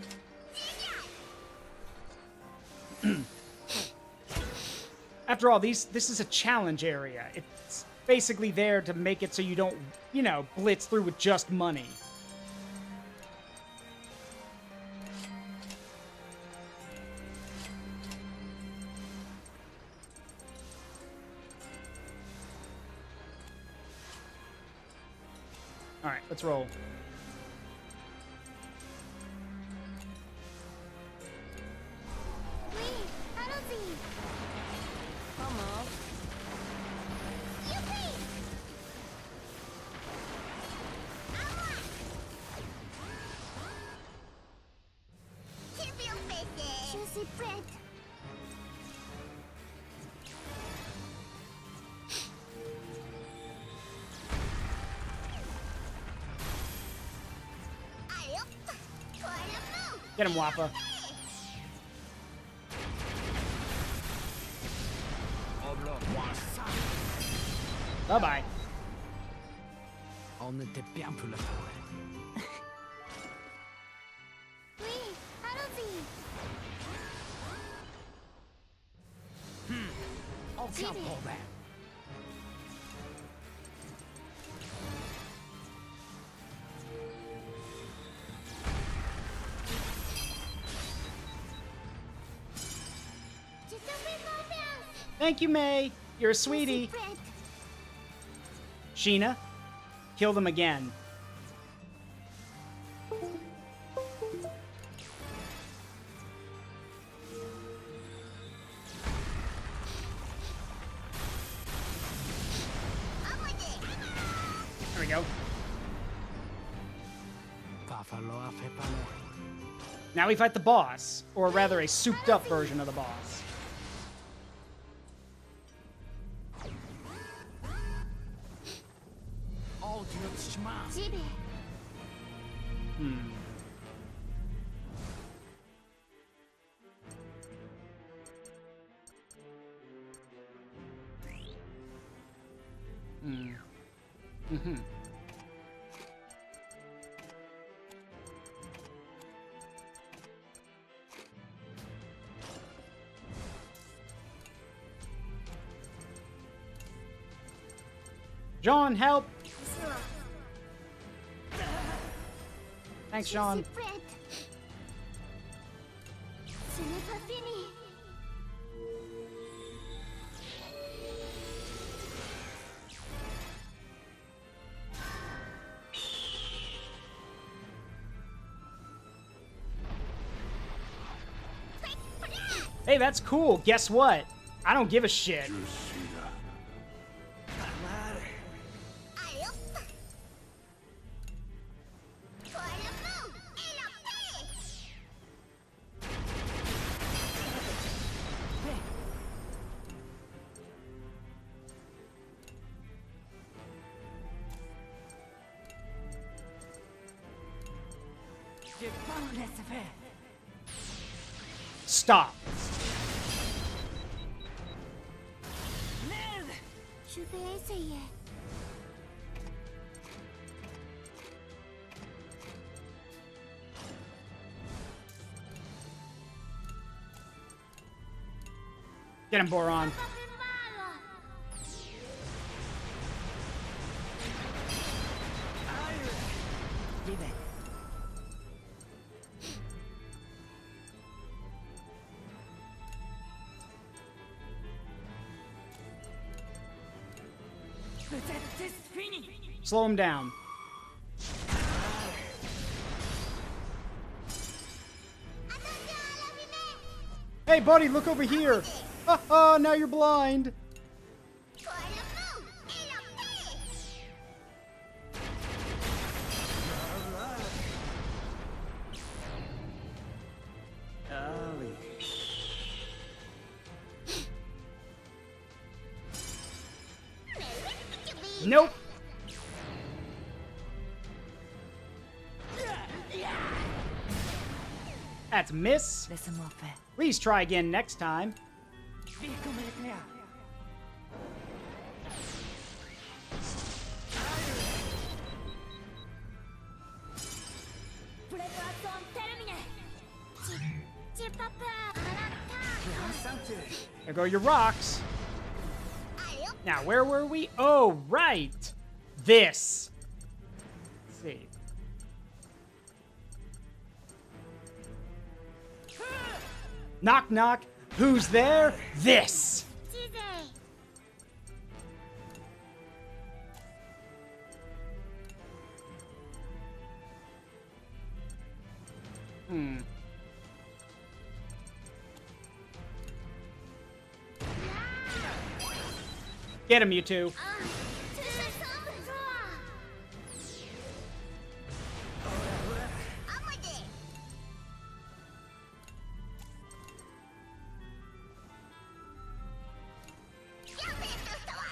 A: After all, this is a challenge area. It's basically there to make it so you don't, you know, blitz through with just money. All right, let's roll.
E: Oui, allons-y.
C: Comment?
E: Youpi! À moi! Je vais en fêter. Je suis prête. Allez hop! Toi le mot!
A: Get him, Wappa. Bye-bye.
D: On était bien pour le faire.
E: Oui, allons-y.
D: Aucun problème.
E: Je te fais confiance.
A: Thank you, May. You're a
E: Je suis
A: sweetie.
E: prête.
A: Sheena, kill them again. There we go.
D: Va falloir faire parler.
A: Now we fight the boss, or rather a souped-up version of the boss.
D: Oh, du autre chemin.
E: J'y vais.
A: Hmm. Hmm. Mm-hmm. John, help! Thanks,
E: Je
A: Sean.
E: suis prête. Ce n'est pas fini.
A: Hey, that's cool. Guess what? I don't give a shit.
E: Allez hop! Toi le mot et la paix!
C: Je vais pas me laisser faire.
A: Stop.
C: Merde!
E: Je vais essayer.
A: Get him, Boron.
E: Pas plus mal.
C: J'y vais. Peut-être c'est fini.
A: Slow him down.
E: Attention à la fumée!
A: Hey, buddy, look over here. Haha, now you're blind.
E: Toi le mot et la paix!
C: Ah oui.
E: Mais oui, tu vis.
A: Nope. That's miss.
C: Laisse-moi faire.
A: Please try again next time.
C: Vite comme l'éclair.
E: Préparation terminée. J'ai pas peur. À l'attaque.
A: There go your rocks.
E: Allez hop.
A: Now, where were we? Oh, right. This. Let's see. Knock, knock. Who's there? This.
E: Teasé.
A: Get him, you two.
E: Tu te sens toi. À moi de. Gardez sur toi.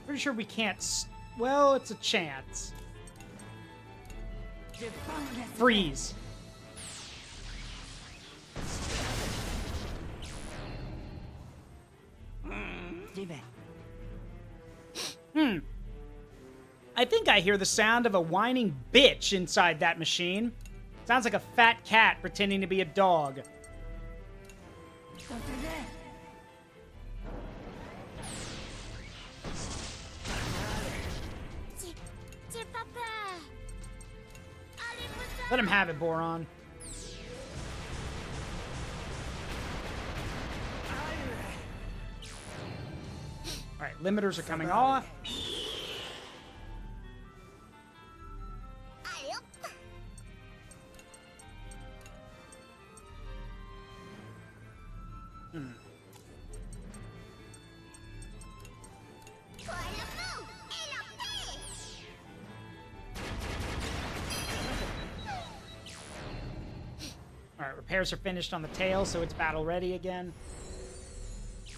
A: Pretty sure we can't. Well, it's a chance. Freeze.
C: J'y vais.
A: I think I hear the sound of a whining bitch inside that machine. Sounds like a fat cat pretending to be a dog.
E: J'ai pas peur. Allez, vous
A: Let him have it, Boron. Alright, limiters are coming off.
E: allez hop. Pour le feu et la paix.
A: Alright, repairs are finished on the tail, so it's battle ready again.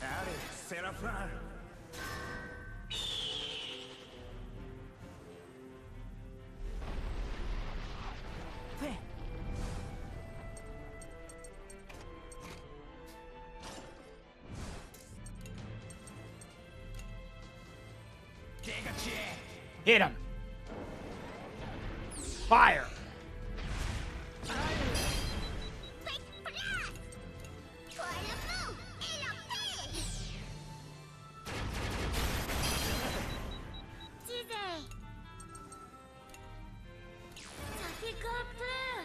D: Allez, c'est la fin.
C: Fais.
A: Hit him. Fire.
E: Faites place. Pour le feu et la paix. Teasé. Ça fait peur.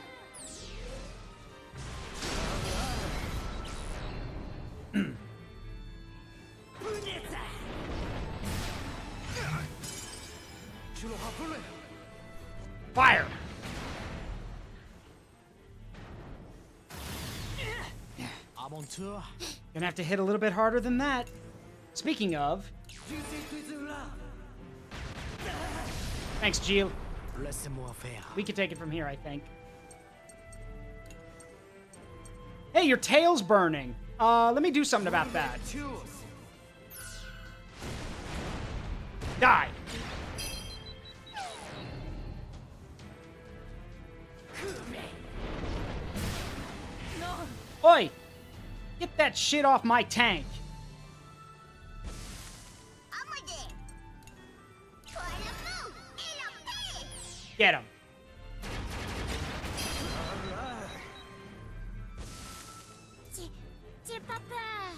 D: Tu l'auras volé.
A: Fire.
D: À mon tour.
A: Gonna have to hit a little bit harder than that. Speaking of, thanks, Gilles.
D: Laissez-moi faire.
A: We can take it from here, I think. Hey, your tail's burning. Let me do something about that. Die. Oi! Get that shit off my tank.
E: À moi de. Pour le feu et la paix.
A: Get him.
E: J'ai pas peur.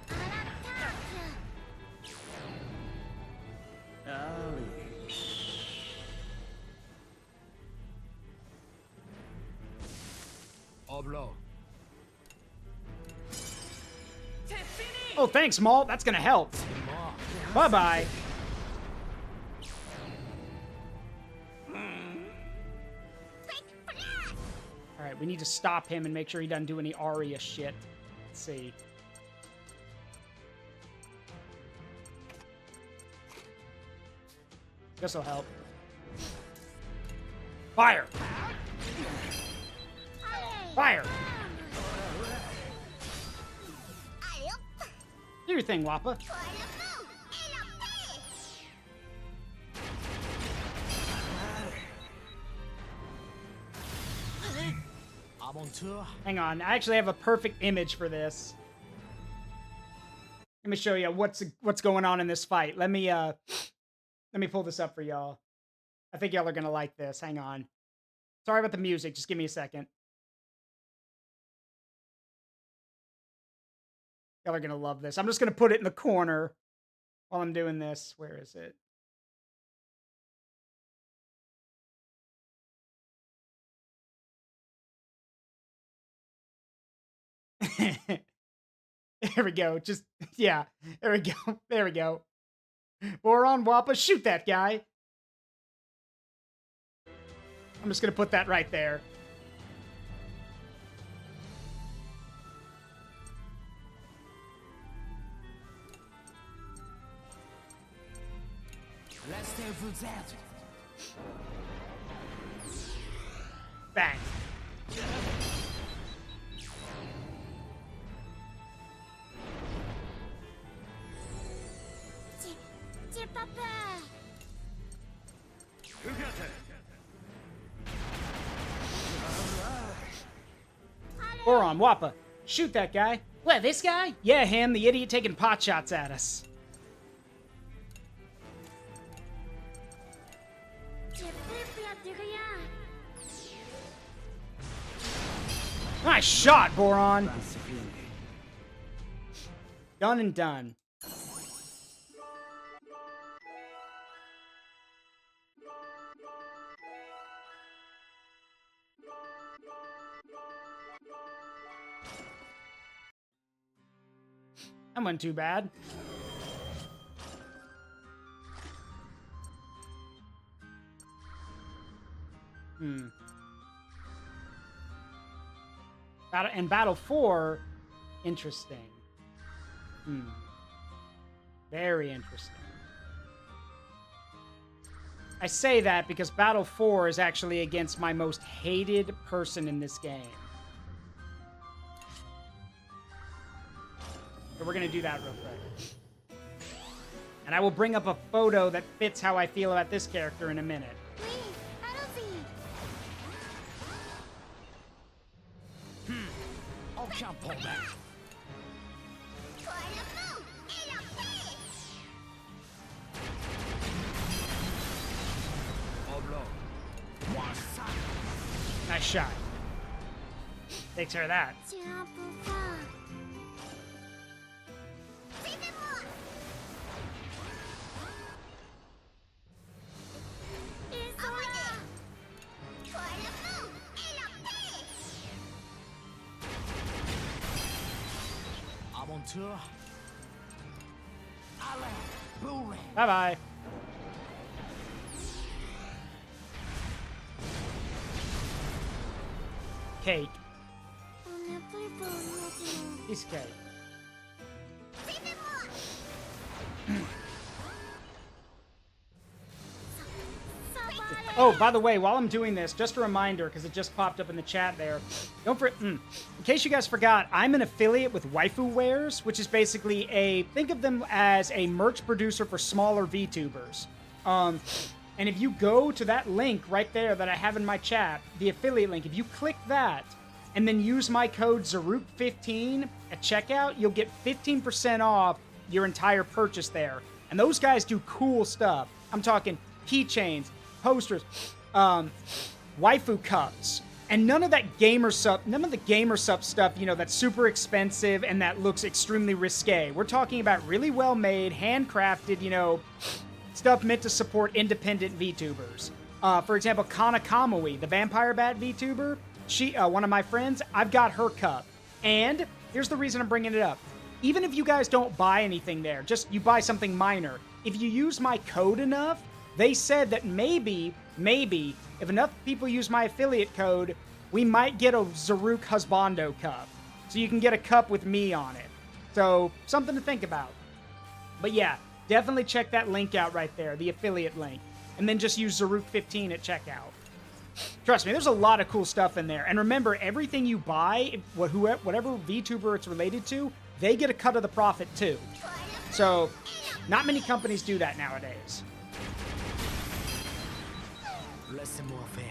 E: À l'attaque.
D: Oblo.
C: C'est fini.
A: Oh, thanks, Malt. That's gonna help. Bye-bye.
E: Faites place.
A: Alright, we need to stop him and make sure he doesn't do any Aria shit. Let's see. This'll help. Fire!
E: Allez.
A: Fire!
E: Allez hop.
A: Do your thing, Wappa.
E: Pour le feu et
D: Aventure.
A: Hang on. I actually have a perfect image for this. Let me show you what's going on in this fight. Let me pull this up for y'all. I think y'all are gonna like this. Hang on. Sorry about the music. Just give me a second. Y'all are gonna love this. I'm just gonna put it in the corner while I'm doing this. Where is it? There we go. Just, yeah. There we go. There we go. Boron Wappa, shoot that guy. I'm just gonna put that right there.
D: Laissez-vous être.
A: Bang.
E: J'ai pas peur.
A: Boron Wappa, shoot that guy. What, this guy? Yeah, him, the idiot taking pot shots at us.
E: J'ai plus peur de rien.
A: Nice shot, Boron. Done and done. That wasn't too bad. Battle 4, interesting. Very interesting. I say that because Battle 4 is actually against my most hated person in this game. So we're going to do that real quick. And I will bring up a photo that fits how I feel about this character in a minute.
E: Oui, allons-y.
D: Aucun problème.
E: Pour le feu et la paix.
D: Oblong. Moi ça.
A: Nice shot. Takes care of that.
E: Tu es un peu fort. Suivez-moi. Ils sont là. Pour le feu et la paix.
D: Aventure. Allez, Blu-ray.
A: Bye-bye. Cake.
E: On n'a pas le temps maintenant.
A: Piece of cake.
E: Suivez-moi. Ça va aller.
A: Oh, by the way, while I'm doing this, just a reminder, because it just popped up in the chat there. In case you guys forgot, I'm an affiliate with Waifu Wares, which is basically think of them as a merch producer for smaller VTubers. And if you go to that link right there that I have in my chat, the affiliate link, if you click that and then use my code Zaruk15 at checkout, you'll get 15% off your entire purchase there. And those guys do cool stuff. I'm talking keychains, posters, waifu cups, and none of the gamer sup stuff, you know, that's super expensive and that looks extremely risque. We're talking about really well made, handcrafted, you know, stuff meant to support independent VTubers. For example, Kana Kamui, the Vampire Bat VTuber, she, one of my friends, I've got her cup. And here's the reason I'm bringing it up. Even if you guys don't buy anything there, just you buy something minor, if you use my code enough, they said that maybe, if enough people use my affiliate code, we might get a Zaruk Husbando cup. So you can get a cup with me on it. So, something to think about. But yeah, definitely check that link out right there, the affiliate link. And then just use Zaruk15 at checkout. Trust me, there's a lot of cool stuff in there. And remember, everything you buy, whatever VTuber it's related to, they get a cut of the profit too. So, not many companies do that nowadays.
D: Laissez-moi faire.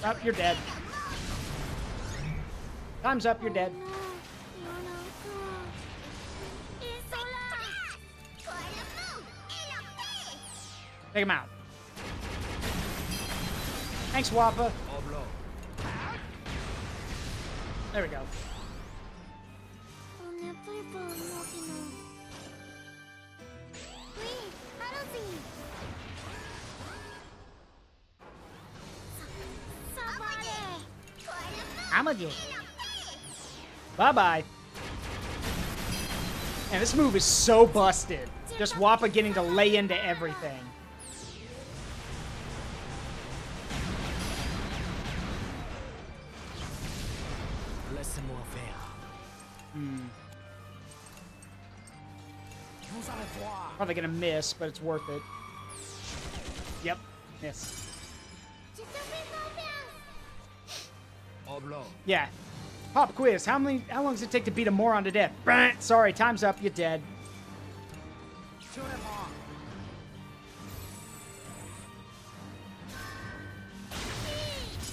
A: Oh, you're dead. Time's up, you're dead. Take him out. Thanks, Wappa.
D: Oblong.
A: There we go. I'm a dude. Bye-bye. And this move is so busted. Just Wappa getting to lay into everything.
D: Laissez-moi faire. Vous allez voir.
A: Probably gonna miss, but it's worth it. Yep, miss.
D: Oblong.
A: Yeah. Pop quiz. How long does it take to beat a moron to death? Brr, sorry, time's up. You're dead.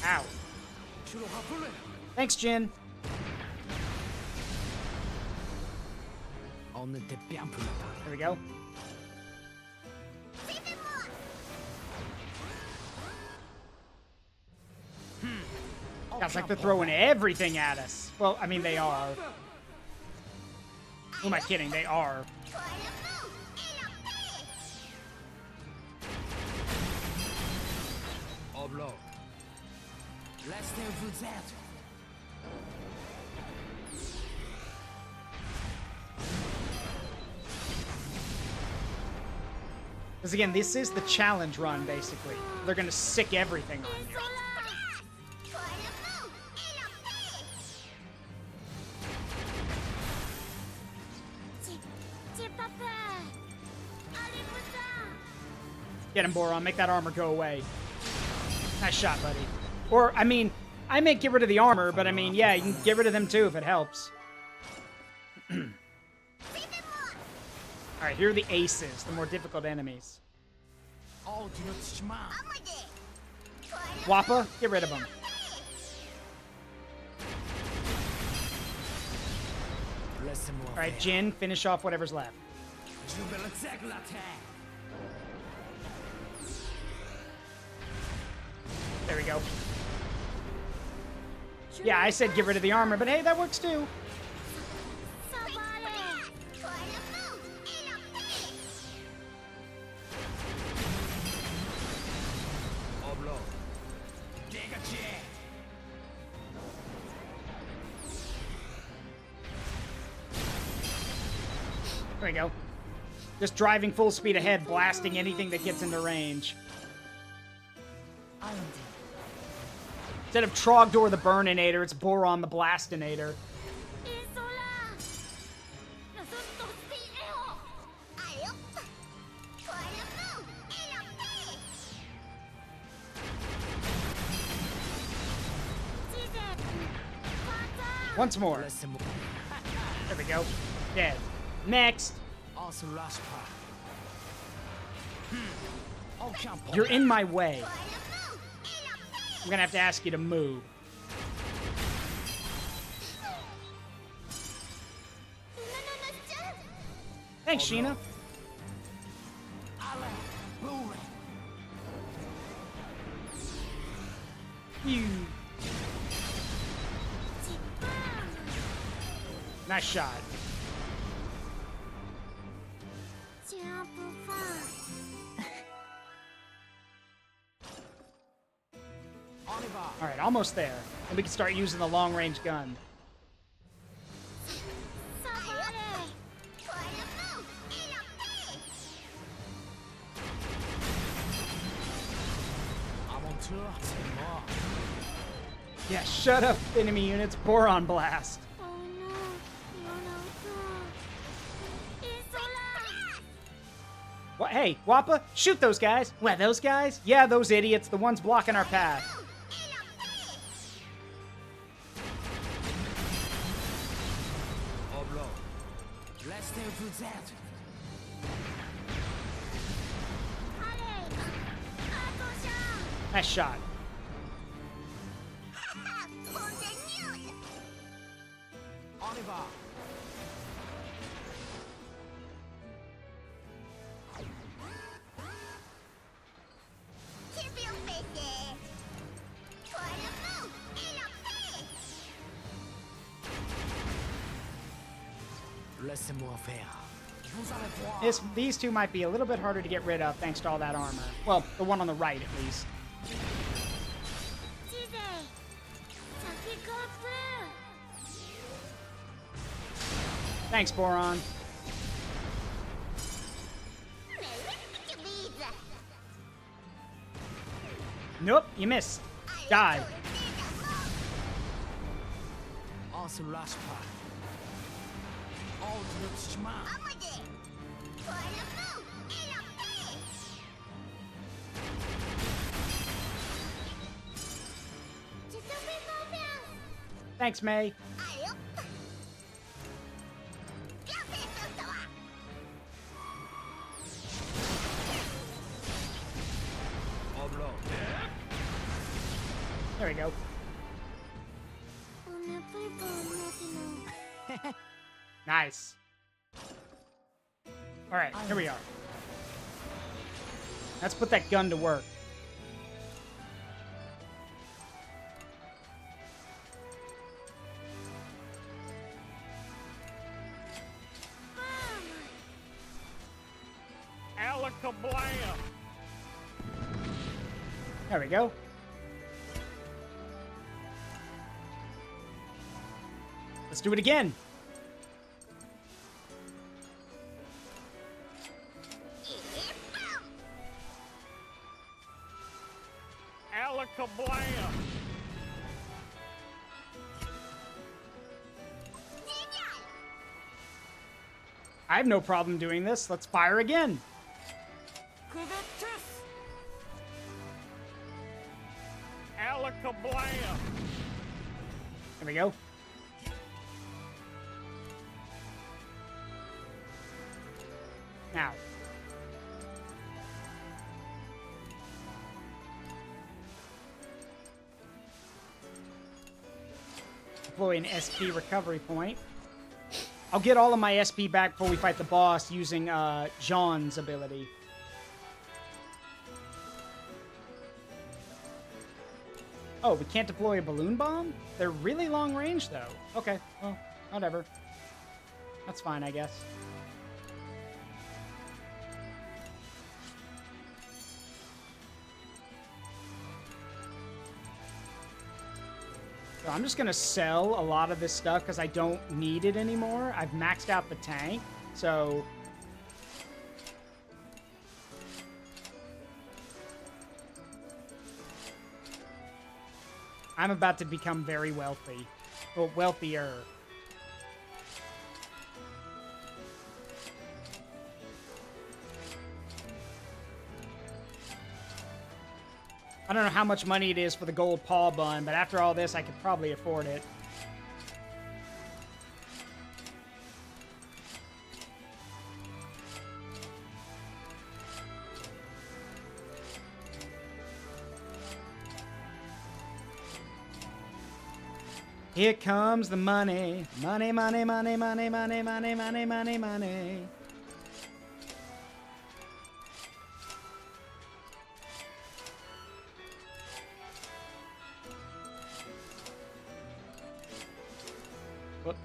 A: Ow. Thanks, Jin.
D: On était bien plus tard.
A: There we go. It's like they're throwing everything at us. Well, I mean, they are. Who am I kidding? They are.
D: Oblong. Laissez-vous être.
A: Because again, this is the challenge run, basically. They're gonna sick everything on you. Get him, Boron. Make that armor go away. Nice shot, buddy. Or, I mean, I may get rid of the armor, but I mean, yeah, you can get rid of them too if it helps. Alright, here are the aces, the more difficult enemies.
D: Oh, du notre chemin.
A: Wappa, get rid of them.
D: Laissez-moi
A: Alright,
D: faire.
A: Jin, finish off whatever's left.
D: Je vais l'éclater.
A: There we go. Yeah, I said get rid of the armor, but hey, that works too.
D: Oblong. Dégagez.
A: There we go. Just driving full speed ahead, blasting anything that gets into range. Instead of Trogdor the Burninator, it's Boron the Blastinator. Once more.
D: Laissez-moi.
A: There we go. Dead. Next.
D: On se lâche pas. Aucun problème.
A: You're in my way. I'm gonna have to ask you to move. Thanks, Sheena.
D: Allez, bourré.
A: Phew. Nice shot.
D: On y va.
A: All right, almost there. And we can start using the long-range gun.
D: Aventure, c'est mort.
A: Yeah, shut up, enemy units. Boron blast. What? Hey, Wappa, shoot those guys. What, those guys? Yeah, those idiots, the ones blocking our path.
D: Oblong. Laissez-vous être.
A: Nice shot.
D: va.
E: Tip your faces. Pour le mou et la paix.
D: Laissez-moi faire. Vous allez voir.
A: These two might be a little bit harder to get rid of thanks to all that armor. Well, the one on the right, at least.
E: Disais, ça fait peur.
A: Thanks, Boron.
E: Mais où est-ce que tu vises?
A: Nope, you missed. Die.
D: On se lâche pas. On notre chemin.
E: Amade. Pour le mou et la paix. Je te fais confiance.
A: Thanks, May.
E: Allez hop. Bien fait sur toi.
A: There we go.
E: On a plus bon maintenant.
A: Nice. All right, here we are. Let's put that gun to work.
F: Alakablam!
A: There we go. Let's do it again.
F: Alakablam!
A: I have no problem doing this. Let's fire again.
C: Que de tuf!
F: Alakablam!
A: There we go. Now. Deploy an SP recovery point. I'll get all of my SP back before we fight the boss using Jean's ability. Oh, we can't deploy a balloon bomb? They're really long range, though. Okay, well, whatever. That's fine, I guess. So I'm just gonna sell a lot of this stuff because I don't need it anymore. I've maxed out the tank, so... I'm about to become very wealthy. Well, wealthier. I don't know how much money it is for the gold paw bun, but after all this, I could probably afford it. Here comes the money. Money, money, money, money, money, money, money, money, money. Whoop.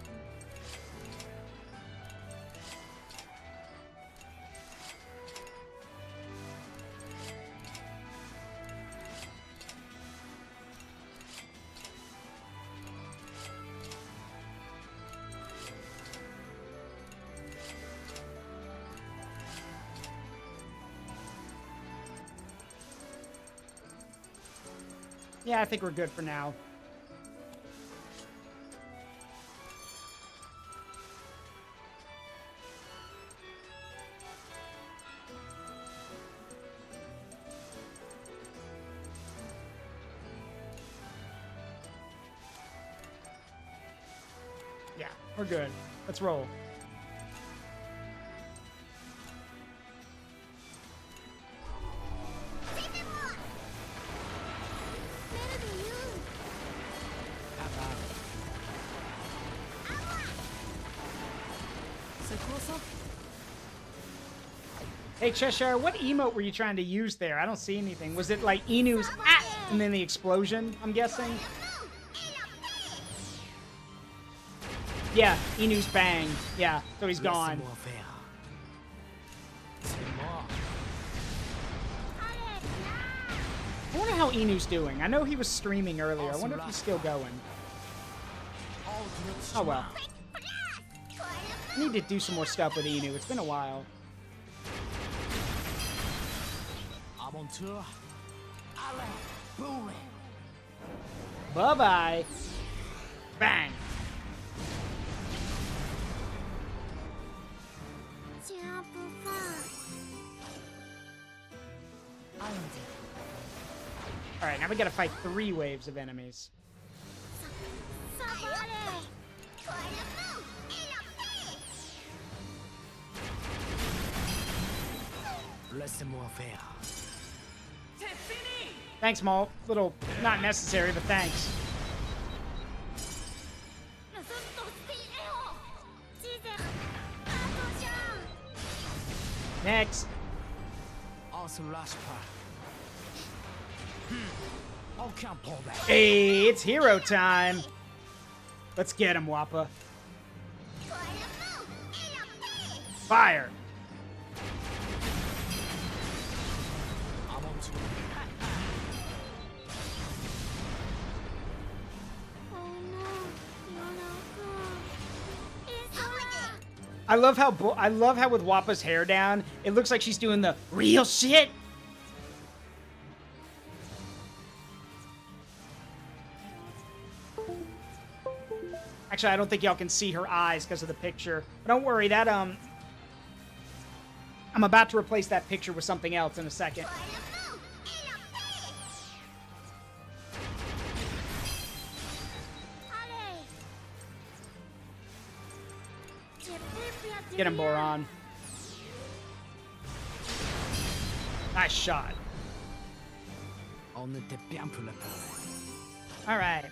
A: Yeah, I think we're good for now. Yeah, we're good. Let's roll.
E: Better than you.
A: Hey, Cheshire, what emote were you trying to use there? I don't see anything. Was it like Inu's ah, and then the explosion, I'm guessing? Yeah, Inu's bang. Yeah, so he's gone.
D: Laisse-moi faire. C'est mort.
A: I wonder how Inu's doing. I know he was streaming earlier. I wonder if he's still going. Oh, well. I need to do some more stuff with Inu. It's been a while.
D: Aventure. Allez, boum.
A: Bye-bye. Bang.
E: C'est un peu fort.
A: Alright, now we gotta fight 3 waves of enemies.
E: Ça va aller. Toi le feu et la paix.
D: Laisse-moi faire.
C: C'est fini!
A: Thanks, Maul. Little, not necessary, but thanks.
E: Nous sommes tous des héros. Teaser. Attention.
A: Next.
D: On se lâche pas. Aucun problème.
A: Hey, it's hero time. Let's get him, Wappa.
E: Toi le feu et la paix.
A: Fire.
D: Aventure.
E: Oh non, il y en a encore. Ils sont là.
A: I love how with Wappa's hair down, it looks like she's doing the real shit. Actually, I don't think y'all can see her eyes because of the picture. But don't worry, that I'm about to replace that picture with something else in a second.
E: Toi le feu et la paix. Allez. J'ai plus perdu
A: Get him,
E: rien.
A: Boron. Nice shot.
D: On était bien pour le peur.
A: All right.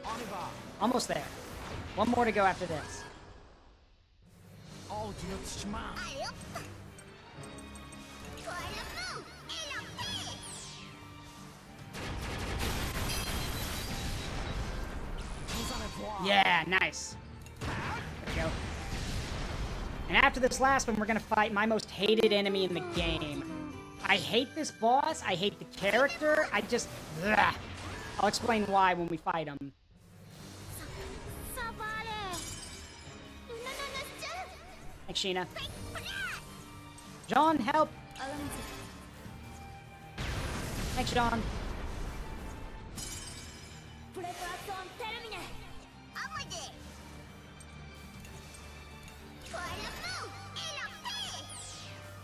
D: On y va.
A: Almost there. One more to go after this.
D: Oh, Dieu, chemin.
E: Allez hop. Toi le feu et la paix.
D: Vous allez voir.
A: Yeah, nice. There we go. And after this last one, we're gonna fight my most hated enemy in the game. I hate this boss. I hate the character. I just... Ugh. I'll explain why when we fight him.
E: Ça va aller. Non, non, non, je...
A: Thanks, Sheena.
E: Faites place.
A: John, help!
E: Allons-y.
A: Thanks, John.
E: Préparation terminée. Envoyez. Toi le feu et la paix.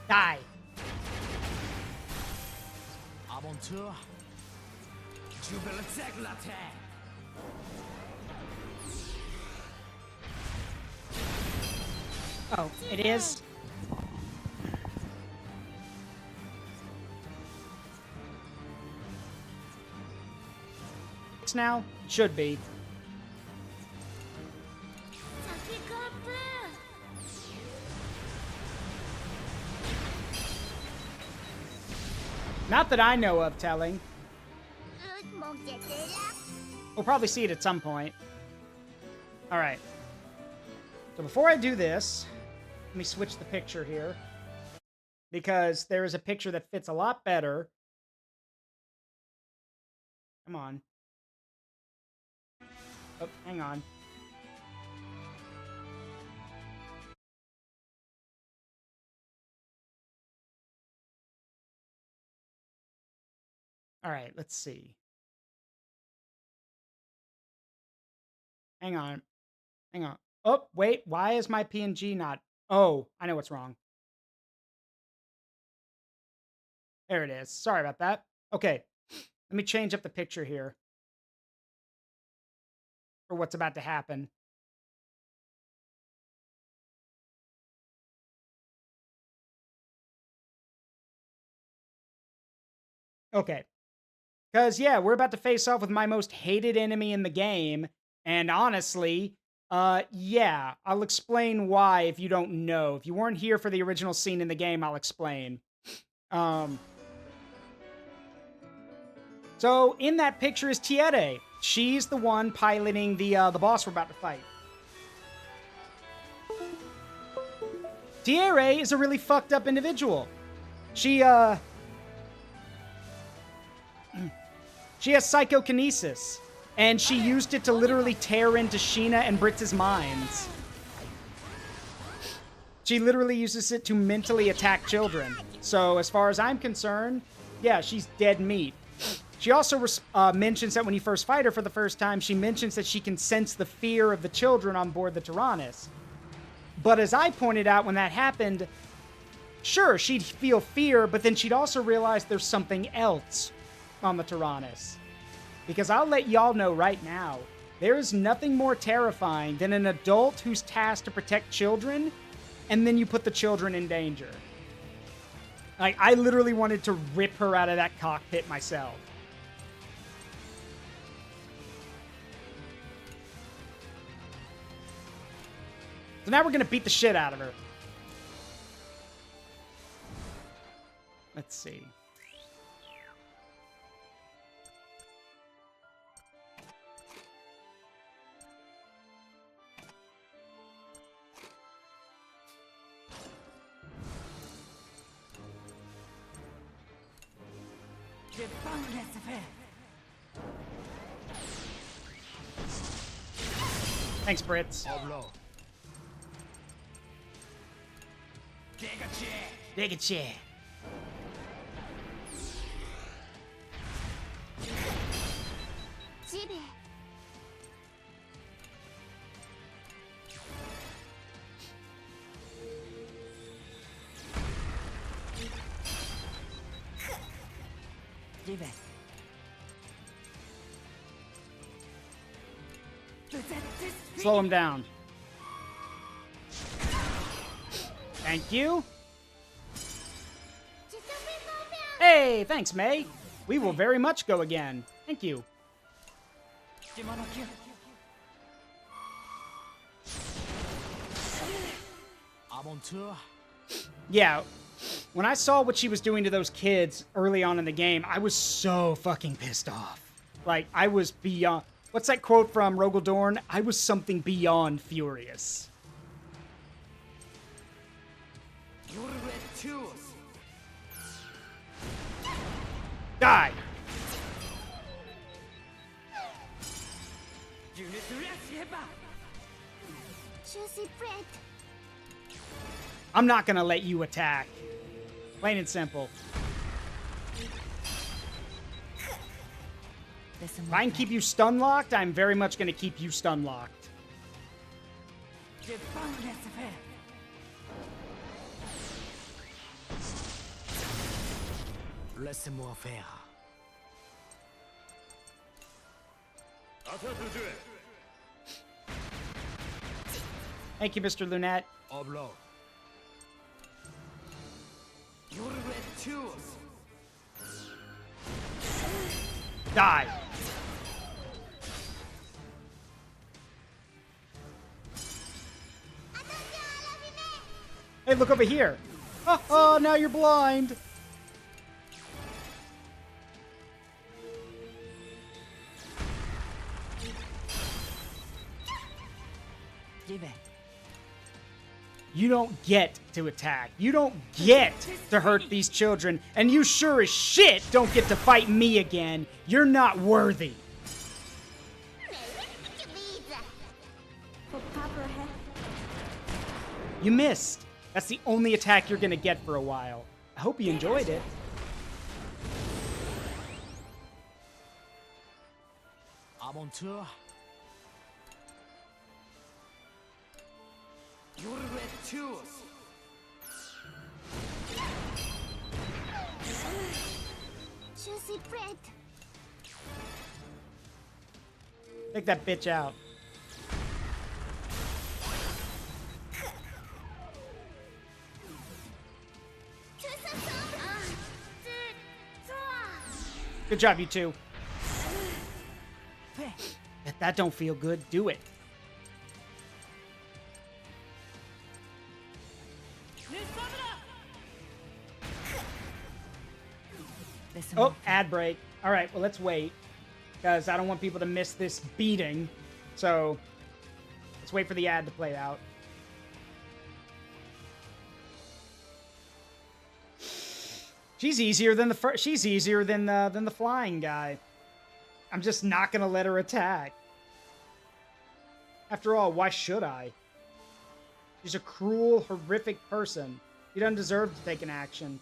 A: Die.
D: Aventure. Tu veux le la terre.
A: Oh, it is? It's now? It should be.
E: Ça fait grimper.
A: Not that I know of, telling.
E: Mon Dieu, t'es là.
A: We'll probably see it at some point. Alright. So before I do this, let me switch the picture here. Because there is a picture that fits a lot better. Come on. Oh, hang on. Alright, let's see. Hang on. Hang on. Oh, wait. Why is my PNG not... Oh, I know what's wrong. There it is. Sorry about that. Okay. Let me change up the picture here. For what's about to happen. Okay. Because, yeah, we're about to face off with my most hated enemy in the game. And honestly, Yeah, I'll explain why if you don't know. If you weren't here for the original scene in the game, I'll explain. So in that picture is Tiere. She's the one piloting the boss we're about to fight. Tiere is a really fucked up individual. She has psychokinesis, and she used it to literally tear into Sheena and Britz's minds. She literally uses it to mentally attack children. So as far as I'm concerned, yeah, she's dead meat. She also mentions that when you first fight her for the first time, she mentions that she can sense the fear of the children on board the Tyrannus. But as I pointed out when that happened, sure, she'd feel fear, but then she'd also realize there's something else on the Tyrannus. Because I'll let y'all know right now, there is nothing more terrifying than an adult who's tasked to protect children, and then you put the children in danger. Like, I literally wanted to rip her out of that cockpit myself. So now we're gonna beat the shit out of her. Let's see. Thanks, Brits. Dig a chair.
E: Jibe.
A: Slow him down. Thank you. Hey, thanks, May. We will very much go again. Thank you. Yeah, when I saw what she was doing to those kids early on in the game, I was so fucking pissed off. Like, I was beyond... What's that quote from Rogel Dorn? I was something beyond furious. Die!
E: Juicy bread.
A: I'm not gonna let you attack. Plain and simple. If I can keep you stun locked, I'm very much gonna keep you stun locked.
D: Laissez-moi faire.
A: Thank you, Mr. Lunette.
D: Oblo.
A: Die! Hey, look over here! Oh, now you're blind! You don't get to attack. You don't get to hurt these children. And you sure as shit don't get to fight me again. You're not worthy. You missed. That's the only attack you're gonna get for a while. I hope you enjoyed it.
D: Aventure.
E: Juicy bread.
A: Take that bitch out. Good job, you two. If that don't feel good, do it. Oh, ad break. All right, well, let's wait because I don't want people to miss this beating. So let's wait for the ad to play out. She's easier than she's easier than the flying guy. I'm just not gonna let her attack. After all, why should I? She's a cruel, horrific person. She doesn't deserve to take an action.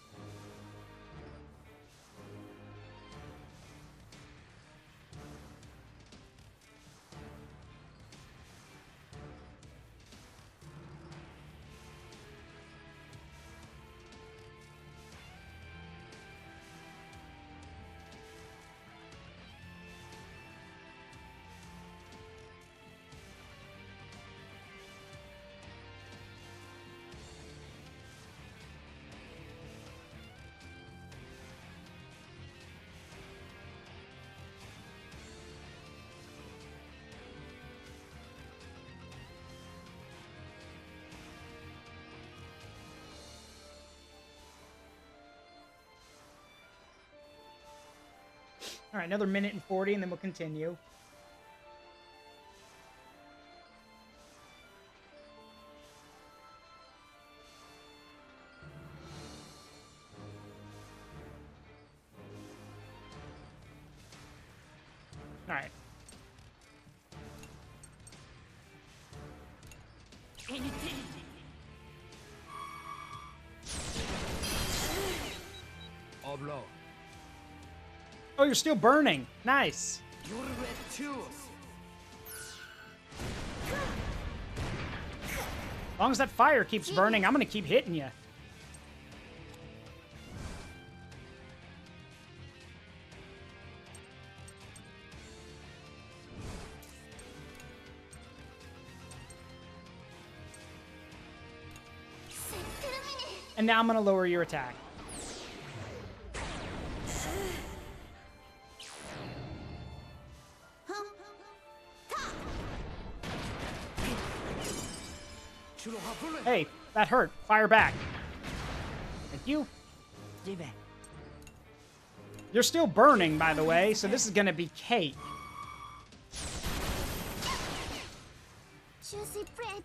A: All right, another minute and 40, and then we'll continue. All right.
D: Oblo.
A: Oh, you're still burning. Nice. As long as that fire keeps burning, I'm gonna keep hitting you. And now I'm gonna lower your attack. Hey, that hurt. Fire back. Thank you. You're still burning, by the way, so this is gonna be cake.
E: Juicy bread.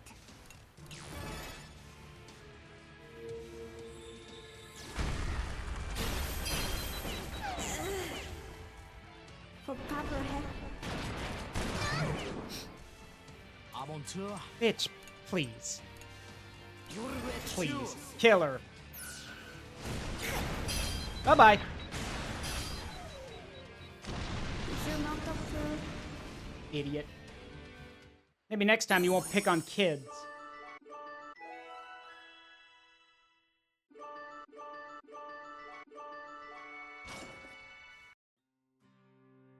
E: For proper health.
D: Aventure.
A: Bitch, please. Please. Kill her. Bye-bye. Idiot. Maybe next time you won't pick on kids.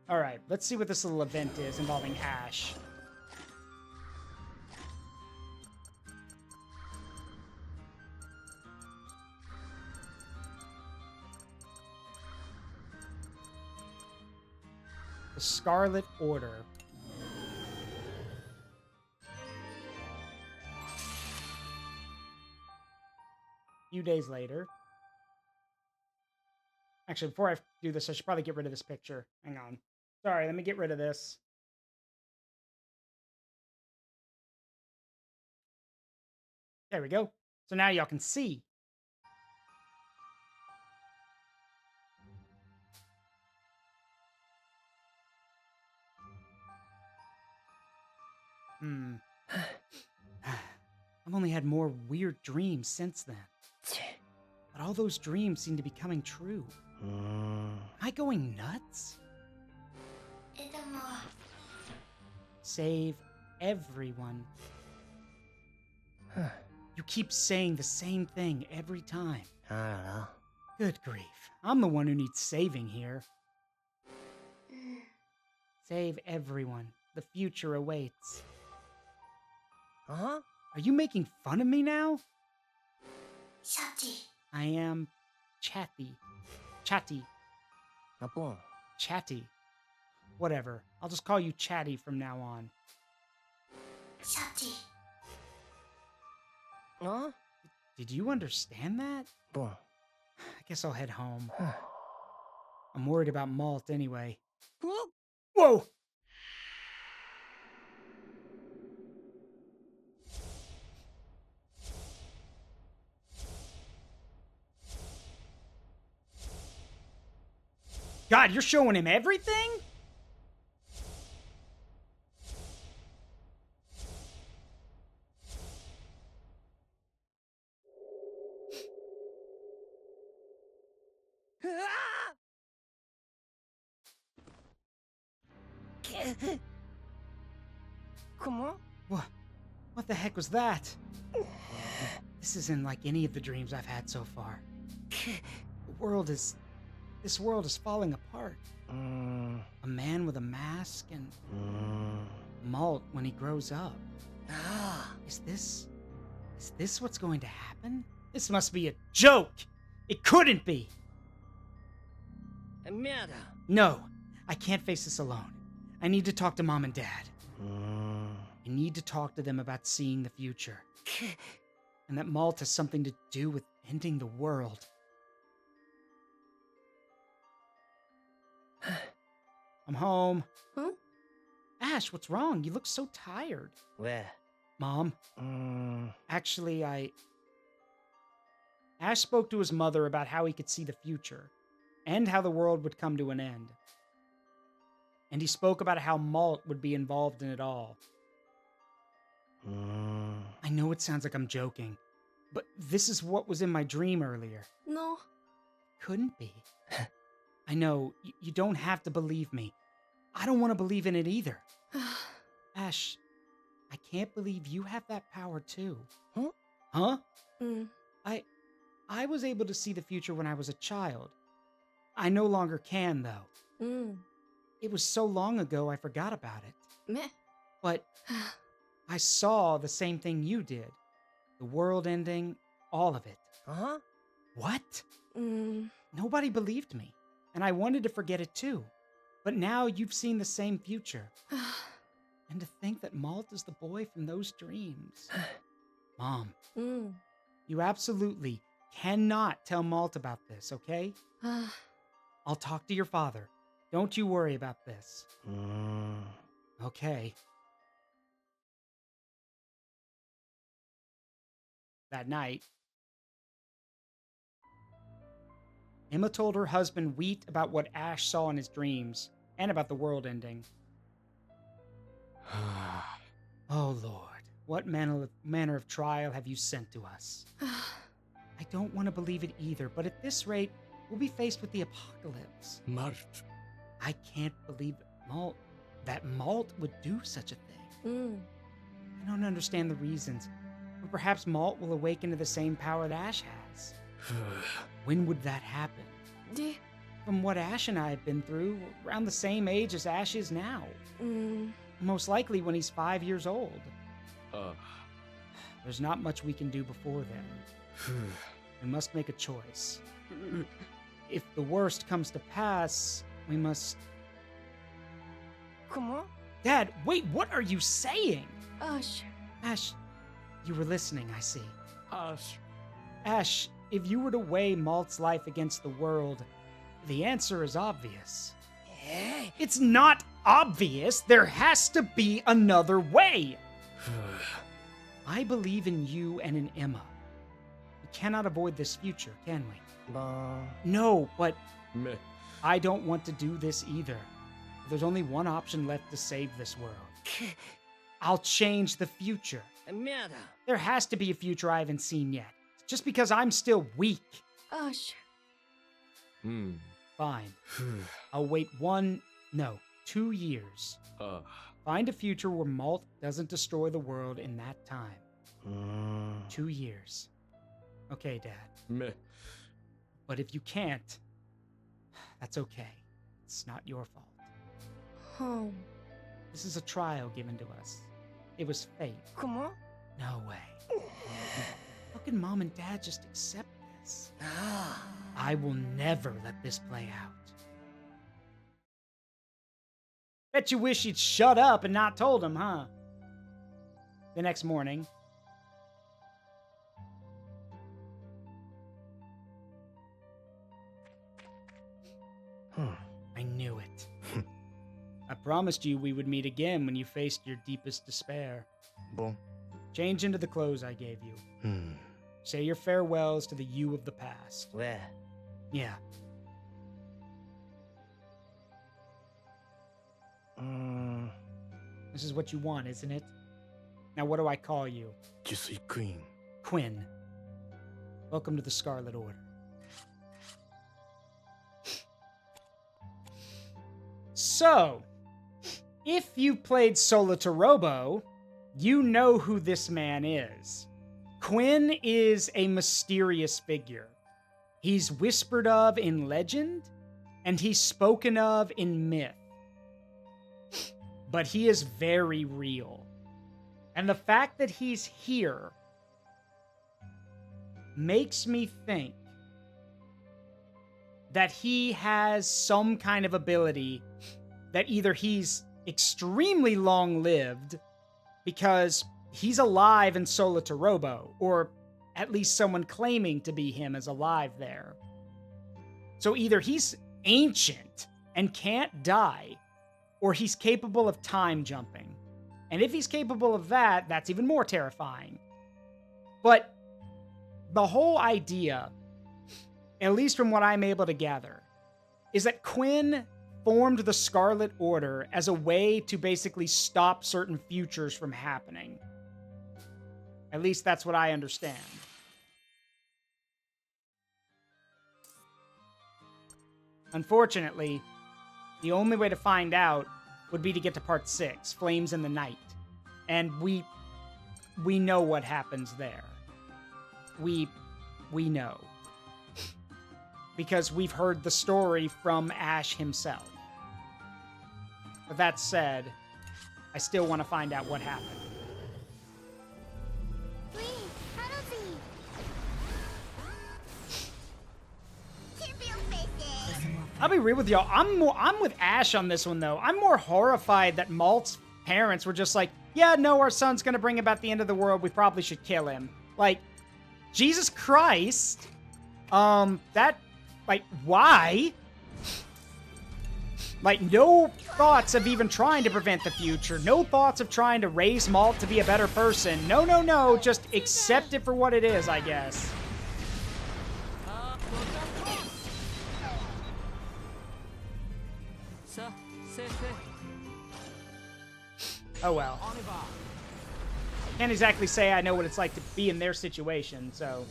A: Alright, let's see what this little event is involving Ash. The Scarlet Order. A few days later. Actually, before I do this, I should probably get rid of this picture. Hang on. Sorry, let me get rid of this. There we go. So now y'all can see. I've only had more weird dreams since then. But all those dreams seem to be coming true. Am I going nuts? Save everyone. You keep saying the same thing every time.
G: I don't know.
A: Good grief. I'm the one who needs saving here. Save everyone. The future awaits.
G: Uh-huh.
A: Are you making fun of me now?
E: Chatty.
A: I am chatty. Chatty.
G: Napon.
A: Chatty. Whatever. I'll just call you Chatty from now on.
E: Chatty.
G: Huh?
A: Did you understand that?
G: Bon.
A: I guess I'll head home. I'm worried about Malt anyway.
G: Huh?
A: Whoa! God, you're showing him everything?
G: Ah! Comment?
A: What the heck was that? This isn't like any of the dreams I've had so far. This world is falling apart. A man with a mask and Malt when he grows up.
G: Ah.
A: Is this what's going to happen? This must be a joke. It couldn't be.
G: Merde.
A: No, I can't face this alone. I need to talk to Mom and Dad. I need to talk to them about seeing the future. And that Malt has something to do with ending the world. I'm home.
E: Huh?
A: Ash, what's wrong? You look so tired.
G: Where?
A: Mom, actually, Ash spoke to his mother about how he could see the future and how the world would come to an end. And he spoke about how Malt would be involved in it all. I know it sounds like I'm joking, but this is what was in my dream earlier.
E: No.
A: Couldn't be. I know, you don't have to believe me. I don't want to believe in it either. Ash, I can't believe you have that power too.
G: Huh?
A: Huh?
E: Mm.
A: I was able to see the future when I was a child. I no longer can, though.
E: Mm.
A: It was so long ago I forgot about it.
E: Meh.
A: But I saw the same thing you did. The world ending, all of it.
G: Huh?
A: What?
E: Mm.
A: Nobody believed me, and I wanted to forget it too. But now you've seen the same future. And to think that Malt is the boy from those dreams. Mom,
E: Mm.
A: you absolutely cannot tell Malt about this, okay? I'll talk to your father. Don't you worry about this. Okay. That night, Emma told her husband Wheat about what Ash saw in his dreams and about the world ending. Oh Lord, what manner of trial have you sent to us? I don't want to believe it either, but at this rate, we'll be faced with the apocalypse.
D: Mart.
A: I can't believe that Malt would do such a thing.
E: Mm.
A: I don't understand the reasons, but perhaps Malt will awaken to the same power that Ash has. When would that happen?
E: De.
A: From what Ash and I have been through, around the same age as Ash is now.
E: Mm.
A: Most likely when he's 5 years old. There's not much we can do before then. We must make a choice. If the worst comes to pass, we must...
G: Comment?
A: Dad, wait, what are you saying?
E: Ash.
A: Ash, you were listening, I see.
D: Ash.
A: Ash, if you were to weigh Malt's life against the world, the answer is obvious.
G: Eh?
A: It's not obvious. There has to be another way. I believe in you and in Emma. We cannot avoid this future, can we?
G: Bon.
A: No, but
D: Meh.
A: I don't want to do this either. There's only one option left to save this world. I'll change the future.
G: Merde.
A: There has to be a future I haven't seen yet. Just because I'm still weak.
E: Ash.
A: Fine. I'll wait 2 years. Find a future where Malt doesn't destroy the world in that time. 2 years. Okay, Dad.
D: Meh.
A: But if you can't, that's okay. It's not your fault.
E: Home.
A: This is a trial given to us. It was fate.
G: Comment?
A: No way. How can Mom and Dad just accept this?
G: Ah.
A: I will never let this play out. Bet you wish you'd shut up and not told him, huh? The next morning, I knew it. I promised you we would meet again when you faced your deepest despair.
H: Bon.
A: Change into the clothes I gave you.
H: Hmm.
A: Say your farewells to the you of the past.
G: Ouais.
A: Yeah. This is what you want, isn't it? Now, what do I call you?
H: Je suis queen.
A: Quinn. Welcome to the Scarlet Order. So, if you played Solatorobo, you know who this man is. Quinn is a mysterious figure. He's whispered of in legend, and he's spoken of in myth. But he is very real. And the fact that he's here makes me think that he has some kind of ability that either he's extremely long-lived because he's alive in Solatorobo, or at least someone claiming to be him is alive there. So either he's ancient and can't die, or he's capable of time jumping. And if he's capable of that, that's even more terrifying. But the whole idea, at least from what I'm able to gather, is that Quinn formed the Scarlet Order as a way to basically stop certain futures from happening. At least that's what I understand. Unfortunately, the only way to find out would be to get to part 6, Flames in the Night. And we know what happens there. We know. Because we've heard the story from Ash himself. But that said, I still want to find out what happened.
E: Wait, Haruzi! Champion faces!
A: I'll be real with y'all. I'm with Ash on this one, though. I'm more horrified that Malt's parents were just like, yeah, no, our son's gonna bring about the end of the world. We probably should kill him. Like, Jesus Christ. Why? Like, no thoughts of even trying to prevent the future. No thoughts of trying to raise Malt to be a better person. No. Just accept it for what it is, I guess. Oh well. Can't exactly say I know what it's like to be in their situation, so.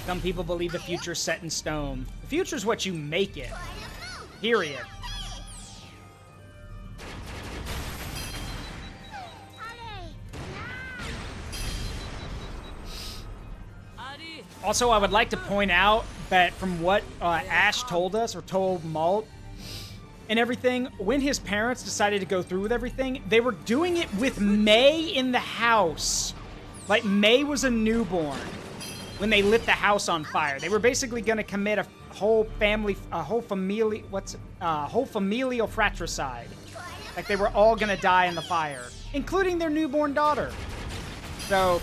A: Some people believe the future's set in stone. The future's what you make it. Period. Also, I would like to point out that from what Ash told us, or told Malt, and everything, when his parents decided to go through with everything, they were doing it with May in the house. Like, May was a newborn when they lit the house on fire. They were basically going to commit a whole familial fratricide. Like, they were all going to die in the fire, including their newborn daughter. So,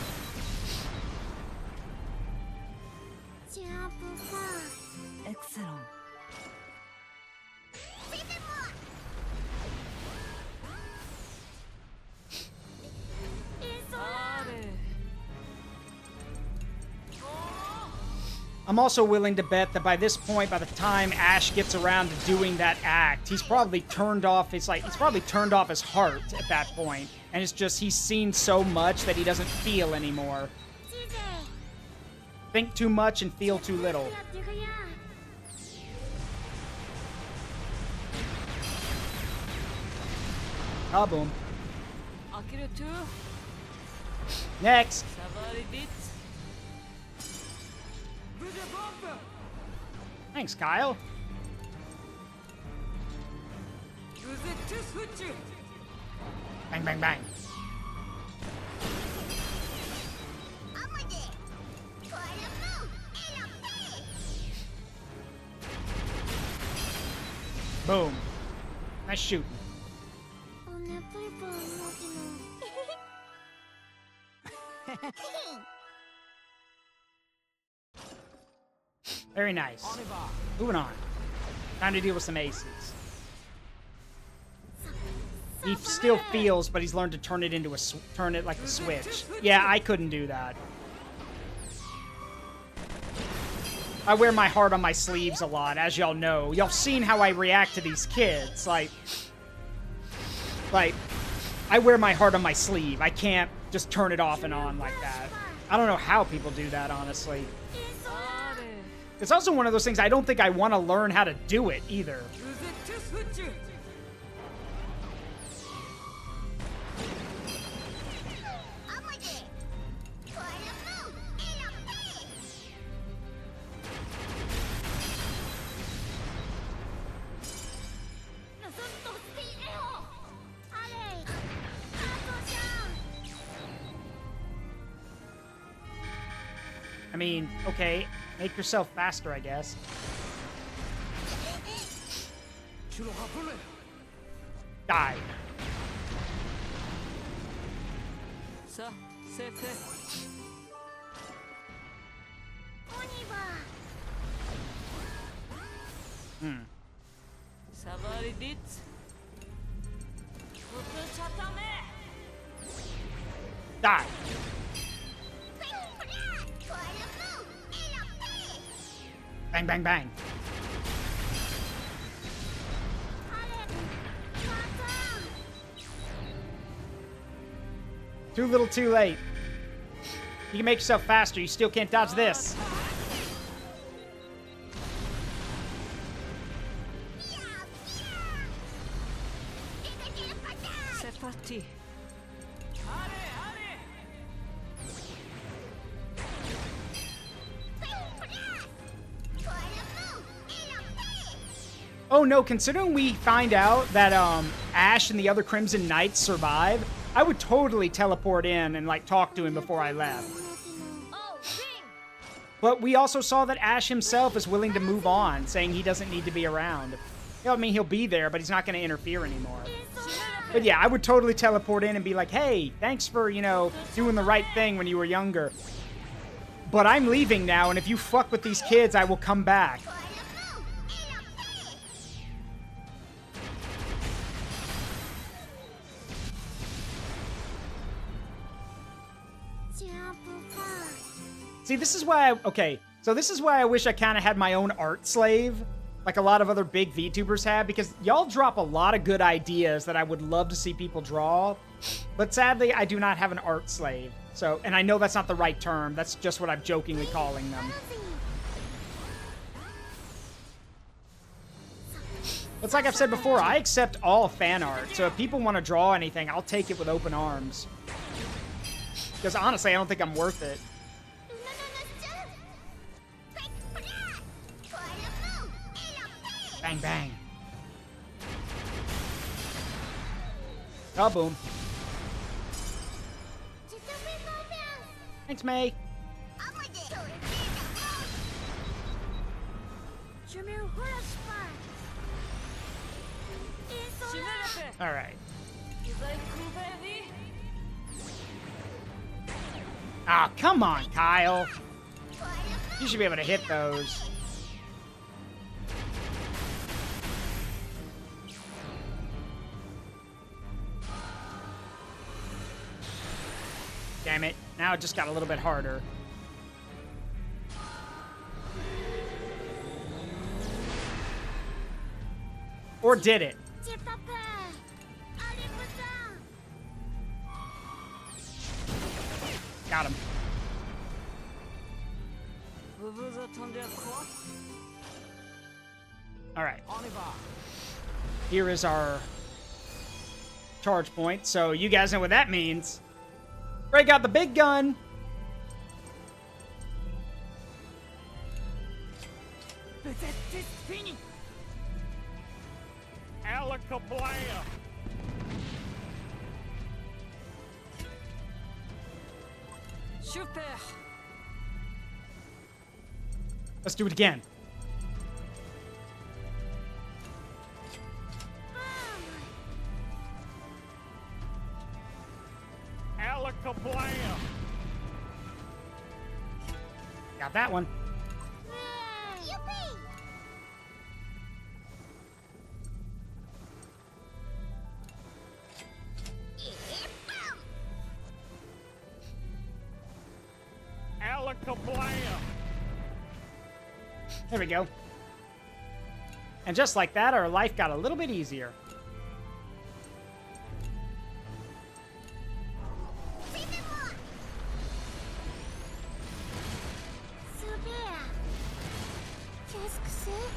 C: Excellent.
A: I'm also willing to bet that by this point, by the time Ash gets around to doing that act, he's probably turned off his heart at that point. And it's just, he's seen so much that he doesn't feel anymore. Think too much and feel too little. Kaboom. Next. Thanks, Kyle. Bang, bang, bang. Boom. Nice shooting. Very nice. Moving on. Time to deal with some aces. He still feels, but he's learned to turn it into turn it like a switch. Yeah, I couldn't do that. I wear my heart on my sleeves a lot, as y'all know. Y'all seen how I react to these kids. Like, I wear my heart on my sleeve. I can't just turn it off and on like that. I don't know how people do that, honestly. It's also one of those things I don't think I want to learn how to do it either. I mean, okay, make yourself faster, I guess. Die. Die. Bang, bang, bang. Too little, too late. You can make yourself faster. You still can't dodge this.
C: C'est parti.
A: Oh no, considering we find out that Ash and the other Crimson Knights survive, I would totally teleport in and like talk to him before I left. But we also saw that Ash himself is willing to move on, saying he doesn't need to be around. You know, I mean, he'll be there, but he's not going to interfere anymore. But yeah, I would totally teleport in and be like, hey, thanks for, you know, doing the right thing when you were younger. But I'm leaving now, and if you fuck with these kids, I will come back. See, this is why this is why I wish I kind of had my own art slave, like a lot of other big VTubers have, because y'all drop a lot of good ideas that I would love to see people draw, but sadly, I do not have an art slave. So, and I know that's not the right term, that's just what I'm jokingly calling them. It's like I've said before, I accept all fan art, so if people want to draw anything, I'll take it with open arms. Because honestly, I don't think I'm worth it. Bang, bang. Oh, boom. Thanks, May. All right. Ah, come on, Kyle. You should be able to hit those. Damn it. Now it just got a little bit harder. Or did it? Got him. All right. Here is our charge point. So you guys know what that means. Break out the big gun.
F: Alakablam!
C: Super.
A: Let's do it again.
F: Alakablam!
A: Got that one.
E: Yippee!
F: Alakablam!
A: There we go. And just like that, our life got a little bit easier.
E: Qu'est-ce que c'est?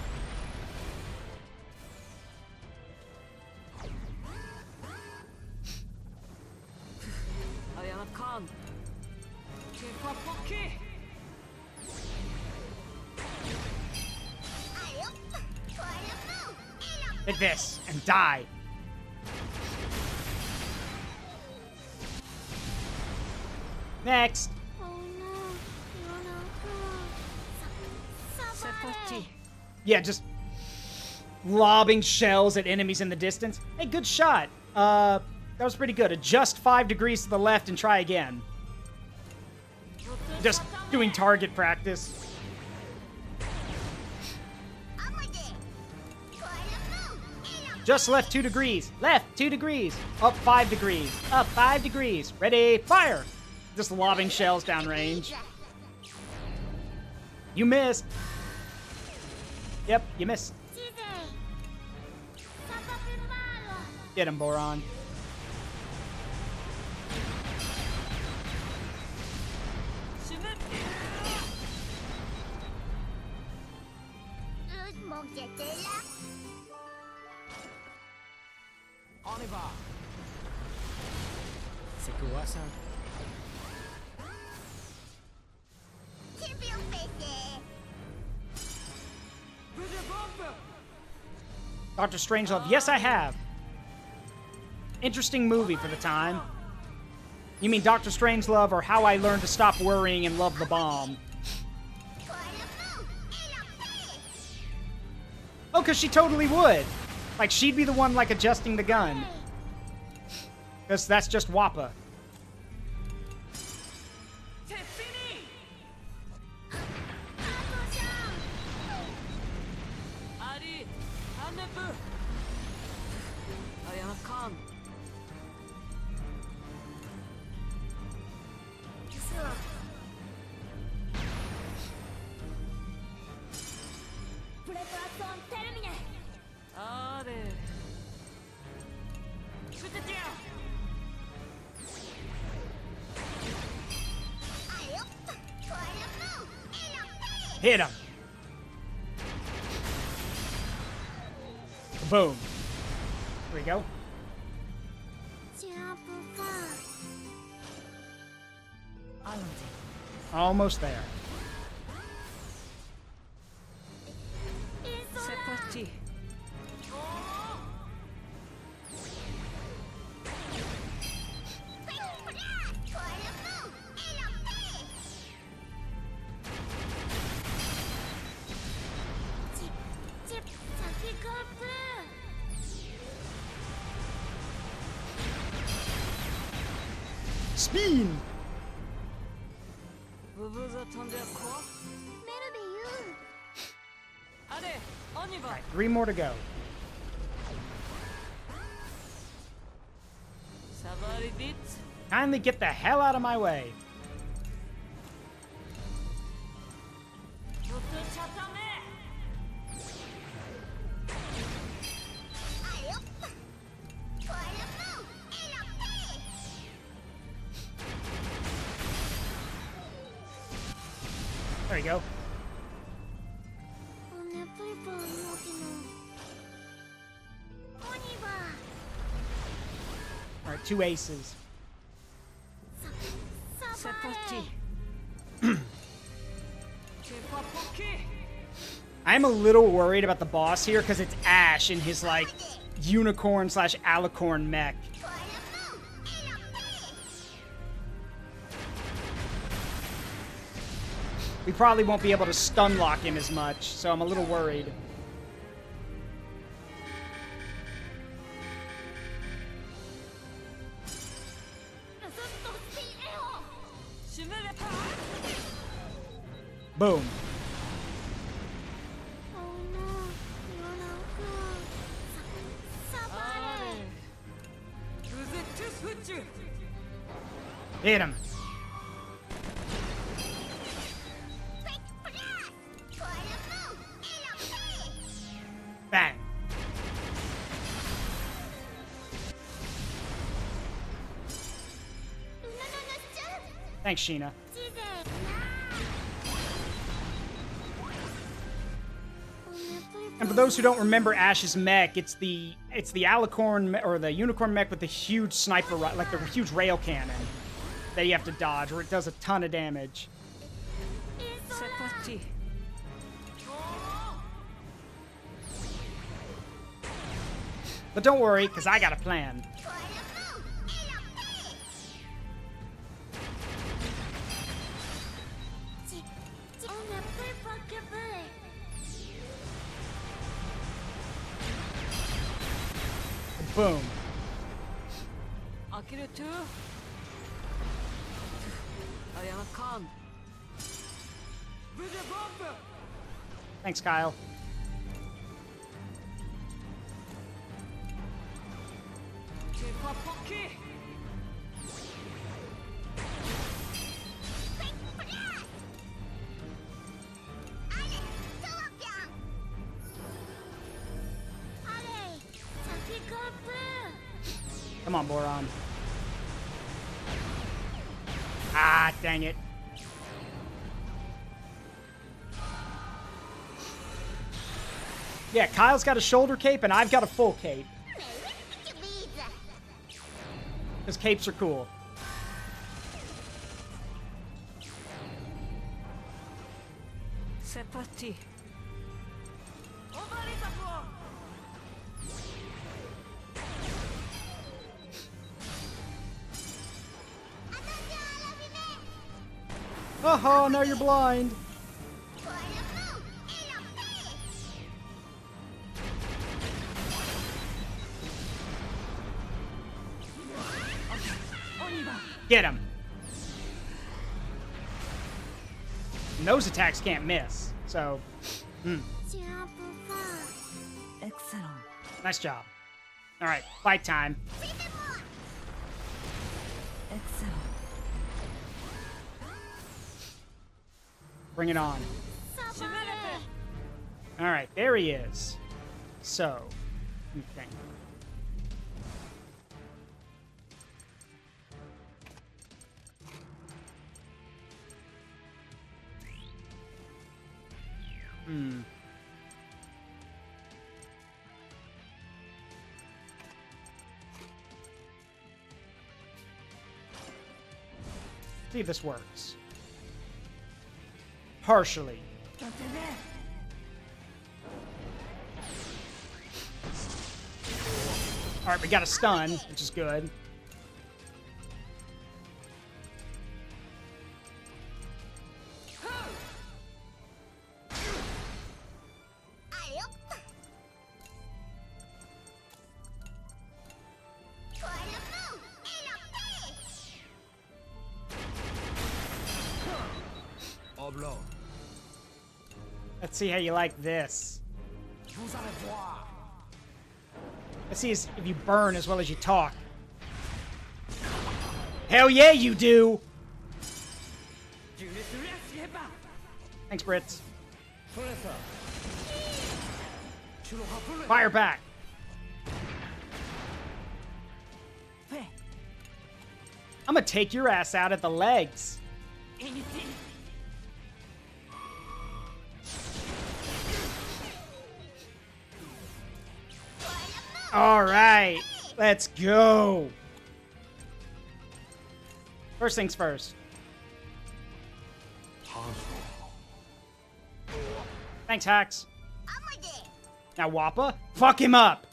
C: Ayana Khan. T'es pas bloqué.
E: Allez hop! Pour le move! Et la
A: Hit this and die. Next.
E: Oh no! Yana Khan!
C: C'est parti.
A: Yeah, just lobbing shells at enemies in the distance. Hey, good shot. That was pretty good. Adjust 5 degrees to the left and try again. Just doing target practice. Just left 2 degrees. Left 2 degrees. Up 5 degrees. Up 5 degrees. Ready, fire. Just lobbing shells downrange. You missed. Yep, you missed. Get him, Boron.
E: Mon j'étais là.
D: On y va. C'est quoi ça?
E: Tu peux en péter.
A: Dr. Strangelove, yes, I have. Interesting movie for the time. You mean Dr. Strangelove or How I Learned to Stop Worrying and Love the Bomb?
E: Pour le move! Et la paix!
A: Oh, because she totally would. Like, she'd be the one, like, adjusting the gun. Because that's just Wappa.
C: C'est fini.
E: Attention!
C: Allez, un peu. Ayana Khan.
E: Préparation terminée!
C: Allez. Je te tiens.
E: Allez hop! Pour le move! Et la paix!
A: Hit him. Boom. There we go.
E: Tu es un peu fort.
A: Almost there.
E: Ils sont
C: C'est
E: là!
C: parti.
E: Pour le move! Et la paix! Ça fait grimper!
A: Spin.
C: Vous vous attendez à quoi?
E: Merveilleux!
C: Allez, on y va.
A: 3 more to go.
C: Ça va aller vite.
A: Kindly get the hell out of my way.
C: Je te t'attendais.
E: Allez hop! Pour le move! Et la paix!
A: There you go.
E: On n'est plus pour maintenant. On y va!
A: All right, 2 aces.
E: Ça
C: C'est
E: va
C: parti.
E: aller!
C: Tu es pas bloqué.
A: I'm a little worried about the boss here because it's Ash in his, like, unicorn slash alicorn mech.
E: Pour le move! Et la paix!
A: We probably won't be able to stun lock him as much, so I'm a little worried.
E: Le saut spin!
A: Boom.
E: Oh no, Yoroko. Sabare.
C: Use it to switch you.
A: Hit him.
E: Quick blast. Try to move. Elopate.
A: Bang. Thanks, Sheena. And for those who don't remember Ash's mech, it's the alicorn or the unicorn mech with the huge sniper, like the huge rail cannon that you have to dodge, where it does a ton of damage.
C: C'est parti.
A: But don't worry, because I got a plan. Boom.
C: Akira 2. Ariana Khan. With a bomb.
A: Thanks, Kyle.
C: Chepa Pocky.
A: Come on, Boron. Ah, dang it. Yeah, Kyle's got a shoulder cape and I've got a full cape. Because capes are cool.
C: C'est parti.
A: Oh, now you're blind. Get him. And those attacks can't miss. So,
C: Excellent.
A: nice job. All right, fight time.
C: Excellent.
A: Bring it on. All right, there he is. So, okay. See if this works. Partially. All right, we got a stun, which is good. Let's see how you like this. Let's see if you burn as well as you talk. Hell yeah, you do! Thanks, Brits. Fire back. I'm gonna take your ass out at the legs. All right, let's go. First things first. Thanks, Hax. Now, Wappa, fuck him up.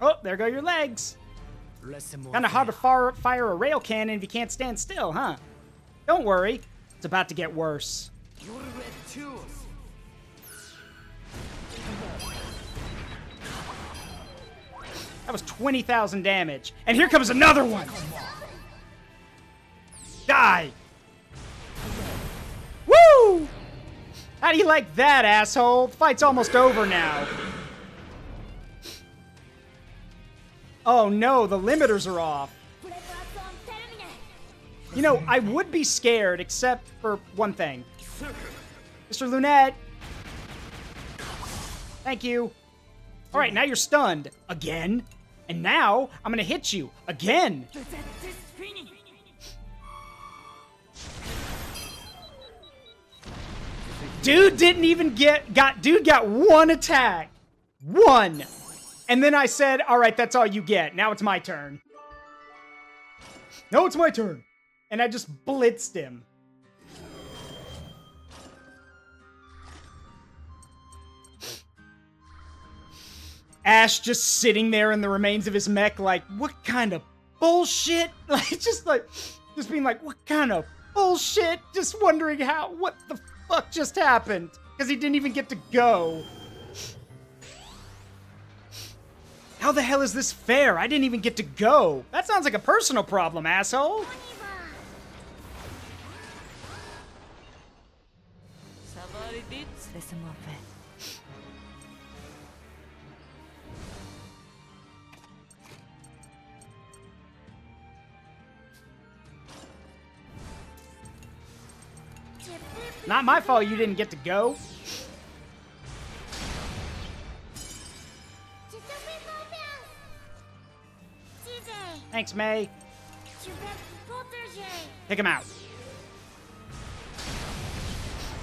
A: Oh, there go your legs. Kind of hard to fire a rail cannon if you can't stand still, huh? Don't worry, it's about to get worse. That was 20,000 damage. And here comes another one! Die! Woo! How do you like that, asshole? The fight's almost over now. Oh no, the limiters are off. You know, I would be scared, except for one thing. Mr. Lunette! Thank you. Alright, now you're stunned. Again. And now, I'm gonna hit you. Again. Dude didn't even dude got one attack. One. And then I said, alright, that's all you get. Now it's my turn. No, it's my turn. And I just blitzed him. Ash just sitting there in the remains of his mech like, what kind of bullshit? Just being like, what kind of bullshit? Just wondering what the fuck just happened? Because he didn't even get to go. How the hell is this fair? I didn't even get to go. That sounds like a personal problem, asshole. Not my fault you didn't get to go. Thanks, May. Pick him out.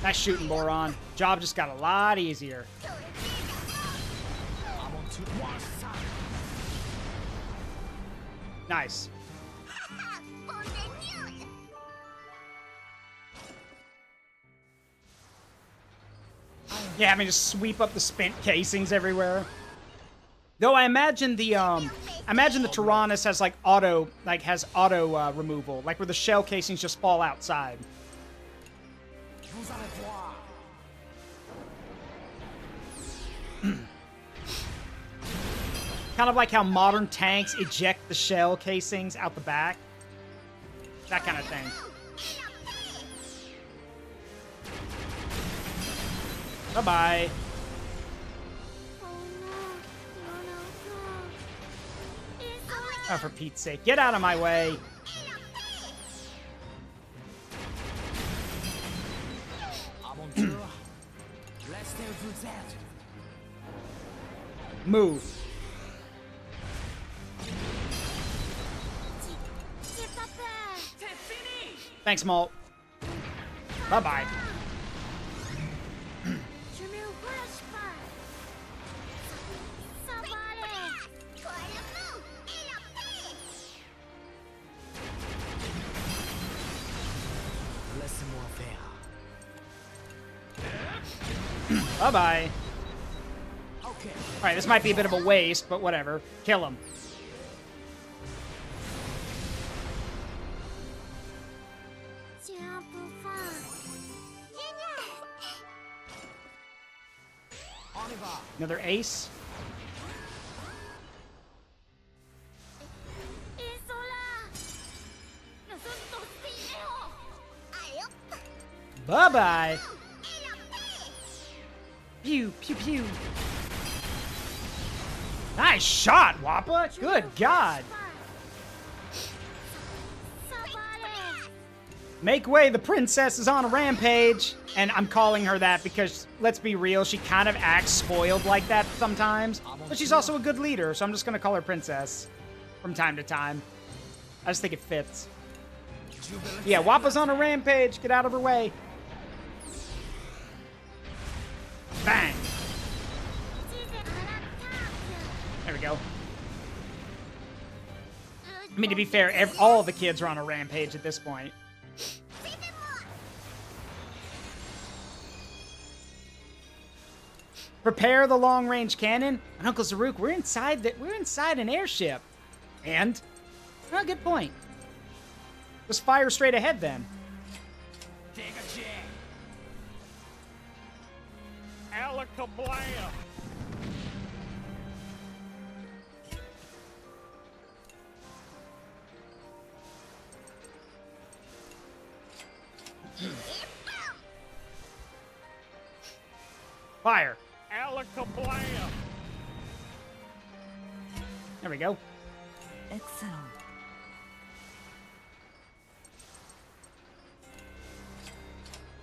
A: Nice shooting, Boron. Job just got a lot easier. Nice. Yeah, having to sweep up the spent casings everywhere. Though I imagine the Tyrannus has auto removal, like where the shell casings just fall outside. Kind of like how modern tanks eject the shell casings out the back. That kind of thing. Bye-bye. Oh, for Pete's sake. Get out of my way. Move. Thanks, Malt. Bye-bye. Bye-bye. Okay. Alright, this might be a bit of a waste, but whatever. Kill him. Another ace. Bye-bye. Pew, pew, pew. Nice shot, Wappa. Good God. Make way, the princess is on a rampage. And I'm calling her that because, let's be real, she kind of acts spoiled like that sometimes. But she's also a good leader, so I'm just going to call her princess from time to time. I just think it fits. Yeah, Wappa's on a rampage. Get out of her way. Bang. There we go. I mean, to be fair, all the kids are on a rampage at this point. Prepare the long-range cannon. And Uncle Zaruk, we're inside an airship. And? Well, good point. Just fire straight ahead then.
F: Alakablam.
A: Fire.
F: Alakablam.
A: There we go.
C: Excellent.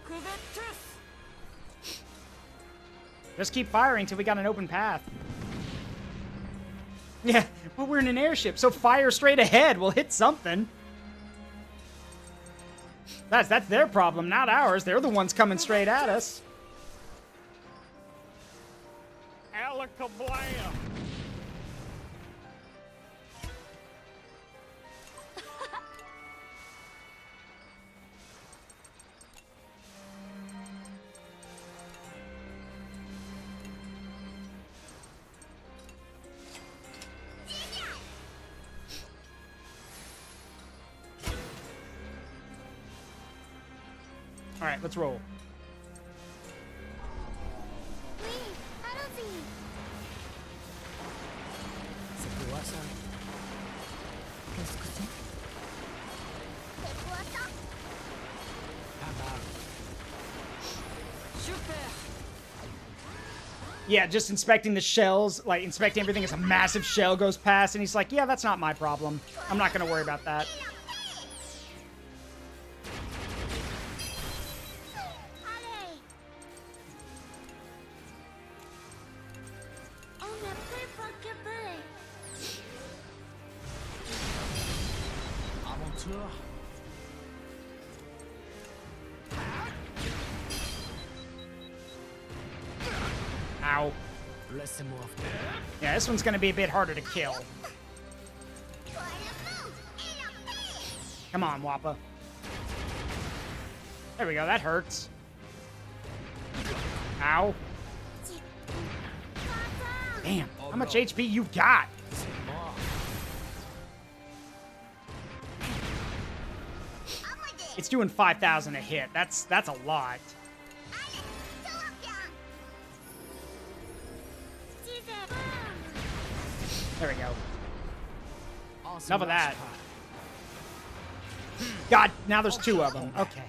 C: Kuvetus.
A: Just keep firing till we got an open path. Yeah, well, we're in an airship, so fire straight ahead. We'll hit something. That's their problem, not ours. They're the ones coming straight at us.
F: Alakablam.
A: All right, let's roll.
D: C'est quoi ça?
C: Qu'est-ce que c'est?
D: Ah bah,
C: Super.
A: Yeah, just inspecting the shells, like inspecting everything as a massive shell goes past, and he's like, yeah, that's not my problem. I'm not gonna worry about that.
D: aventure.
A: Ow.
D: Laissez-moi faire.
A: Yeah, this one's gonna be a bit harder to kill. Come on, Wappa. There we go, that hurts. Ow. Damn, how much HP you got?
D: C'est mort.
A: It's doing 5,000 a hit. That's a lot. There we go.
D: Awesome
A: Enough of that.
D: launch pad.
A: God, now there's two of them. Okay.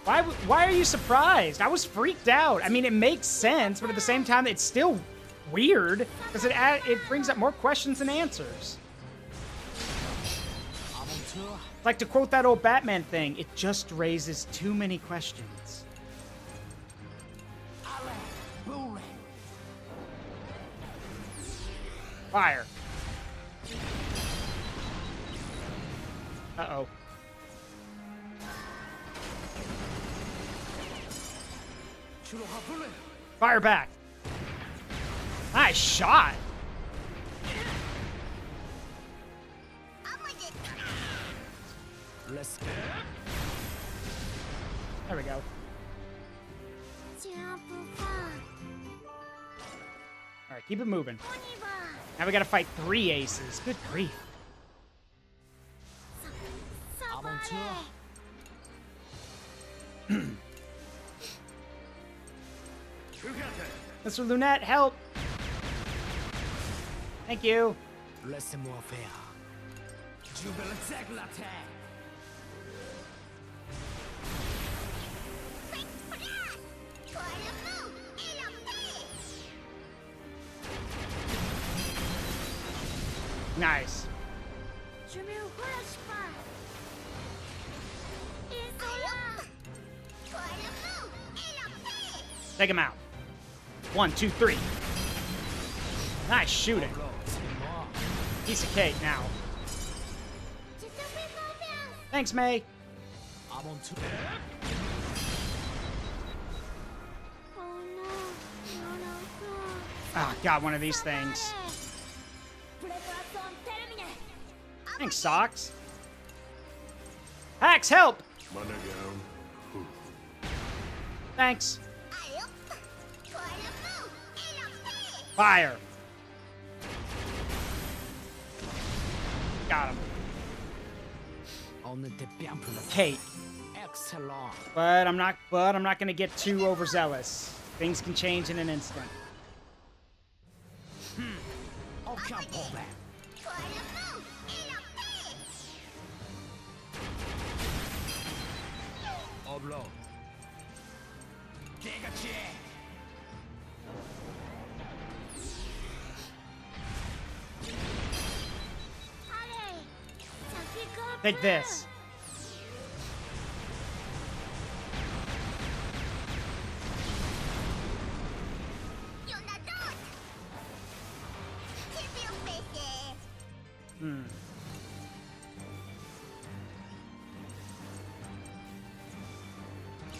A: Why are you surprised? I was freaked out. I mean, it makes sense, but at the same time, it's still weird because it brings up more questions than answers.
D: Aventure.
A: Like to quote that old Batman thing, it just raises too many questions.
D: Allez, bourré.
A: Fire. Uh-oh.
D: Tu l'auras volé.
A: Fire back. Nice shot.
D: Laisse.
A: There we go. All right, keep it moving. Now we gotta fight 3 aces. Good grief.
D: Aventure.
A: Mr. Lunette, help. Thank you.
D: Laissez-moi faire. Je vais l'attaquer la terre.
A: Nice. Take him out. 1, 2, 3. Nice shooting.
D: C'est mort.
A: Piece of cake now. Thanks, May.
D: Aventure.
A: Ah, got one of these things. Thanks, Socks. Hacks, help! Thanks. Fire. Got him.
D: On était bien pour le
A: Kate.
D: Excellent.
A: But I'm not gonna get too overzealous. Things can change in an instant.
D: Aucun problème.
E: Pour le mou et la paix.
D: Oblong. Dégagez.
E: Allez, ça fait comme
A: Take this.
E: Il y en a d'autres. C'est bien fait.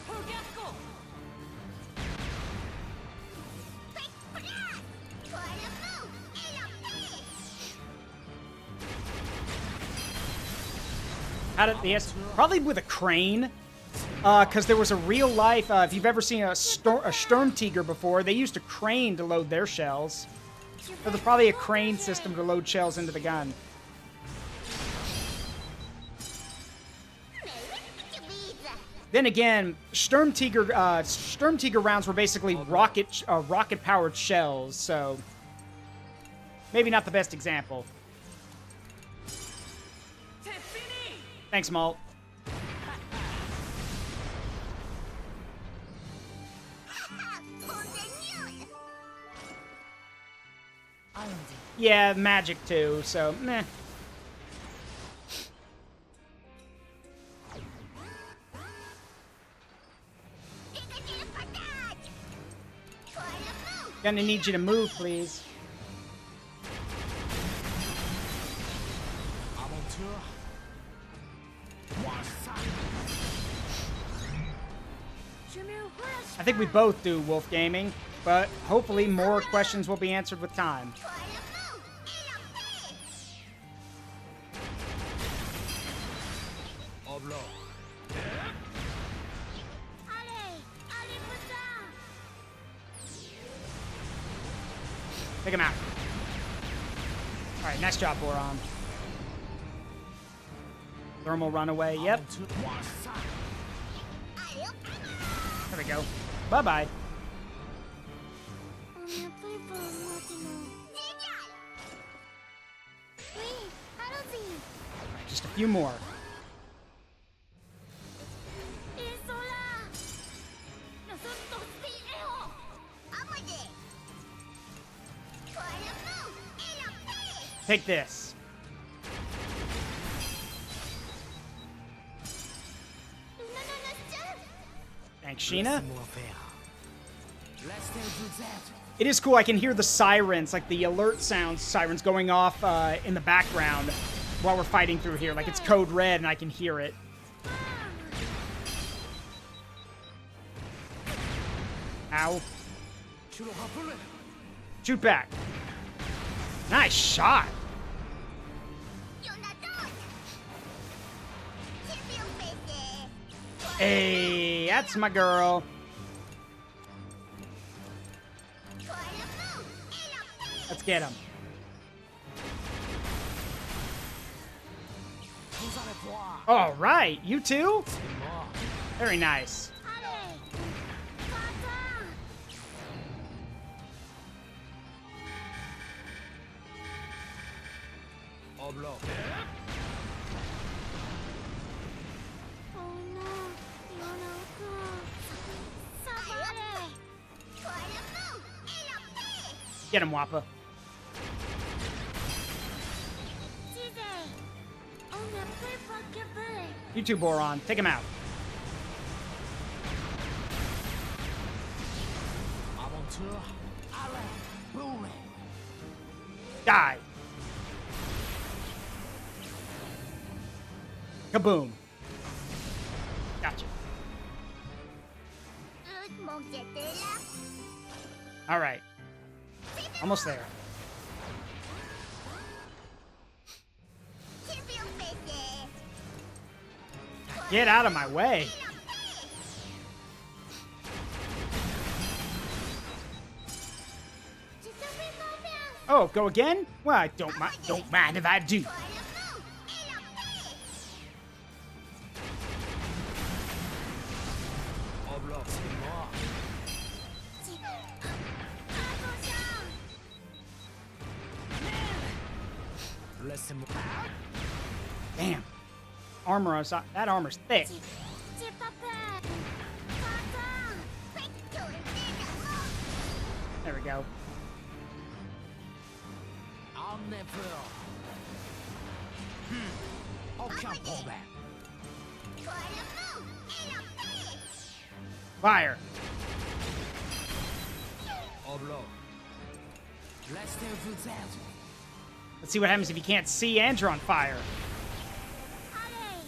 C: FUGA go!
E: Quick blast. Pour le mou et la paix.
A: How did yes? Probably with a crane. Because there was a real life. If you've ever seen a Sturmtiger before, they used a crane to load their shells. So there's probably a crane system to load shells into the gun. Then again, Sturmtiger rounds were basically rocket-powered shells, so maybe not the best example.
C: C'est fini!
A: Thanks, Malt. Yeah, magic too, so meh. Gonna need you to move, please.
D: Aventure. Moi ça.
A: I think we both do, Wolf Gaming, but hopefully more questions will be answered with time.
D: Oblong.
A: Take him out. Alright, nice job, Boron. Thermal runaway, yep.
D: Moi ça.
A: There we go. Bye-bye. Just a few more. Take this. Thanks, Sheena.
D: Laissez-moi faire. Laissez vous être.
A: It is cool. I can hear the sirens, like the alert sounds, sirens going off in the background while we're fighting through here. Like it's code red and I can hear it. Ow.
D: Tu l'auras volé.
A: Shoot back. Nice shot. Hey, that's my girl. Let's get him.
D: Vous allez voir.
A: All right, you too?
D: C'est mort.
A: Very nice.
D: Oblong.
A: Get him, Wappa. You too, Boron. Take him out.
D: Aventure. Allez. Boom.
A: Die. Kaboom. Gotcha. All right. Almost there. Get out of my way. Oh, go again? Well, I don't mind if I do.
D: Oblong. C'est mort. Laissez-moi.
A: Damn. Armor on top. That armor's thick.
E: J'ai pas peur. Tonton, faites tout le
A: There we go.
D: En effort. Aucun problème.
E: Pour le mou et la paix.
A: Fire.
D: Oblo. Laissez-vous être.
A: Let's see what happens if you can't see and you're on fire.
E: Allez.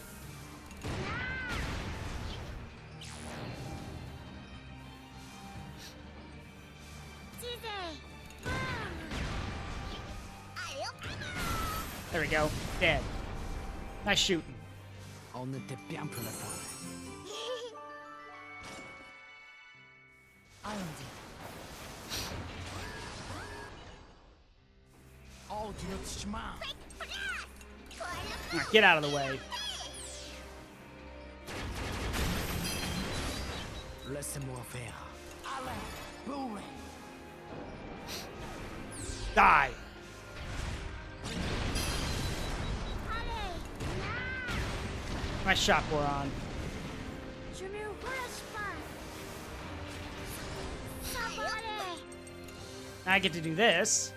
E: Teasez. Allez, hop.
A: There we go. Dead. Nice shooting.
D: On était bien pour la fin. Allons-y. Oh, du notre chemin.
A: All right, get out of the way.
D: Laissez-moi faire. Allez, bourrez.
A: Die. Nice shot, Boron.
E: Je me relâche pas. Ça va aller.
A: Now I get to do this.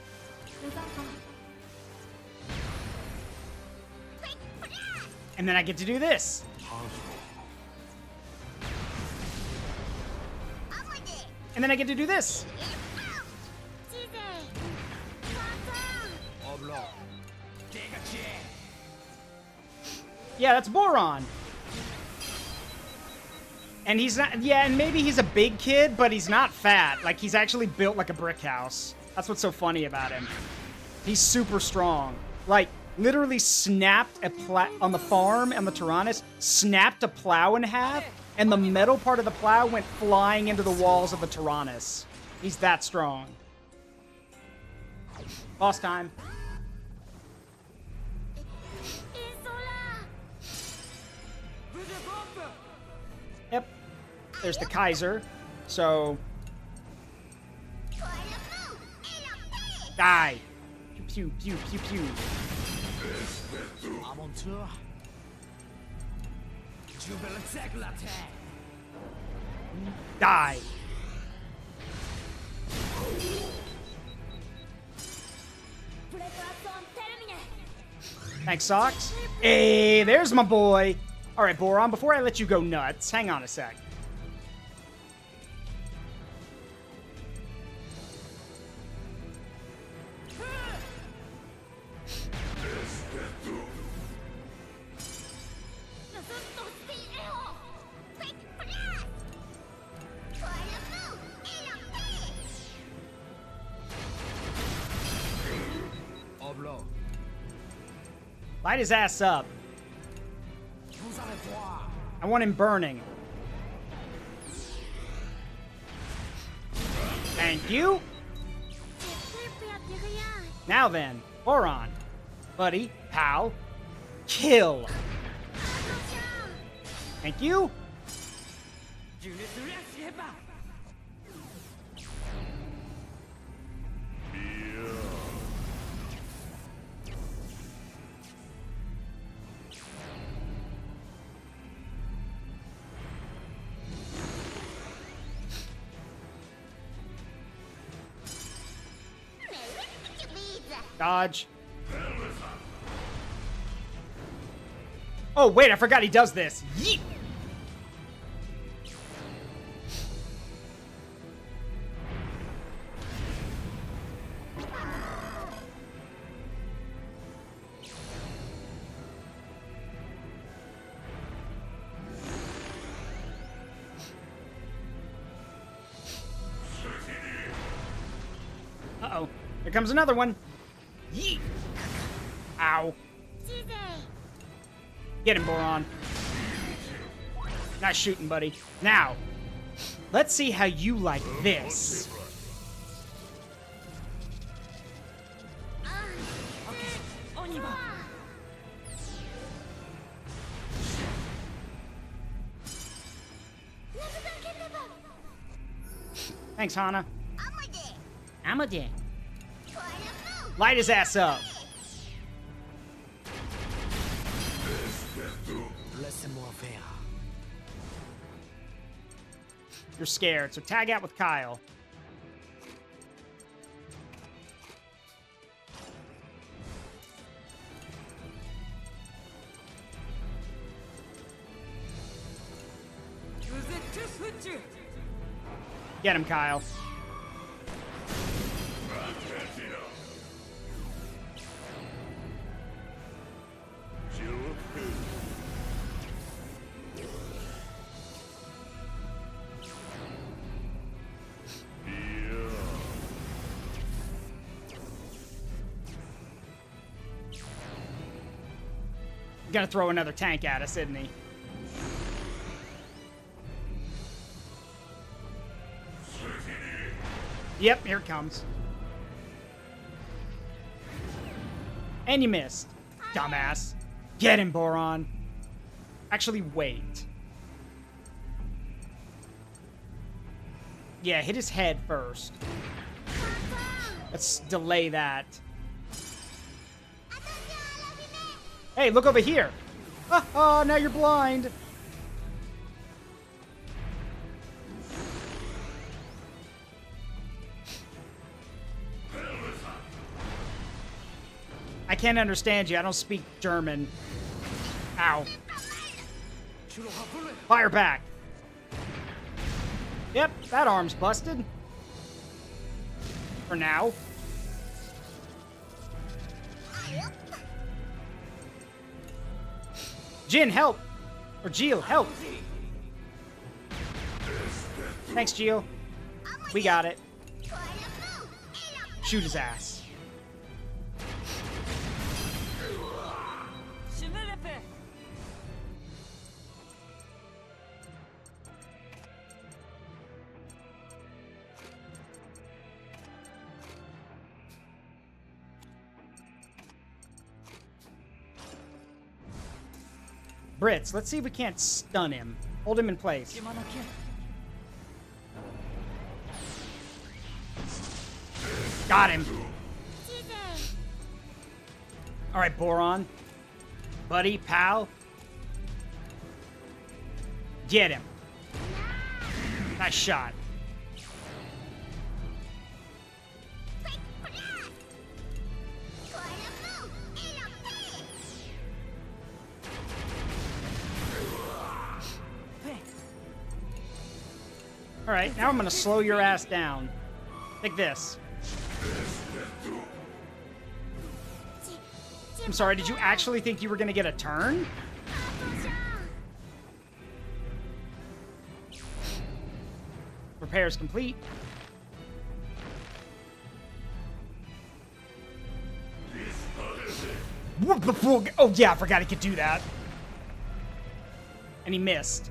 A: And then I get to do this. And then I get to do this.
E: Teasez. Tonton.
D: Oblo. Dégagez.
A: Yeah, that's Boron. And he's not, yeah, and maybe he's a big kid, but he's not fat. Like, he's actually built like a brick house. That's what's so funny about him. He's super strong. Like, literally snapped a on the farm on the Tyrannus, snapped a plow in half, and the metal part of the plow went flying into the walls of the Tyrannus. He's that strong. Boss time.
E: Ils sont là.
A: Yep. There's the Kaiser. So,
E: Pour le mou et la paix.
A: die. Pew, pew, pew, pew, pew.
D: À mon tour. Je vais le la terre.
A: Die.
E: Préparation terminée.
A: Thanks, Socks. Hey, there's my boy. All right, Boron, before I let you go nuts, hang on a sec.
E: Nous sommes tous des héros. Faites place. Pour le mou et la paix.
D: Oblo.
A: Light his ass up.
D: Vous allez voir.
A: I want him burning. Thank you.
E: J'ai plus peur de rien.
A: Now then, Boron. Buddy, pal, kill.
E: Attention.
A: Thank you.
C: Je ne te laisserai pas.
E: Mais oui, tu vises.
A: Dodge. Oh, wait, I forgot he does this. Yeet. Uh-oh. Here comes another one. Yeet. Ow.
E: Teasez.
A: Get him, Boron. Nice shooting, buddy. Now, let's see how you like this.
C: On y va.
E: Ne vous inquiétez pas.
A: Thanks, Hana.
E: Amadé.
A: I'm a dick.
E: Pour le mou.
A: Light his ass up.
D: fair.
A: You're scared, so tag out with Kyle.
C: Use it to switch you.
A: Get him, Kyle. Gonna throw another tank at us, isn't he? Yep, here it comes. And you missed, dumbass. Get him, Boron. Actually, wait. Yeah, hit his head first. Let's delay that. Hey, look over here. Oh, now you're blind. I can't understand you. I don't speak German. Ow. Fire back. Yep, that arm's busted. For now. Jin, help! Or Jill, help! Thanks, Jill. We got it. Shoot his ass. Brits, let's see if we can't stun him. Hold him in place. Got him. All right, Boron. Buddy, pal. Get him. Nice shot. All right, now I'm gonna slow your ass down. Like this. I'm sorry, did you actually think you were gonna get a turn? Repairs complete. Oh yeah, I forgot he could do that. And he missed.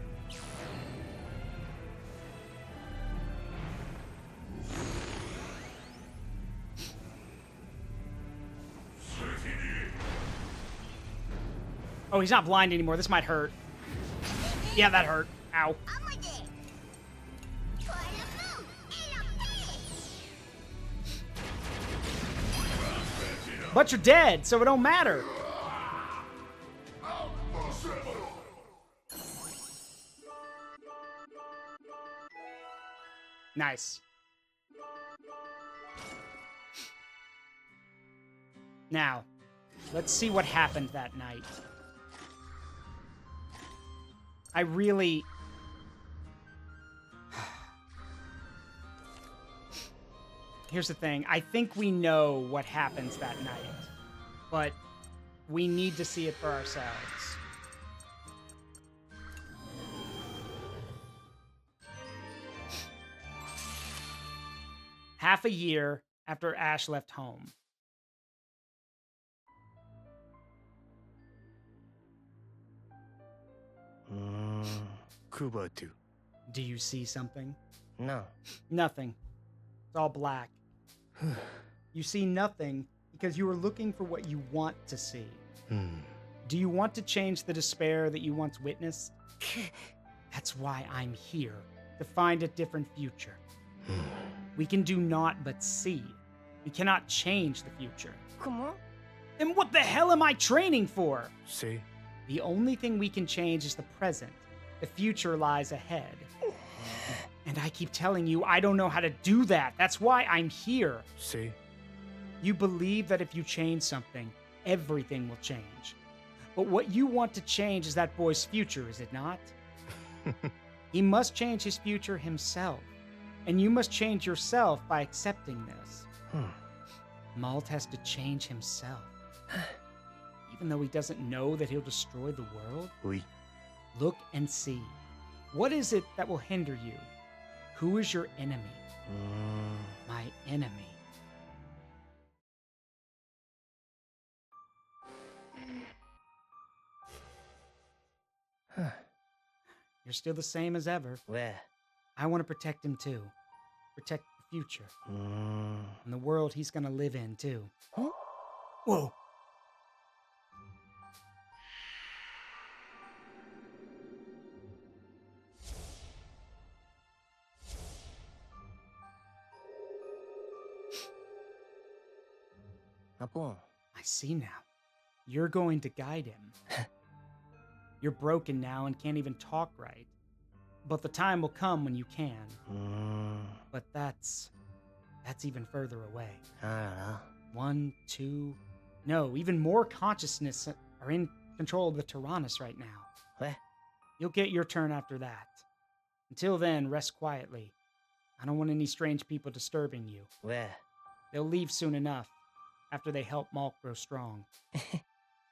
A: Oh, he's not blind anymore. This might hurt. Yeah, that hurt. Ow. But you're dead, so it don't matter. Nice. Now, let's see what happened that night. I really... Here's the thing. I think we know what happens that night. But we need to see it for ourselves. Half a year after Ash left home.
D: Kubatu.
A: Do you see something?
G: No.
A: Nothing. It's all black. You see nothing because you are looking for what you want to see. Do you want to change the despair that you once witnessed? That's why I'm here, to find a different future. We can do naught but see. We cannot change the future.
G: Comment?
A: Then what the hell am I training for?
D: See?
A: The only thing we can change is the present. The future lies ahead. And I keep telling you, I don't know how to do that. That's why I'm here.
D: See?
A: You believe that if you change something, everything will change. But what you want to change is that boy's future, is it not? He must change his future himself. And you must change yourself by accepting this. Malt has to change himself. Even though he doesn't know that he'll destroy the world?
D: Oui.
A: Look and see. What is it that will hinder you? Who is your enemy? My enemy. You're still the same as ever.
G: Where?
A: I want to protect him too. Protect the future. And the world he's gonna live in too.
G: Huh?
A: Whoa.
G: Apple.
A: I see now. You're going to guide him. You're broken now and can't even talk right. But the time will come when you can. But that's even further away.
G: I don't know.
A: 1, 2, no, even more consciousness are in control of the Tyrannus right now.
G: What?
A: You'll get your turn after that. Until then, rest quietly. I don't want any strange people disturbing you.
G: Where?
A: They'll leave soon enough, after they help Malk grow strong.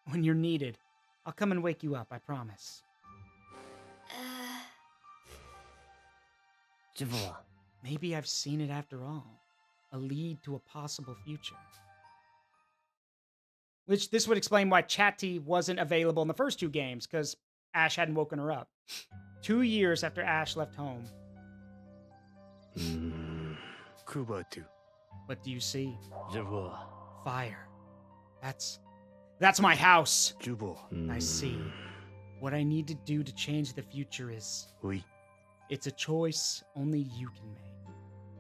A: When you're needed, I'll come and wake you up, I promise.
G: Je vois.
A: Maybe I've seen it after all. A lead to a possible future. Which, this would explain why Chatty wasn't available in the first 2 games, because Ash hadn't woken her up. 2 years after Ash left home.
D: Kubatu.
A: What do you see?
G: Je vois.
A: Fire. That's my house!
D: Jubo.
A: I see. What I need to do to change the future is...
D: Oui.
A: It's a choice only you can make.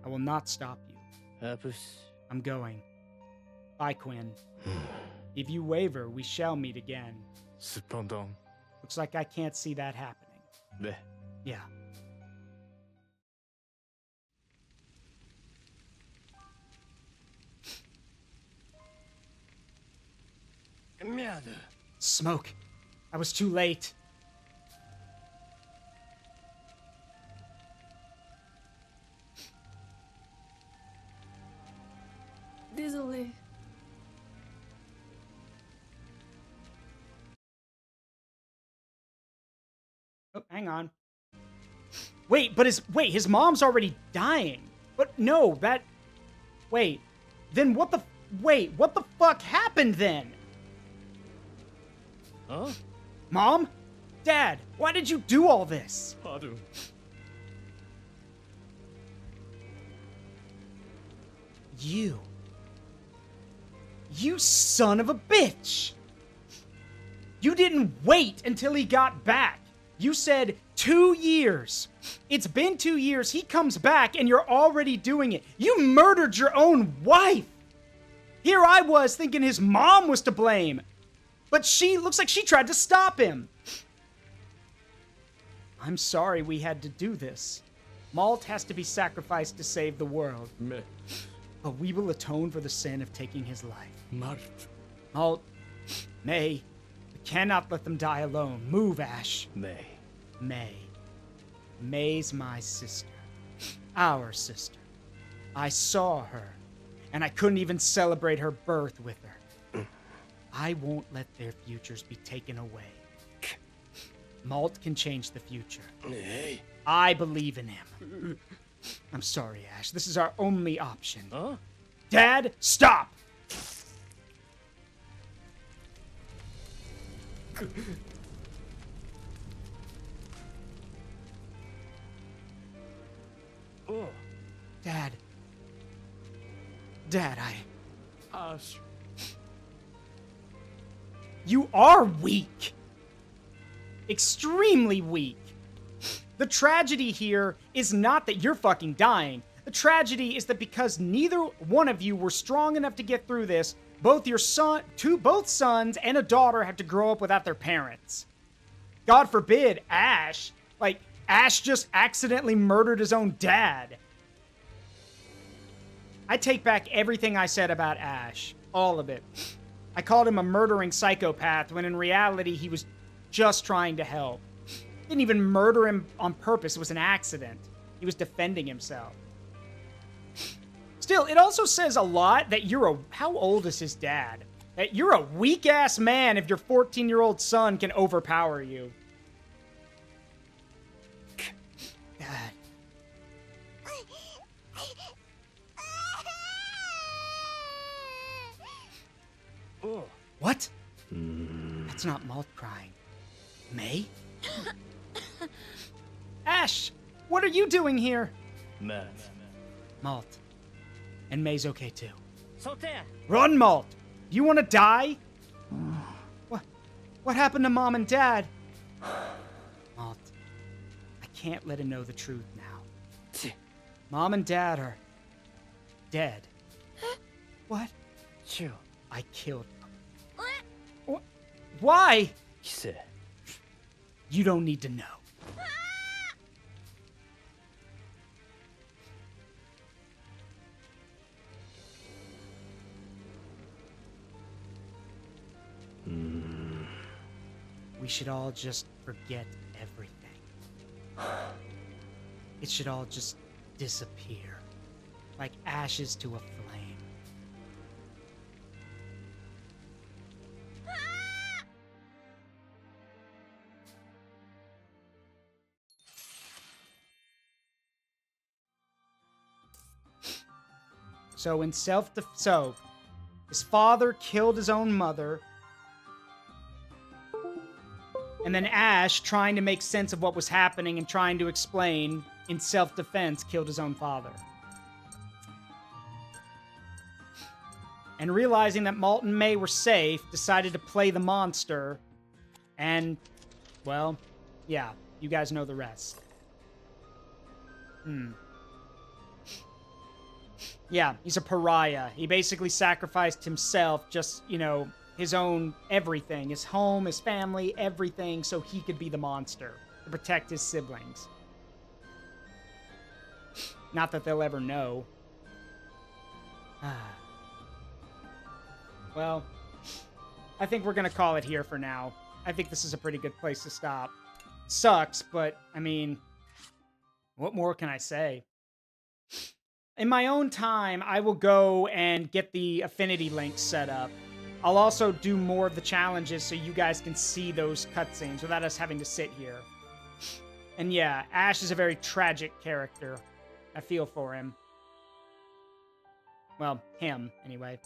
A: I will not stop you. I'm going. Bye, Quinn. If you waver, we shall meet again.
D: Cependant.
A: Looks like I can't see that happening.
D: Mais.
A: Yeah.
D: Merde.
A: Smoke. I was too late.
C: Désolé.
A: Oh, hang on. Wait, but his mom's already dying. But no, wait. Then what the fuck happened then?
D: Huh?
A: Mom? Dad, why did you do all this?
D: Pardon.
A: You son of a bitch! You didn't wait until he got back. You said 2 years. It's been 2 years, he comes back, and you're already doing it. You murdered your own wife! Here I was thinking his mom was to blame. But looks like she tried to stop him. I'm sorry we had to do this. Malt has to be sacrificed to save the world.
D: Mais.
A: But we will atone for the sin of taking his life.
D: Marthe.
A: Malt, May, we cannot let them die alone. Move, Ash.
D: Mais.
A: May. May's my sister. Our sister. I saw her, and I couldn't even celebrate her birth with her. I won't let their futures be taken away. Malt can change the future.
D: Hey.
A: I believe in him. I'm sorry, Ash. This is our only option.
D: Huh?
A: Dad, stop!
D: Oh.
A: Dad,
D: Ash.
A: you are weak. Extremely weak. The tragedy here is not that you're fucking dying. The tragedy is that because neither one of you were strong enough to get through this, both sons and a daughter have to grow up without their parents. God forbid, Ash. Like, Ash just accidentally murdered his own dad. I take back everything I said about Ash. All of it. I called him a murdering psychopath when in reality he was just trying to help. Didn't even murder him on purpose. It was an accident. He was defending himself. Still, it also says a lot that you're a... How old is his dad? That you're a weak-ass man if your 14-year-old son can overpower you. God. What? That's not Malt crying. May? Ash! What are you doing here? Malt. And May's okay too. Run, Malt! Do you want to die? What happened to Mom and Dad? Malt, I can't let him know the truth now. Mom and Dad are dead. What? I killed them. What? Why? You don't need to know. We should all just forget everything. It should all just disappear, like ashes to a flame. So his father killed his own mother. And then Ash, trying to make sense of what was happening and trying to explain, in self-defense, killed his own father. And realizing that Malt and May were safe, decided to play the monster. And, well, yeah, you guys know the rest. Yeah, he's a pariah. He basically sacrificed himself, just, you know, his own everything, his home, his family, everything, so he could be the monster to protect his siblings. Not that they'll ever know. Well, I think we're gonna call it here for now. I think this is a pretty good place to stop. Sucks, but, I mean, what more can I say? In my own time, I will go and get the affinity links set up. I'll also do more of the challenges so you guys can see those cutscenes without us having to sit here. And yeah, Ash is a very tragic character. I feel for him. Well, him, anyway.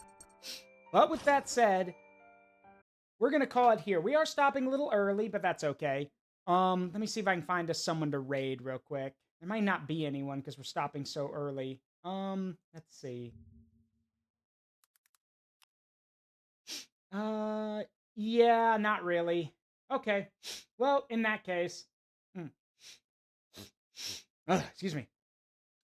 A: But with that said, we're going to call it here. We are stopping a little early, but that's okay. Let me see if I can find us someone to raid real quick. There might not be anyone because we're stopping so early. Let's see. Yeah, not really. Okay. Well, in that case... excuse me.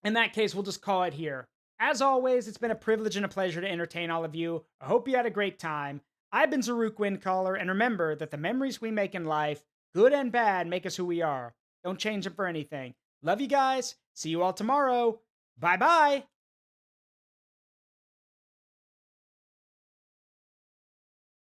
A: In that case, we'll just call it here. As always, it's been a privilege and a pleasure to entertain all of you. I hope you had a great time. I've been Zaruk Windcaller, and remember that the memories we make in life, good and bad, make us who we are. Don't change them for anything. Love you guys. See you all tomorrow. Bye-bye.